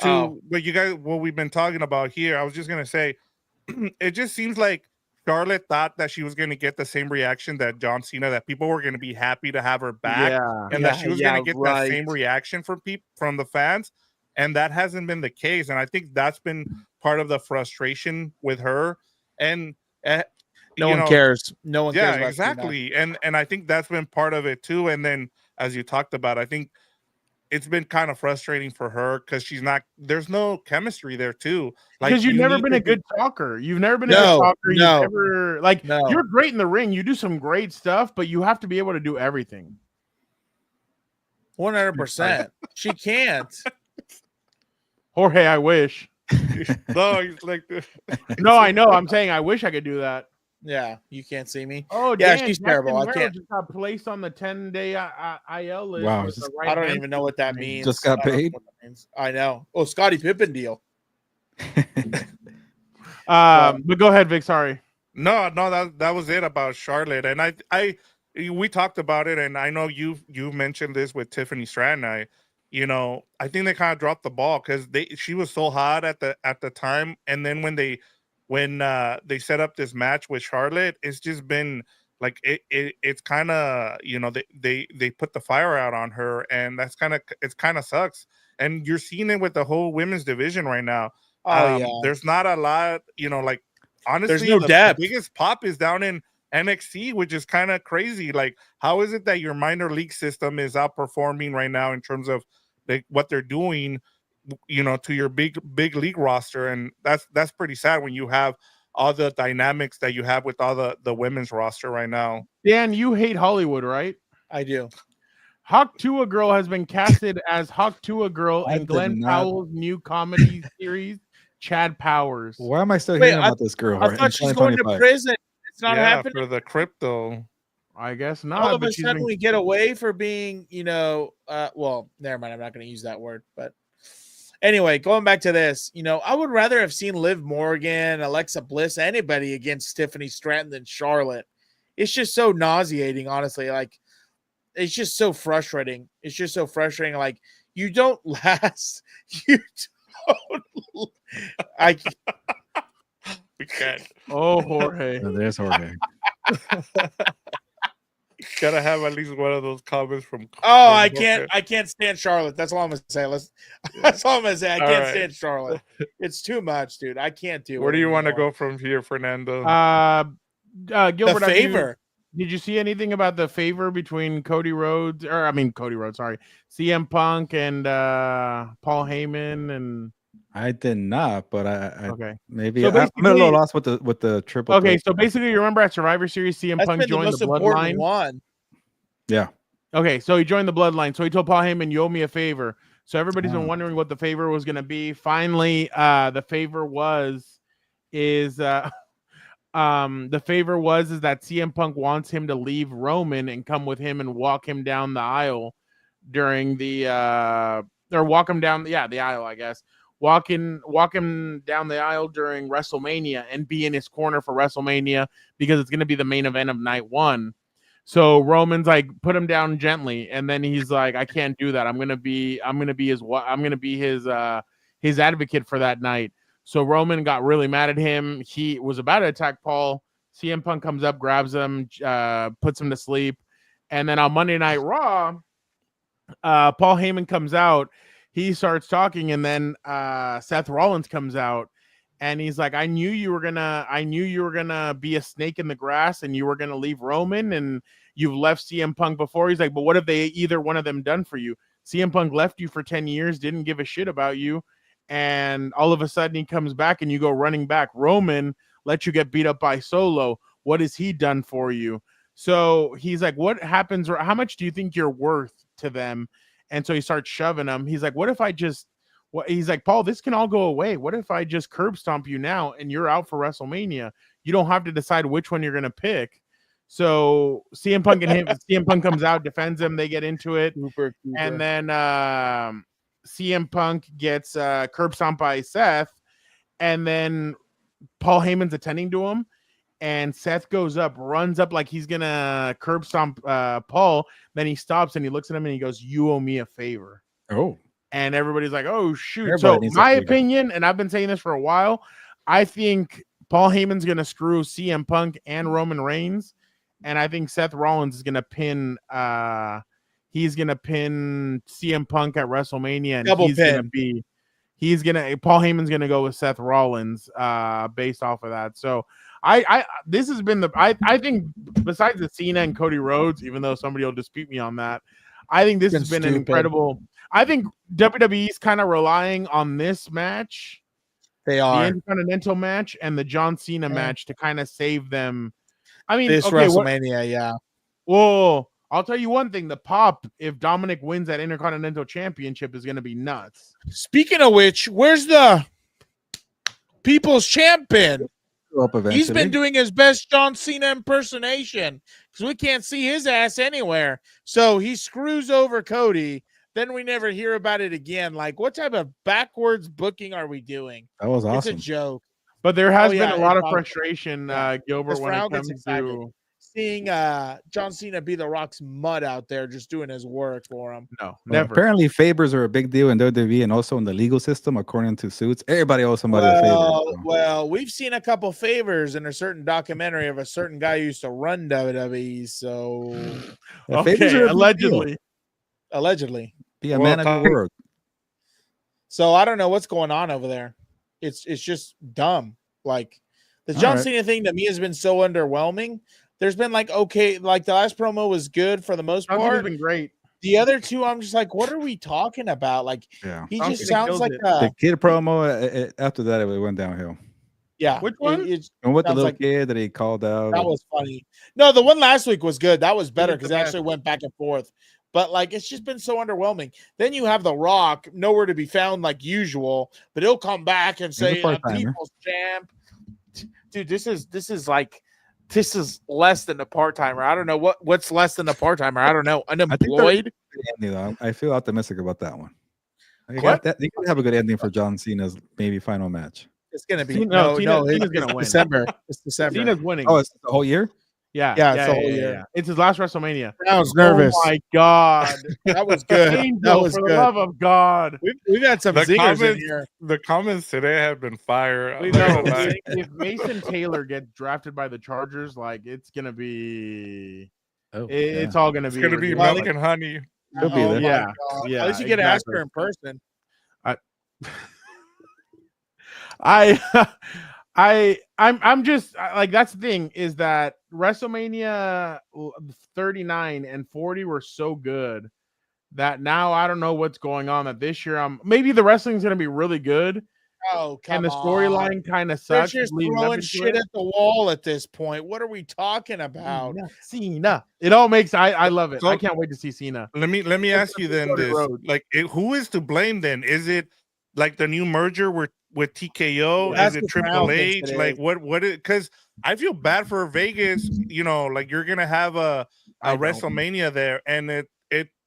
What we've been talking about here, I was just gonna say, it just seems like Charlotte thought that she was going to get the same reaction that John Cena, that people were going to be happy to have her back, and that she was going to get that same reaction from the fans, and that hasn't been the case. And I think that's been part of the frustration with her. And no one cares. No one cares. Yeah, exactly. And I think that's been part of it too. And then, as you talked about, I think it's been kind of frustrating for her because there's no chemistry there too. Like, because you've never been a good talker. You've never been a good talker. You've never, you're great in the ring. You do some great stuff, but you have to be able to do everything. 100%. She can't. Jorge, I wish. No, he's like this. No, I know. I'm saying I wish I could do that. Yeah, you can't see me. Oh, yeah, Dan, she's terrible. I can't. Just got placed on the 10-day IL list. Wow, I don't even know what that means. Just got paid. I know. Oh, Scottie Pippen deal. But go ahead, Vic. Sorry. No, that was it about Charlotte, and we talked about it, and I know you mentioned this with Tiffany Stratton. I think they kind of dropped the ball because she was so hot at the time, and then when they set up this match with Charlotte, it's just been like it's kind of they put the fire out on her, and it's kind of sucks. And you're seeing it with the whole women's division right now. There's not a lot, like honestly, there's no depth. The biggest pop is down in NXT, which is kind of crazy. Like, how is it that your minor league system is outperforming right now in terms of what they're doing, to your big league roster? And that's pretty sad when you have all the dynamics that you have with all the women's roster right now. Dan, you hate Hollywood, right? I do. Hawk Tuah Girl has been casted as Hawk Tuah Girl in Glenn Powell's new comedy series, Chad Powers. Why am I still hearing about this girl? I thought she's going to prison. It's not happening for the crypto. I guess not. All of a sudden, we get away for being, well, never mind. I'm not going to use that word. But anyway, going back to this, I would rather have seen Liv Morgan, Alexa Bliss, anybody against Tiffany Stratton than Charlotte. It's just so nauseating, honestly. Like, it's just so frustrating. It's just so frustrating. Like, you don't last. You don't. We can't. Oh, Jorge. No, there's Jorge. Gotta have at least one of those comments from. Oh, I can't stand Charlotte. That's all I'm gonna say. That's all I'm gonna say. I can't stand Charlotte. It's too much, dude. I can't do it. Where do you want to go from here, Fernando? Gilbert, the favor. Did you see anything about the favor between CM Punk and Paul Heyman? And I did not, but okay, maybe so I'm a little lost with the triple. Okay, so basically, you remember at Survivor Series, CM Punk joined the Bloodline. One. Yeah. Okay, so he joined the Bloodline. So he told Paul Heyman, "You owe me a favor." So everybody's been wondering what the favor was going to be. Finally, the favor is that CM Punk wants him to leave Roman and come with him and walk him down the aisle during the walk him down the aisle, I guess. Walk him down the aisle during WrestleMania and be in his corner for WrestleMania because it's going to be the main event of night one. So Roman's like, put him down gently, and then he's like, I can't do that. I'm gonna be his advocate for that night. So Roman got really mad at him. He was about to attack Paul. CM Punk comes up, grabs him, puts him to sleep, and then on Monday Night Raw, Paul Heyman comes out. He starts talking, and then Seth Rollins comes out, and he's like, I knew you were gonna be a snake in the grass, and you were gonna leave Roman, and you've left CM Punk before. He's like, but what have either one of them done for you? CM Punk left you for 10 years, didn't give a shit about you, and all of a sudden he comes back, and you go running back. Roman let you get beat up by Solo. What has he done for you? So he's like, what happens? Or how much do you think you're worth to them? And so he starts shoving him. He's like, what if I just, he's like, Paul, this can all go away. What if I just curb stomp you now and you're out for WrestleMania? You don't have to decide which one you're going to pick. So CM Punk CM Punk comes out, defends him. They get into it. Cooper. And then CM Punk gets curb stomped by Seth. And then Paul Heyman's attending to him. And Seth goes up, runs up like he's going to curb stomp Paul. Then he stops and he looks at him and he goes, you owe me a favor. Oh. And everybody's like, oh, shoot. So my opinion, and I've been saying this for a while, I think Paul Heyman's gonna screw CM Punk and Roman Reigns, and I think Seth Rollins is gonna pin. He's gonna pin CM Punk at WrestleMania, and Double he's pin. gonna be. Paul Heyman's gonna go with Seth Rollins, based off of that. So this has been I think besides the Cena and Cody Rhodes, even though somebody will dispute me on that, I think this has been an incredible. I think WWE's kind of relying on this match. They are the Intercontinental match and the John Cena match to kind of save them. I mean, this okay, WrestleMania, yeah. Whoa. I'll tell you one thing: the pop if Dominic wins that Intercontinental Championship is going to be nuts. Speaking of which, where's the People's Champion? He's been doing his best John Cena impersonation because we can't see his ass anywhere. So he screws over Cody. Then we never hear about it again. Like, what type of backwards booking are we doing? That was awesome. It's a joke. But there has been yeah, a lot of awesome. frustration, Gilbert, when it comes to seeing John Cena be the Rock's mud out there just doing his work for him. No, never. Apparently, favors are a big deal in WWE and also in the legal system, according to Suits. Everybody owes somebody a favor. So. Well, we've seen a couple favors in a certain documentary of a certain guy who used to run WWE. So, okay, allegedly. Be a man of your word. So I don't know what's going on over there. It's just dumb. Like the John Cena thing to me has been so underwhelming. There's been like the last promo was good for the most part. It's been great. The other two, I'm just like, what are we talking about? Like, he just sounds like the kid promo. After that, it went downhill. Yeah, which one? And with the little kid that he called out. That was funny. No, the one last week was good. That was better because it actually went back and forth. But like, it's just been so underwhelming. Then you have The Rock, nowhere to be found like usual, but he'll come back and say, "People's champ." Dude, this is less than a part-timer. I don't know what's less than a part-timer. I don't know. Unemployed. I feel optimistic about that one. They could have a good ending for John Cena's maybe final match. It's gonna be Cena's gonna win. December. It's December. Cena's winning. Oh, it's the whole year. Yeah, it's the whole year. Yeah. It's his last WrestleMania. I was nervous. Oh my god, that was good. That was for good. the love of God. We've got some zingers in here. The comments today have been fire. We know if Mason Taylor gets drafted by the Chargers, like it's gonna be. It's all gonna be. It's gonna be milk and honey. He'll be there. Yeah. At least you get to ask her in person. I'm just like, that's the thing is that WrestleMania 39 and 40 were so good that now I don't know what's going on. That this year maybe the wrestling's gonna be really good. Oh, come on. And the storyline kind of sucks. They're just throwing shit at the wall at this point. What are we talking about? Cena. It all makes. I love it. So, I can't wait to see Cena. Let me ask you then this: like, who is to blame then? Is it like the new merger with TKO? Is it Triple H? Like what? Because I feel bad for Vegas. You know, like you're gonna have a WrestleMania there, and it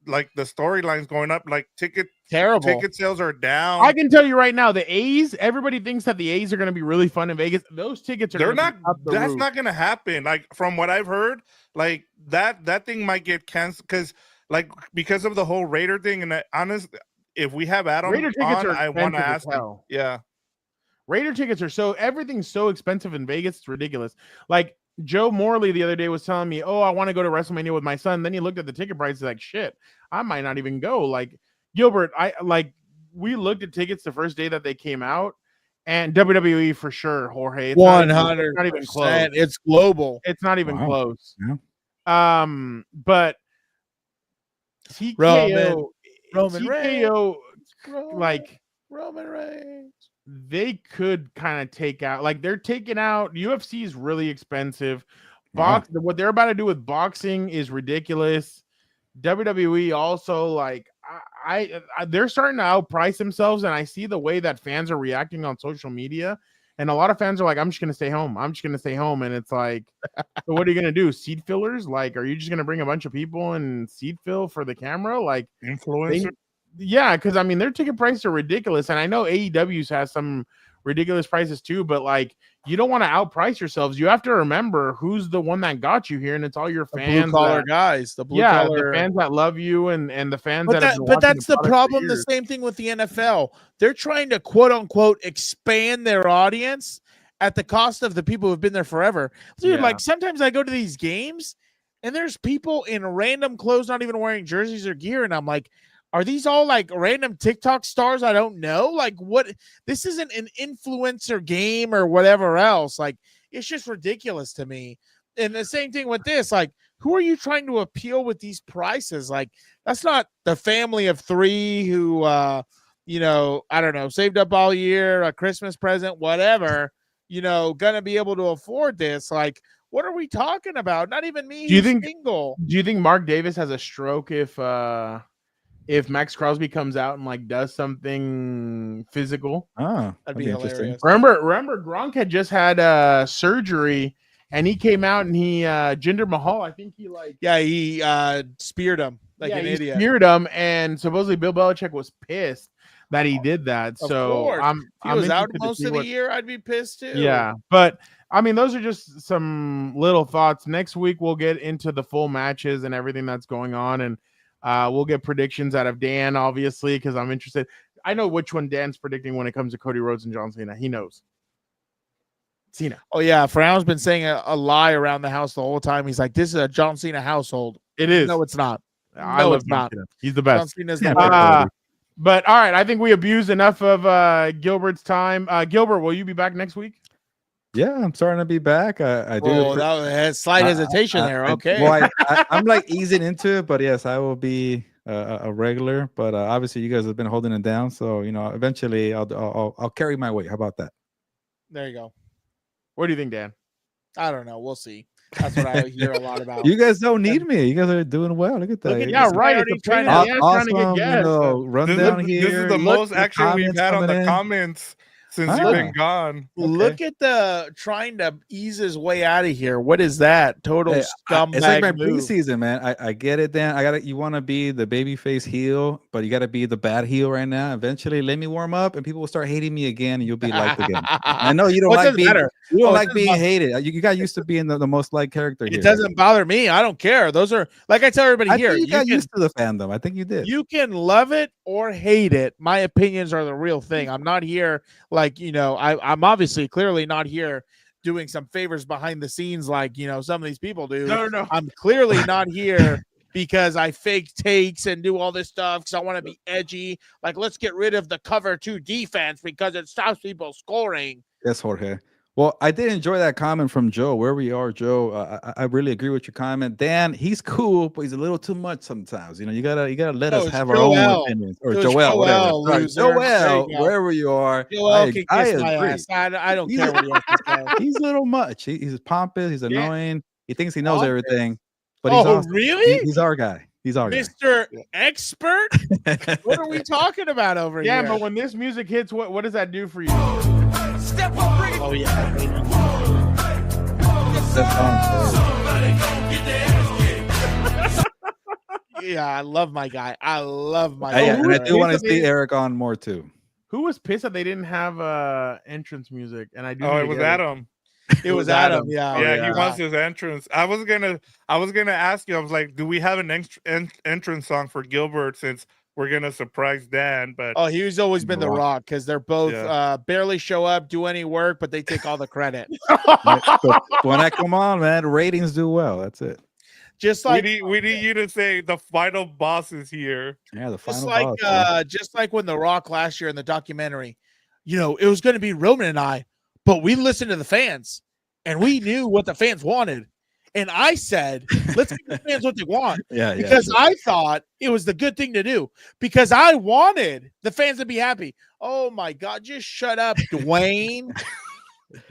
like the storyline's going up. Like ticket sales are down. I can tell you right now, the A's. Everybody thinks that the A's are going to be really fun in Vegas. Those tickets are. They're not. That's not going to happen. Like from what I've heard, like that thing might get canceled because of the whole Raider thing. And honestly, if we have Adam on, I want to ask him. Yeah. Raider tickets are everything's so expensive in Vegas. It's ridiculous. Like Joe Morley the other day was telling me, "Oh, I want to go to WrestleMania with my son." Then he looked at the ticket price, like, "Shit, I might not even go." Like Gilbert, we looked at tickets the first day that they came out, and WWE for sure, Jorge. 100%. Not even close. It's global. It's not even close. Yeah. But TKO, Roman Reigns. They could kind of take out, like they're taking out. UFC is really expensive. What they're about to do with boxing is ridiculous. WWE also, like, they're starting to outprice themselves, and I see the way that fans are reacting on social media, and a lot of fans are like, "I'm just gonna stay home. I'm just gonna stay home," and it's like, so what are you gonna do? Seat fillers? Like, are you just gonna bring a bunch of people and seat fill for the camera? Like influencers? Yeah, because I mean their ticket prices are ridiculous, and I know AEW's has some ridiculous prices too, but like you don't want to outprice yourselves. You have to remember who's the one that got you here, and it's all your fans, blue collar guys, the fans that love you, and the fans but that's the problem. The same thing with the NFL. They're trying to quote unquote expand their audience, at the cost of the people who've been there forever. Dude, Yeah. like sometimes I go to these games and there's people in random clothes, not even wearing jerseys or gear. And I'm like, are these all like random TikTok stars I don't know? Like, what? This isn't an influencer game or whatever else. Like, it's just ridiculous to me. And the same thing with this. Like, who are you trying to appeal with these prices? Like, that's not the family of 3 who, you know, I don't know, saved up all year, a Christmas present, whatever, you know, gonna be able to afford this. Like, what are we talking about? Not even me. Do you who's think? single. Do you think Mark Davis has a stroke if Max Crosby comes out and like does something physical? That'd be hilarious. Remember Gronk had just had surgery and he came out and he Jinder Mahal, I think he like he speared him like an he idiot. speared him, and supposedly Bill Belichick was pissed that he did that. Of So course. I'm If he was out interested to most see of the what- year, I'd be pissed too. Yeah, but I mean, those are just some little thoughts. Next week, we'll get into the full matches and everything that's going on, and we'll get predictions out of Dan, obviously, because I'm interested. I know which one Dan's predicting when it comes to Cody Rhodes and John Cena. He knows. Cena. Oh yeah, Fernando's been saying a lie around the house the whole time. He's like, "This is a John Cena household." It is. No, it's not. I No, love it's John not. Cena. He's the best. John Cena's the best. But all right, I think we abused enough of Gilbert's time. Gilbert, will you be back next week? Yeah, I'm starting to be back. I do. Oh, that was a slight hesitation there. Okay. Well, I'm like easing into it, but yes, I will be a regular. But obviously, you guys have been holding it down, so you know, eventually, I'll carry my weight. How about that? There you go. What do you think, Dan? I don't know. We'll see. That's what I hear a lot about. You guys don't need me. You guys are doing well. Look at that. Look at Yeah, this right. guy It's a already trying pain in to- the ass trying to get Awesome, guests. you know, rundown This here. is the most Look, action we've comments had on the coming in. comments since Ah. you've been gone. Look at the trying to ease his way out of here. What is that? Total Hey, scumbag it's like my move. preseason, man. I get it, Dan. You want to be the babyface heel, but you got to be the bad heel right now. Eventually, let me warm up, and people will start hating me again, and you'll be liked again. I know you don't Well, it like doesn't being matter. you don't Oh, it like doesn't being bother- hated. You got used to being the most liked character here. It doesn't bother me. I don't care. Those are like I tell everybody I here. think you got can- used to the fandom. I think you did. You can love it or hate it. My opinions are the real thing. I'm not here like, you know, I'm obviously clearly not here doing some favors behind the scenes like, you know, some of these people do. No. I'm clearly not here because I fake takes and do all this stuff because I want to be edgy. Like, let's get rid of the cover 2 defense because it stops people scoring. Yes, Jorge. Well, I did enjoy that comment from Joe. Where we are, Joe. I really agree with your comment. Dan, he's cool, but he's a little too much sometimes. You know, you gotta let No, us it's have our own Joel. opinions. Or It was Joel, whatever. Joel, Sorry, loser. There Joel, you go. wherever you are. Joel can I kiss my agree. ass. I don't He's- care what he has to say. He's a little much. He's pompous. He's annoying. He thinks he knows Pompous? everything. But he's Oh, awesome. really? He's our guy. He's our Mr. Expert? What are we talking about over Yeah, here? but when this music hits, what does that do for you? Oh, yeah. Yeah, I love my guy. I love my guy. guy. And I do want to Basically- see Eric on more too. Who was pissed that they didn't have entrance music? And I do. Oh, need it to was get Adam. It was Adam. Yeah. Yeah, yeah. he wants his entrance. I was gonna ask you. I was like, do we have an entrance song for Gilbert since we're gonna surprise Dan? But Oh, he's always been the Rock because they're both Yeah. barely show up, do any work, but they take all the credit. So when I come on, man, ratings do well. That's it. Just like we need you to say the final boss is here. Yeah, the just final like boss, man. just like when the Rock last year in the documentary, you know, it was going to be Roman and I, but we listened to the fans and we knew what the fans wanted. And I said, let's give the fans what they want. Yeah, Because I thought it was the good thing to do because I wanted the fans to be happy. Oh my God, just shut up, Dwayne.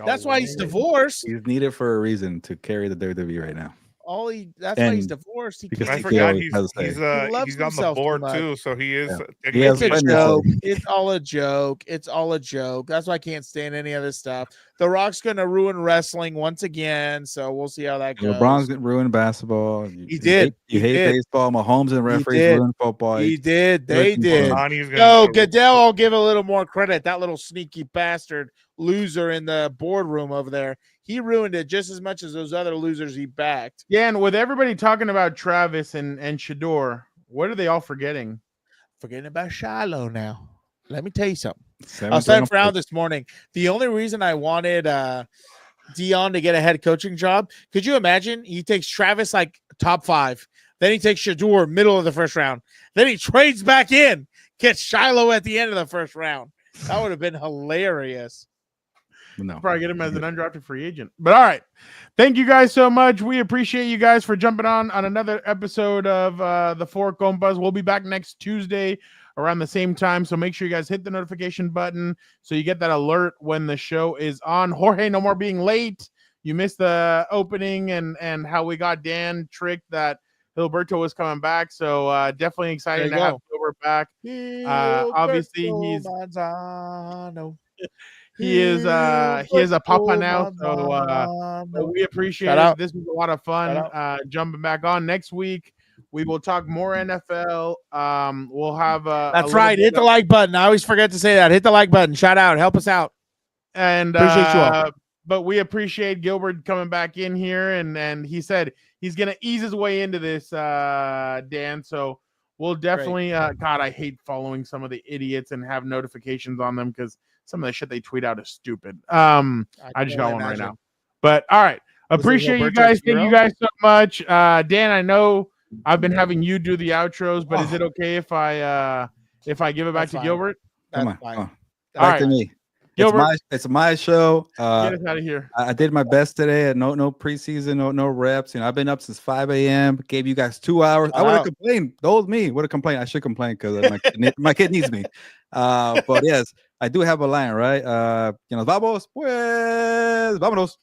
That's why he's divorced. He's needed for a reason to carry the WWE right now. That's why he's And divorced. He because I can't. he forgot always he's has a say. he's He loves on the himself too board much. too, so he is. Yeah. He has It's a plenty to joke. say. It's all a joke. It's all a joke. That's why I can't stand any of this stuff. The Rock's going to ruin wrestling once again, so we'll see how that goes. LeBron's gonna ruin basketball. He did. You He hate did. baseball. Mahomes and referees did. ruin football. He did. They Everything's did. fine. Nani's gonna No, go- Goodell, I'll give a little more credit. That little sneaky bastard loser in the boardroom over there. He ruined it just as much as those other losers he backed. Yeah, and with everybody talking about Travis and Shador, what are they all forgetting? Forgetting about Shiloh now. Let me tell you something. I Seventh was telling round Fernando pick. this morning. The only reason I wanted Dion to get a head coaching job, could you imagine? He takes Travis like top 5, then he takes Shador middle of the first round, then he trades back in, gets Shiloh at the end of the first round. That would have been hilarious. No, Probably get him as an undrafted free agent. But all right, thank you guys so much. We appreciate you guys for jumping on another episode of the Four Compas. We'll be back next Tuesday around the same time, so make sure you guys hit the notification button so you get that alert when the show is on. Jorge, no more being late. You missed the opening and how we got Dan tricked that Gilberto was coming back, so definitely excited to have Gilbert back. Obviously he is a papa now, so we appreciate it. This was a lot of fun jumping back on. Next week we will talk more NFL. We'll have that's right. Hit the like button. I always forget to say that. Hit the like button. Shout out. Help us out. And appreciate you all. But we appreciate Gilbert coming back in here, and he said he's gonna ease his way into this, Dan. So we'll definitely. God, I hate following some of the idiots and have notifications on them because some of the shit they tweet out is stupid. I just got one right now. But all right, appreciate you guys. Thank you guys so much. Dan, I know I've been having you do the outros, but is it okay if I give it back to Gilbert? Come on. All Back right. to me. Gilbert, it's my show. get us out of here. I did my best today. No preseason, no reps. I've been up since 5 a.m. Gave you guys 2 hours. I would have complained. That was me. Would have complained. I should complain because my kid needs me. But yes, I do have a line, right? Vamos, pues, vámonos.